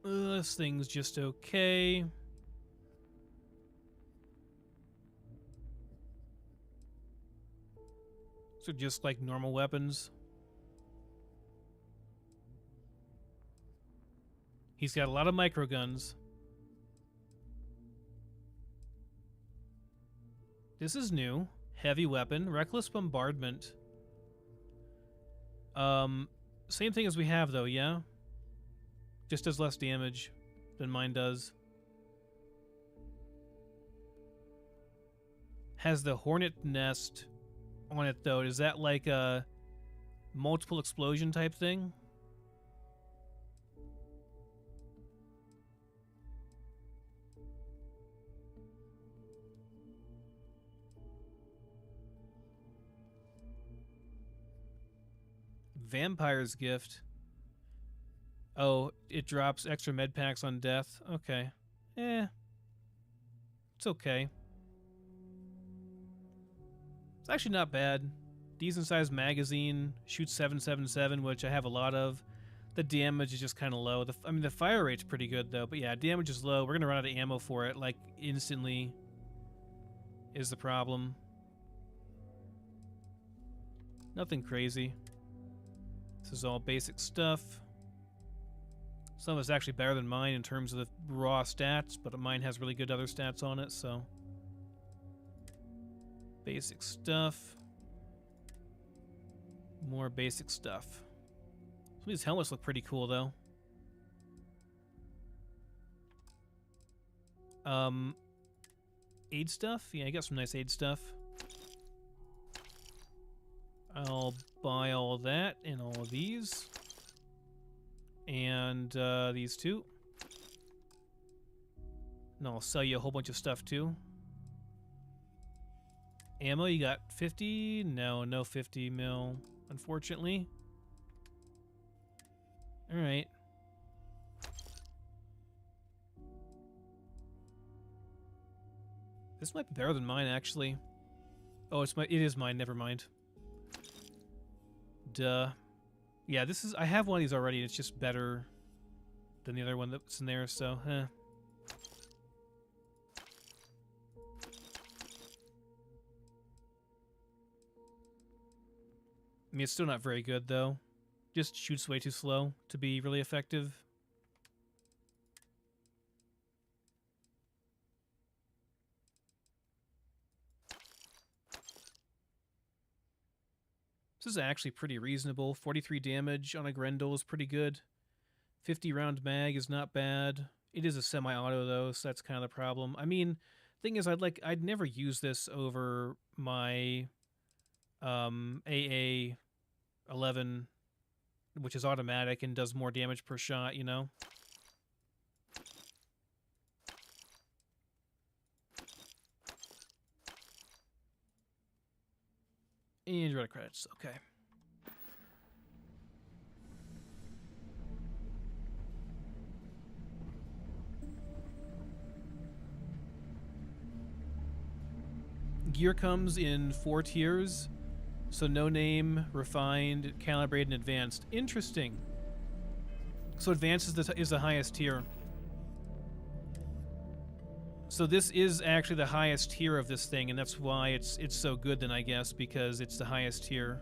A: This thing's just okay. So just like normal weapons. He's got a lot of microguns. This is new. Heavy weapon, reckless bombardment. Same thing as we have though, yeah? Just does less damage than mine does. Has the hornet nest on it though. Is that like a multiple explosion type thing? Vampire's Gift. Oh, it drops extra med packs on death. Okay. It's okay. It's actually not bad. Decent sized magazine. Shoots 7.77, which I have a lot of. The damage is just kind of low. I mean, the fire rate's pretty good, though. But yeah, damage is low. We're going to run out of ammo for it, like, instantly is the problem. Nothing crazy. This is all basic stuff. Some of it's actually better than mine in terms of the raw stats, but mine has really good other stats on it, so. Basic stuff. More basic stuff. Some of these helmets look pretty cool, though. Aid stuff? Yeah, I got some nice aid stuff. I'll buy all that and all of these. And these two. And I'll sell you a whole bunch of stuff too. Ammo, you got 50? No 50 mil, unfortunately. Alright. This might be better than mine, actually. Oh, it is mine, never mind. Duh. Yeah, I have one of these already, and it's just better than the other one that's in there, so, mean, it's still not very good, though. Just shoots way too slow to be really effective. This is actually pretty reasonable. 43 damage on a Grendel is pretty good. 50 round mag is not bad. It is a semi-auto though, so that's kind of the problem. I mean, thing is, I'd never use this over my AA 11, which is automatic and does more damage per shot, you know? And you're out of credits. Okay. Gear comes in 4 tiers. So no name, refined, calibrated, and advanced. Interesting. So advanced is the highest tier. So this is actually the highest tier of this thing, and that's why it's so good then, I guess, because it's the highest tier.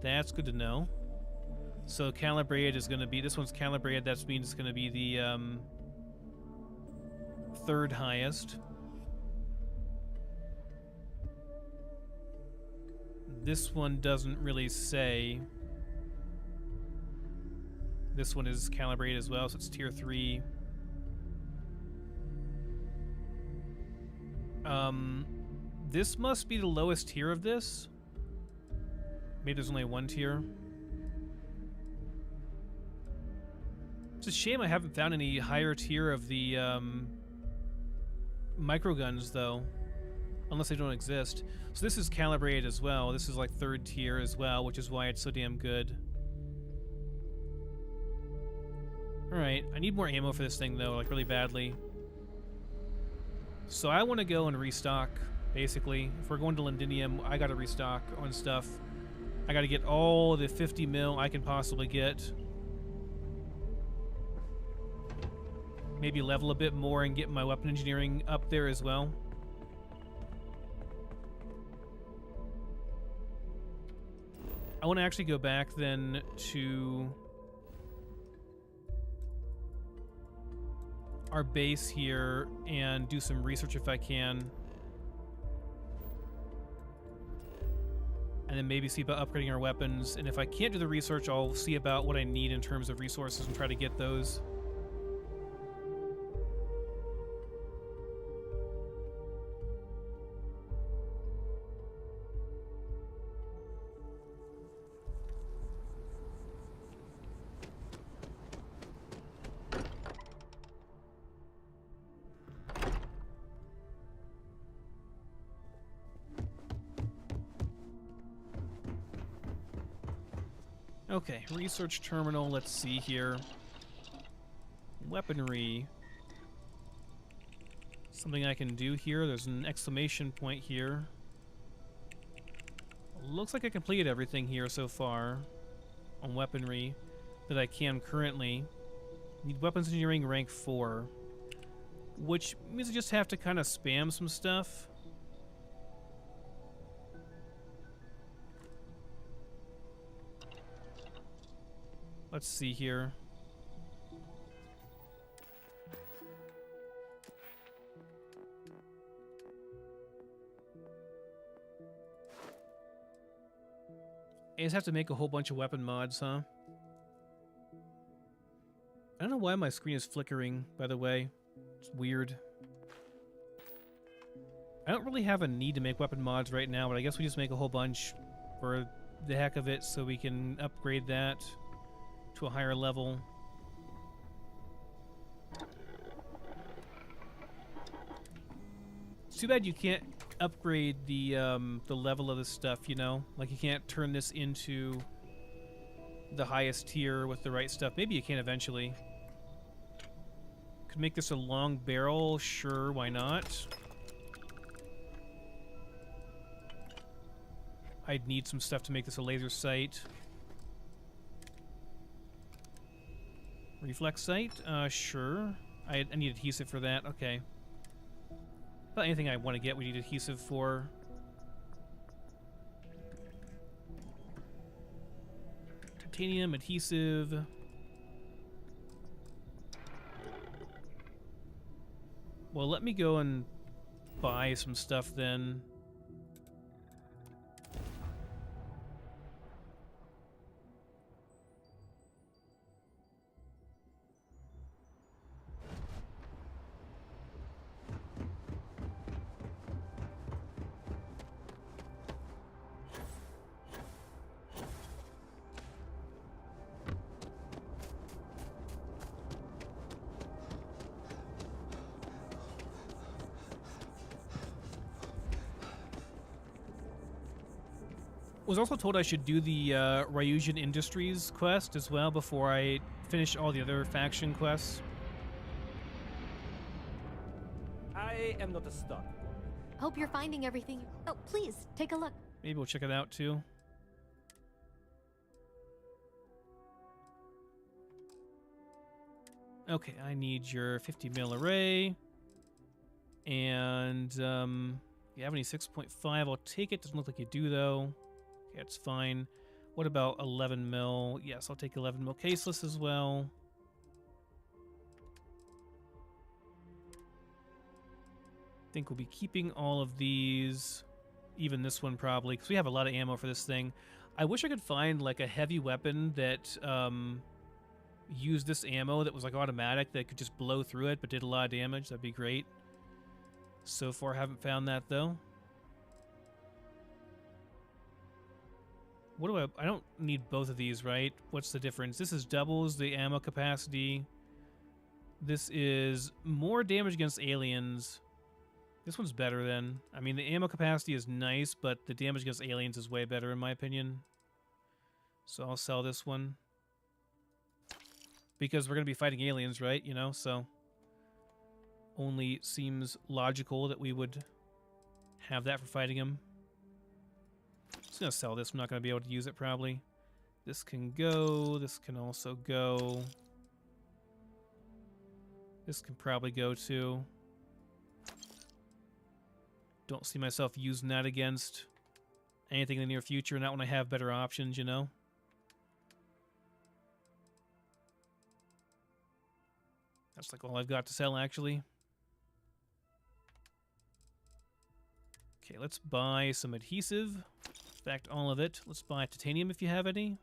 A: That's good to know. So calibrated is going to be, this one's calibrated, that means it's going to be the 3rd highest. This one doesn't really say. This one is calibrated as well, so it's tier 3. This must be the lowest tier of this. Maybe there's only 1 tier. It's a shame I haven't found any higher tier of the microguns, though. Unless they don't exist. So this is calibrated as well. This is like 3rd tier as well, which is why it's so damn good. Alright, I need more ammo for this thing, though, like really badly. So I want to go and restock, basically. If we're going to Londonian, I gotta restock on stuff. I gotta get all the 50 mil I can possibly get. Maybe level a bit more and get my weapon engineering up there as well. I want to actually go back then to our base here and do some research if I can. And then maybe see about upgrading our weapons. And if I can't do the research, I'll see about what I need in terms of resources and try to get those. Okay, research terminal, let's see here. Weaponry. Something I can do here. There's an exclamation point here. Looks like I completed everything here so far on weaponry that I can currently. Need weapons engineering rank 4. Which means I just have to kind of spam some stuff. Let's see here. I just have to make a whole bunch of weapon mods, huh? I don't know why my screen is flickering, by the way. It's weird. I don't really have a need to make weapon mods right now, but I guess we just make a whole bunch for the heck of it so we can upgrade that to a higher level. It's too bad you can't upgrade the level of this stuff, you know? Like you can't turn this into the highest tier with the right stuff. Maybe you can eventually. Could make this a long barrel, sure, why not? I'd need some stuff to make this a laser sight. Reflex sight? Sure. I need adhesive for that. Okay. About anything I want to get, we need adhesive for. titanium, adhesive. Well, let me go and buy some stuff then. Was also told I should do the Ryujian Industries quest as well before I finish all the other faction quests.
J: I am not a stock.
K: Hope you're finding everything. Oh, please, take a look.
A: Maybe we'll check it out too. Okay, I need your 50 mil array. And you have any 6.5? I'll take it. Doesn't look like you do though. Okay, that's fine. What about 11 mil? Yes, I'll take 11 mil caseless as well. I think we'll be keeping all of these, even this one probably, because we have a lot of ammo for this thing. I wish I could find like a heavy weapon that used this ammo that was like automatic that could just blow through it but did a lot of damage. That'd be great. So far, haven't found that though. What do I don't need both of these, right? What's the difference? This is doubles the ammo capacity. This is more damage against aliens. This one's better then. I mean, the ammo capacity is nice, but the damage against aliens is way better in my opinion. So I'll sell this one. Because we're going to be fighting aliens, right? You know, so only seems logical that we would have that for fighting them. Just going to sell this. I'm not going to be able to use it probably. This can go. This can also go. This can probably go too. Don't see myself using that against anything in the near future, not when I have better options, you know? That's like all I've got to sell, actually. Okay, let's buy some adhesive. In fact, all of it. Let's buy titanium if you have any.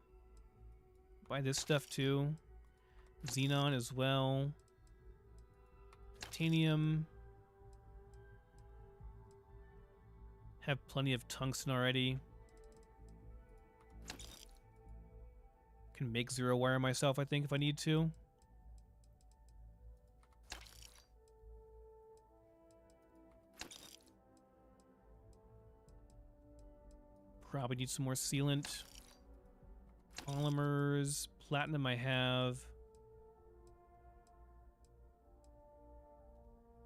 A: Buy this stuff too. Xenon as well. Titanium. Have plenty of tungsten already. Can make zero wire myself, I think, if I need to. Probably need some more sealant. Polymers. Platinum I have.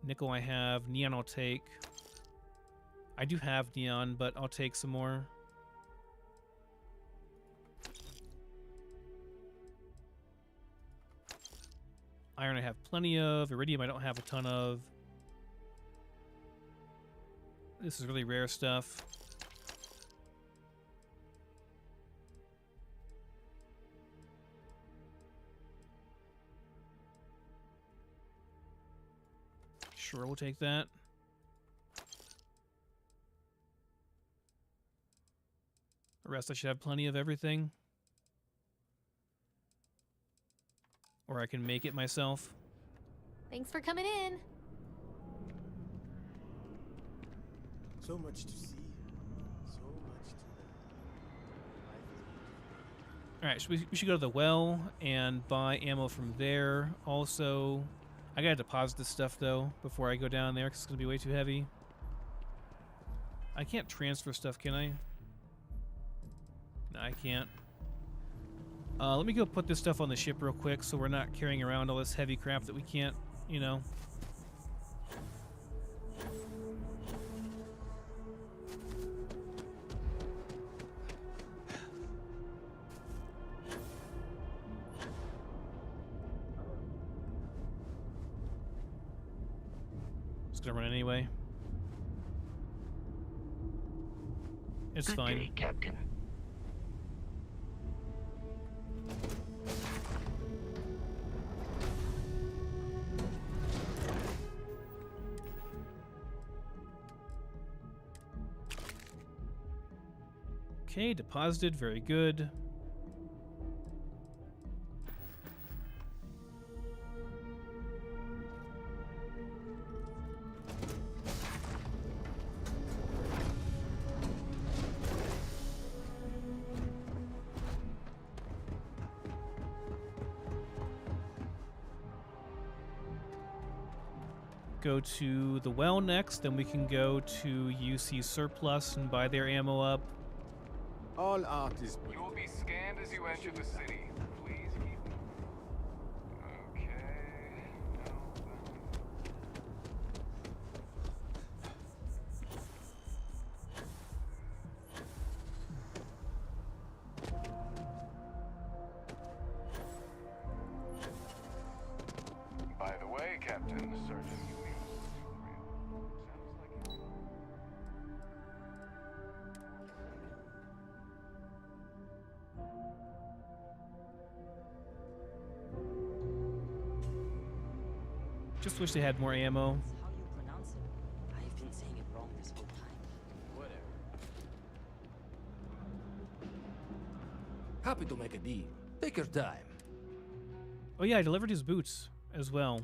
A: Nickel I have. Neon I'll take. I do have neon, but I'll take some more. Iron I have plenty of. Iridium I don't have a ton of. This is really rare stuff. Sure, we'll take that. The rest I should have plenty of everything. Or I can make it myself.
K: Thanks for coming in.
W: So much to see. So much to
A: Alright, we should go to the well and buy ammo from there. Also, I gotta deposit this stuff though before I go down there because it's gonna be way too heavy. I can't transfer stuff, can I? No, I can't. Let me go put this stuff on the ship real quick so we're not carrying around all this heavy crap that we can't, you know. It's gonna run anyway. It's fine.
D: Good day, Captain.
A: Okay, deposited. Very good. Go to the well next, then we can go to UC Surplus and buy their ammo up.
B: All art is...
I: You will be scanned as you enter the city. Please keep... Okay... By the way, Captain, Sergeant, you mean... Sounds like...
A: Just wish they had more ammo.
M: How you pronounce it? I've been saying it wrong this whole time.
B: Whatever.
J: Happy to make a deal. Take your time.
A: Oh yeah, I delivered his boots as well.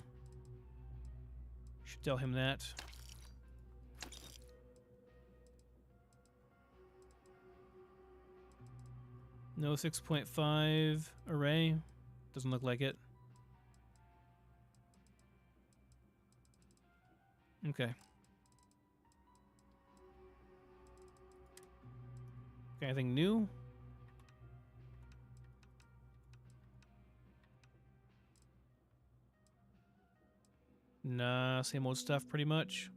A: Should tell him that. No 6.5 array. Doesn't look like it. Okay. Okay, anything new? Nah, same old stuff pretty much.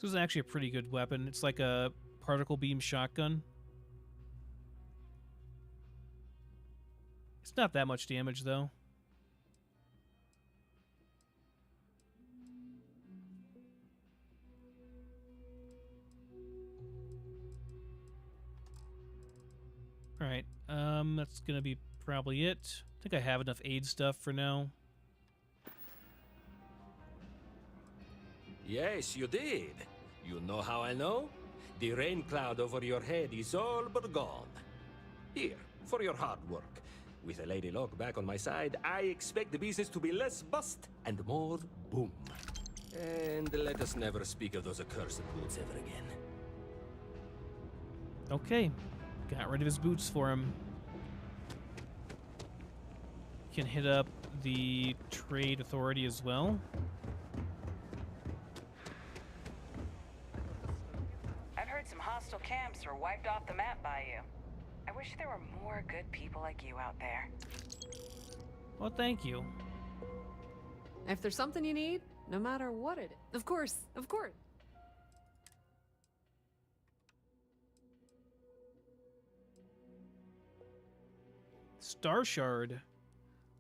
A: This is actually a pretty good weapon. It's like a particle beam shotgun. It's not that much damage though. Alright, that's gonna be probably it. I think I have enough aid stuff for now.
J: Yes, you did. You know how I know? The rain cloud over your head is all but gone. Here, for your hard work. With a Lady Luck back on my side, I expect the business to be less bust and more boom. And let us never speak of those accursed boots ever again.
A: Okay, got rid of his boots for him. Can hit up the trade authority as well.
R: I've heard some hostile camps were wiped off the map by you. I wish there were more good people like you out there.
A: Well, thank you.
N: If there's something you need, no matter what it is. Of course, of course.
A: Star Shard.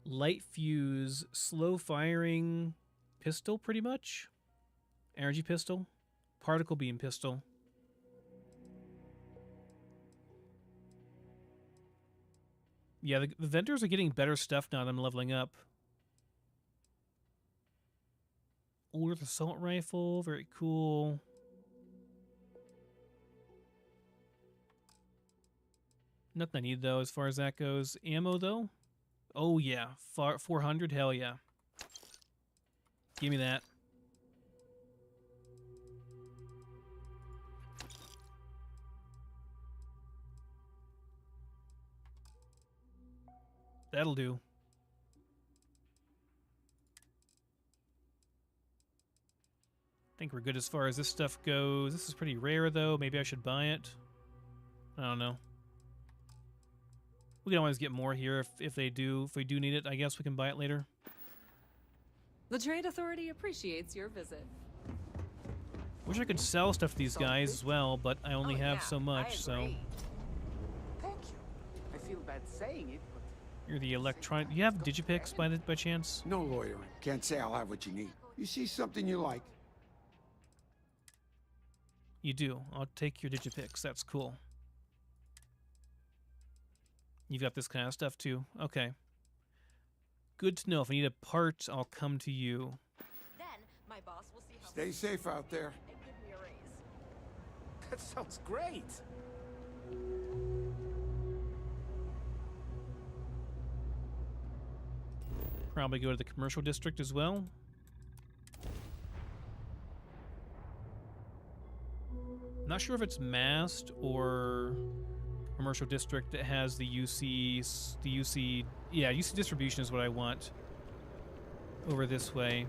A: Light fuse, slow firing pistol, pretty much. Energy pistol. Particle beam pistol. Yeah, the vendors are getting better stuff now that I'm leveling up. Older assault rifle, very cool. Nothing I need, though, as far as that goes. Ammo, though? Oh, yeah. 400? Hell yeah. Give me that. That'll do. I think we're good as far as this stuff goes. This is pretty rare, though. Maybe I should buy it. I don't know. We can always get more here if we do need it. I guess we can buy it later.
N: The Trade Authority appreciates your visit.
A: Wish I could sell stuff to these guys as well, but I only have so much, so...
B: Thank you. I feel bad saying it, but...
A: You're the electronic... You have Digipix by chance?
X: No loitering. Can't say I'll have what you need. You see something you like?
A: You do. I'll take your Digipix. That's cool. You've got this kind of stuff too. Okay. Good to know. If I need a part, I'll come to you.
R: Then my boss will see how
X: Stay safe out there.
R: and give me a raise.
V: That sounds great.
A: Probably go to the commercial district as well. Not sure if it's massed or commercial district that has the UC, yeah, UC distribution is what I want over this way.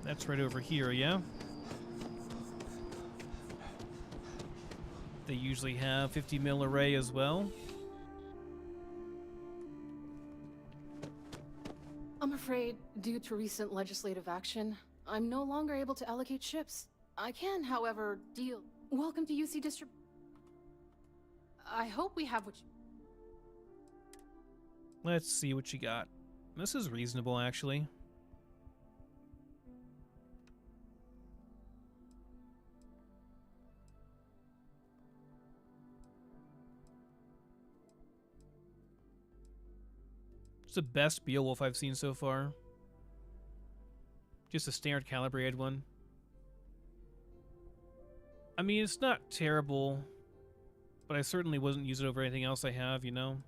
A: That's right over here, yeah? They usually have 50 mil array as well.
E: I'm afraid, due to recent legislative action, I'm no longer able to allocate ships. I can, however, deal. Welcome to UC District. I hope we have what you...
A: Let's see what you got. This is reasonable, actually. It's the best Beowulf I've seen so far. Just a standard calibrated one. I mean, it's not terrible, but I certainly wouldn't use it over anything else I have, you know?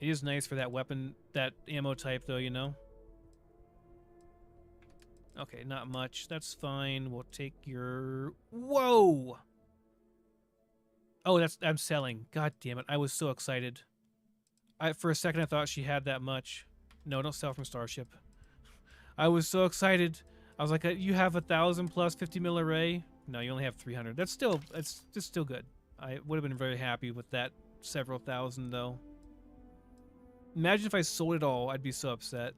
A: It is nice for that weapon, that ammo type, though, you know? Okay, not much. That's fine. We'll take your... Whoa! Oh, I'm selling. God damn it. I was so excited. For a second, I thought she had that much. No, don't sell from Starship. I was so excited. I was like, you have 1,000 plus 50 mil array? No, you only have 300. It's still good. I would have been very happy with that several thousand, though. Imagine if I sold it all. I'd be so upset.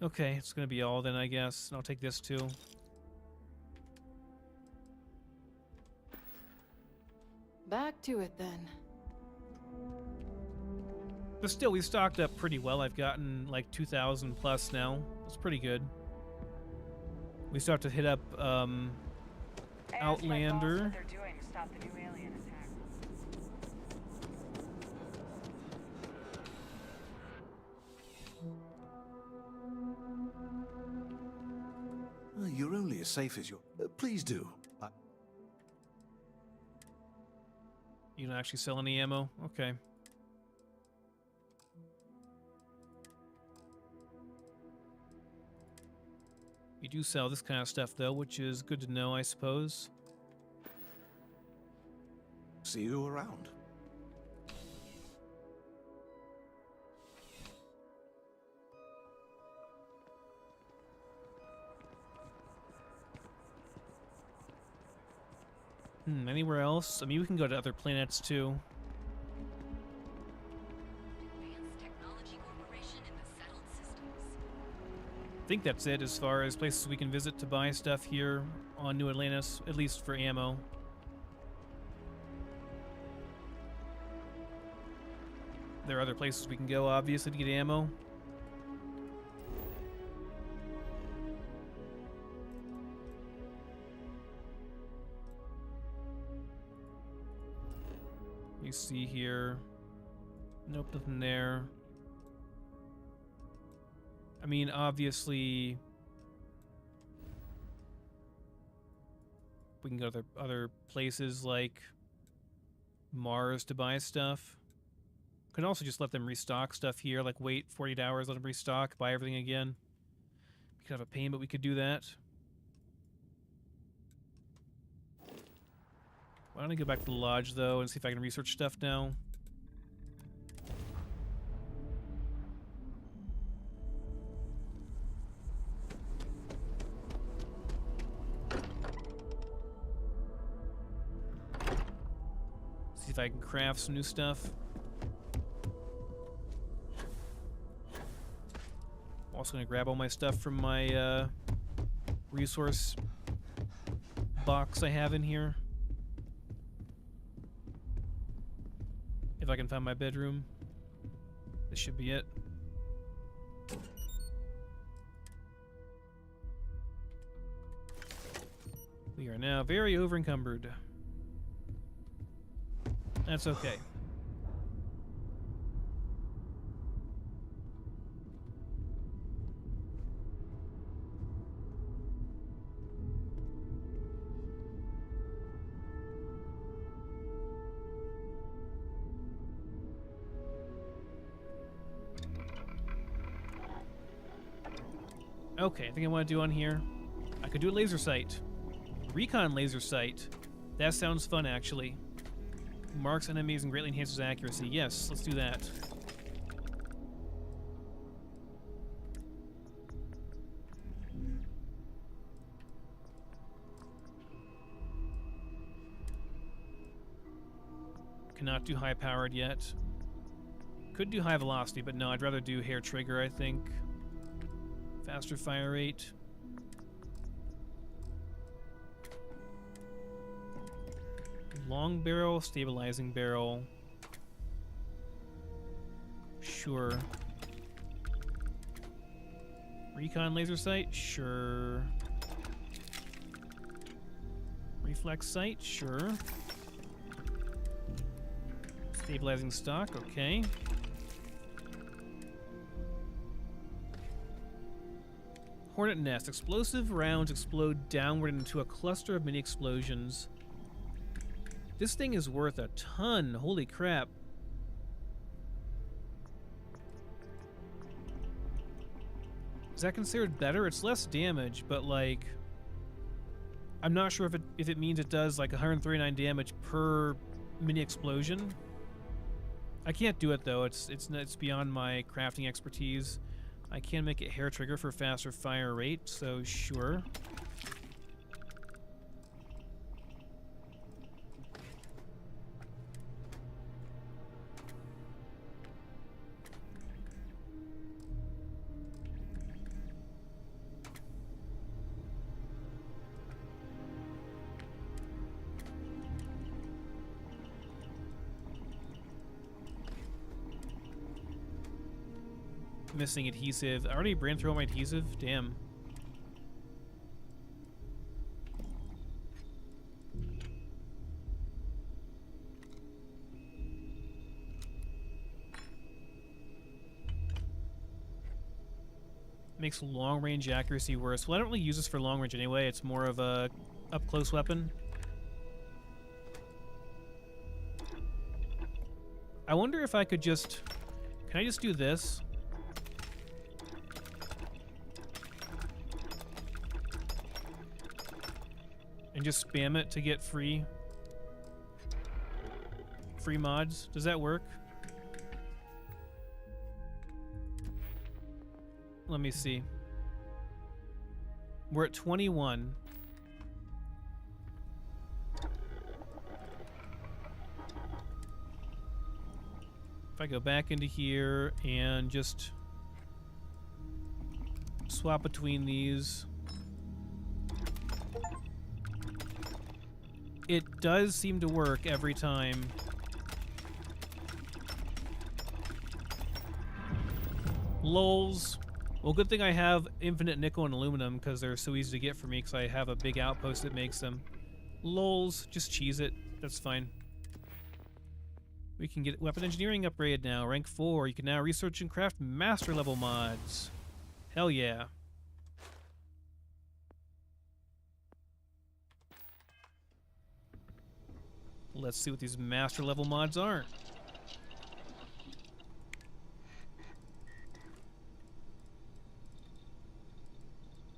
A: Okay, it's going to be all then, I guess. And I'll take this, too.
E: Back to it, then.
A: But still, we stocked up pretty well. I've gotten like 2,000 plus now. It's pretty good. We still have to hit up Outlander.
G: You're only as safe as your... please do.
A: You don't actually sell any ammo? Okay. You do sell this kind of stuff, though, which is good to know, I suppose.
G: See you around.
A: Anywhere else? I mean, we can go to other planets, too. I think that's it as far as places we can visit to buy stuff here on New Atlantis, at least for ammo. There are other places we can go, obviously, to get ammo. You see here. Nope, nothing there. I mean, obviously, we can go to other places like Mars to buy stuff. Could also just let them restock stuff here, like wait 48 hours, let them restock, buy everything again. We could have a pain, but we could do that. Why don't I go back to the lodge, though, and see if I can research stuff now? See if I can craft some new stuff. I'm also going to grab all my stuff from my resource box I have in here. If I can find my bedroom. This should be it. We are now very over-encumbered. That's okay. Okay, I think I want to do on here. I could do a laser sight. Recon laser sight. That sounds fun, actually. Marks enemies and greatly enhances accuracy. Yes, let's do that. Cannot do high powered yet. Could do high velocity, but no, I'd rather do hair trigger, I think. Faster fire rate. Long barrel, stabilizing barrel. Sure. Recon laser sight? Sure. Reflex sight? Sure. Stabilizing stock? Okay. Hornet nest. Explosive rounds explode downward into a cluster of mini explosions. This thing is worth a ton. Holy crap. Is that considered better? It's less damage, but like, I'm not sure if it means it does like 139 damage per mini explosion. I can't do it though. It's beyond my crafting expertise. I can make it hair trigger for faster fire rate, so sure. Missing adhesive. I already ran through all my adhesive? Damn. Makes long range accuracy worse. Well, I don't really use this for long range anyway. It's more of a up close weapon. I wonder if I could just... Can I just do this? And just spam it to get free mods. Does that work? Let me see. We're at 21. If I go back into here and just swap between these. It does seem to work every time. Lols. Well, good thing I have infinite nickel and aluminum because they're so easy to get for me because I have a big outpost that makes them. Lols. Just cheese it. That's fine. We can get weapon engineering upgraded now. Rank 4. You can now research and craft master level mods. Hell yeah. Let's see what these master level mods are.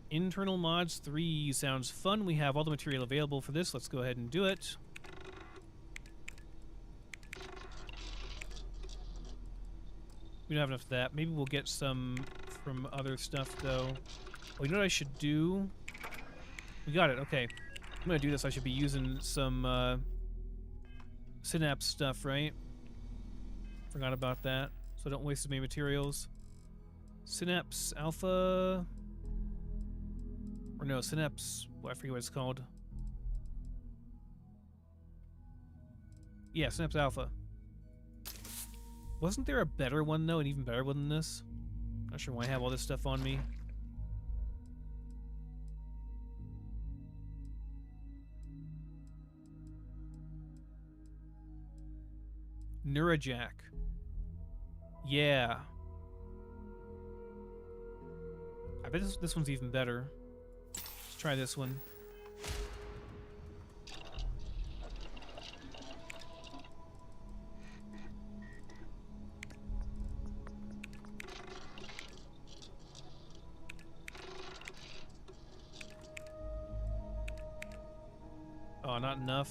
A: Internal mods 3 sounds fun. We have all the material available for this. Let's go ahead and do it. We don't have enough of that. Maybe we'll get some from other stuff though. Oh, you know what I should do? We got it. Okay. I'm gonna do this. I should be using some Synapse stuff, right? Forgot about that. So I don't waste as many materials. Synapse Alpha... Or no, Synapse... Well, I forget what it's called. Yeah, Synapse Alpha. Wasn't there a better one, though? An even better one than this? Not sure why I have all this stuff on me. Nera Jack. Yeah. I bet this one's even better. Let's try this one. Oh, not enough.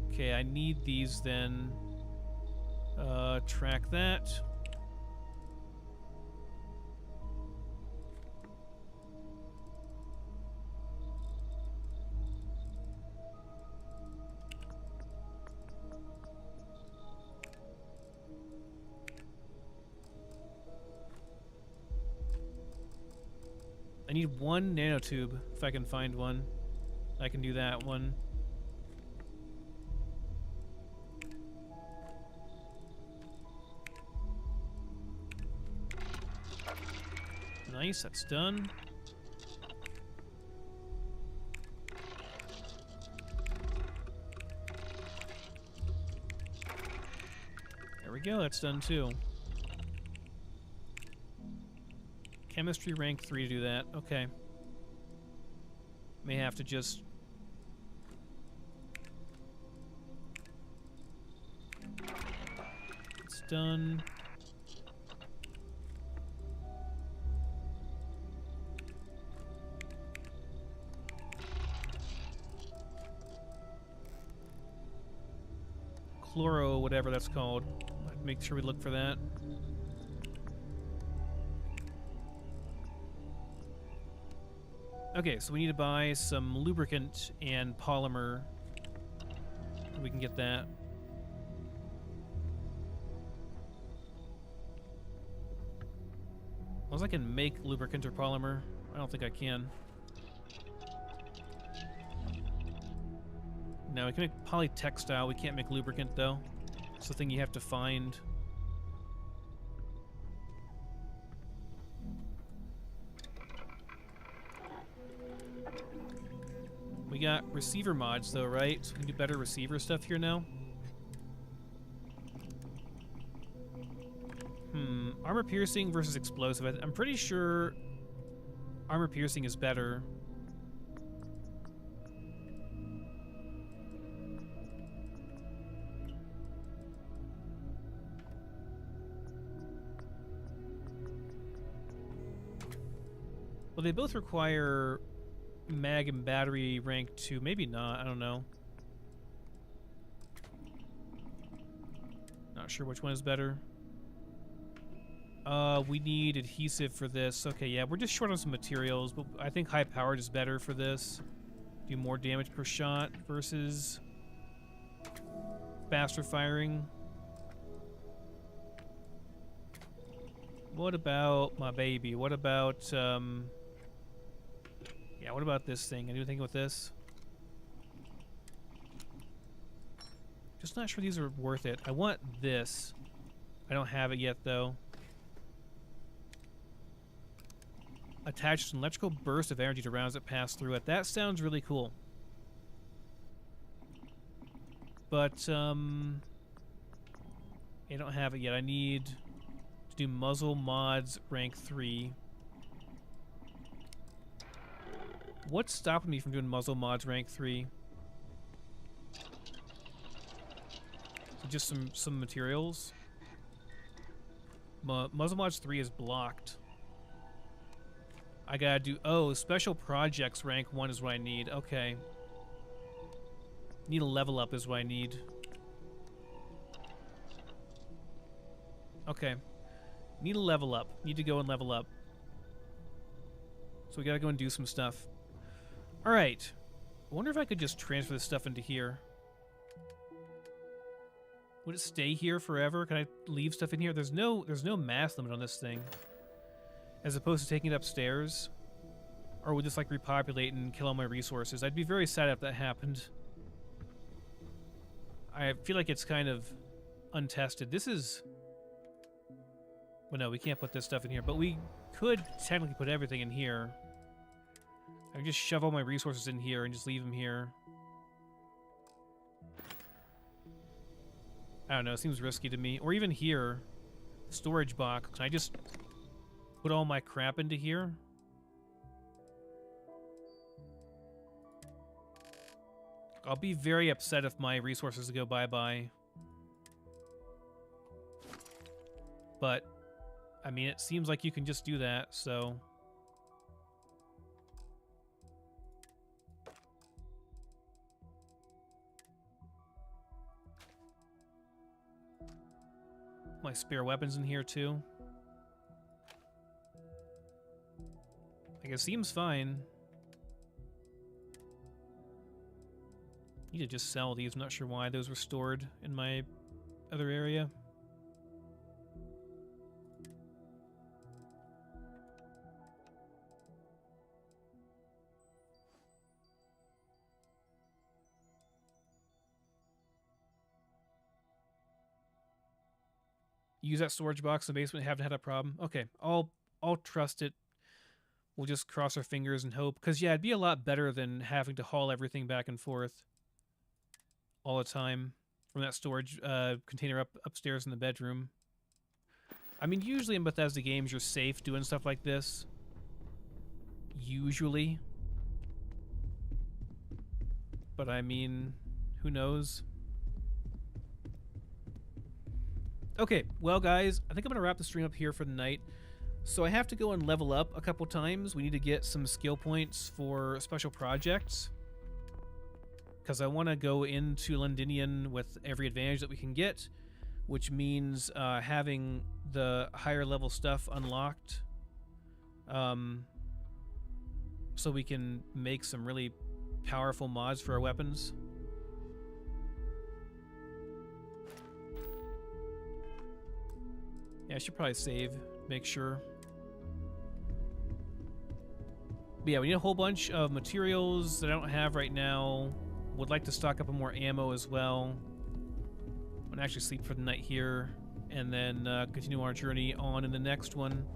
A: Okay, I need these then. Track that. I need one nanotube, if I can find one. I can do that one. Nice, that's done. There we go, that's done too. Chemistry rank 3 to do that. Okay. May have to just... It's done. Chloro, whatever that's called. Make sure we look for that. Okay, so we need to buy some lubricant and polymer. We can get that. Unless I can make lubricant or polymer. I don't think I can. No, we can make polytextile. We can't make lubricant, though. It's the thing you have to find. We got receiver mods, though, right? So we can do better receiver stuff here now. Armor piercing versus explosive. I'm pretty sure armor piercing is better. Well, they both require mag and battery rank 2. Maybe not. I don't know. Not sure which one is better. We need adhesive for this. Okay, yeah, we're just short on some materials, but I think high powered is better for this. Do more damage per shot versus faster firing. What about my baby? What about, yeah, what about this thing? Anything with this? Just not sure these are worth it. I want this. I don't have it yet, though. Attach an electrical burst of energy to rounds that pass through it. That sounds really cool. But, I don't have it yet. I need to do muzzle mods rank 3. What's stopping me from doing muzzle mods rank 3? So just some materials. Muzzle mods 3 is blocked. I gotta do... Oh, special projects rank 1 is what I need. Okay. Need a level up is what I need. Okay. Need a level up. Need to go and level up. So we gotta go and do some stuff. Alright. I wonder if I could just transfer this stuff into here. Would it stay here forever? Can I leave stuff in here? There's no mass limit on this thing. As opposed to taking it upstairs. Or would this like repopulate and kill all my resources? I'd be very sad if that happened. I feel like it's kind of untested. This is... Well, no, we can't put this stuff in here. But we could technically put everything in here. I can just shove all my resources in here and just leave them here. I don't know, it seems risky to me. Or even here, storage box. Can I just put all my crap into here? I'll be very upset if my resources go bye-bye. But, I mean, it seems like you can just do that, so... my spare weapons in here too. Like, it seems fine. Need to just sell these. I'm not sure why those were stored in my other area. Use that storage box in the basement. Haven't had a problem. Okay, I'll trust it. We'll just cross our fingers and hope. Because, yeah, it'd be a lot better than having to haul everything back and forth all the time from that storage container upstairs in the bedroom. I mean, usually in Bethesda games, you're safe doing stuff like this. Usually. But, I mean, who knows? Okay, well, guys, I think I'm going to wrap the stream up here for the night. So I have to go and level up a couple times. We need to get some skill points for special projects. Because I want to go into Londonian with every advantage that we can get, which means having the higher level stuff unlocked. So we can make some really powerful mods for our weapons. Yeah, I should probably save, make sure. But yeah, we need a whole bunch of materials that I don't have right now. Would like to stock up on more ammo as well. I'm gonna actually sleep for the night here, and then continue our journey on in the next one.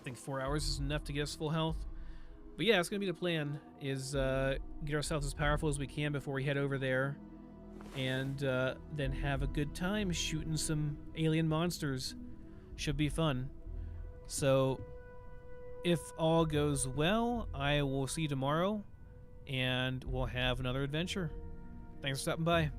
A: I think 4 hours is enough to get us full health. But yeah, it's going to be the plan, is get ourselves as powerful as we can before we head over there, and then have a good time shooting some alien monsters. Should be fun. So, if all goes well, I will see you tomorrow, and we'll have another adventure. Thanks for stopping by.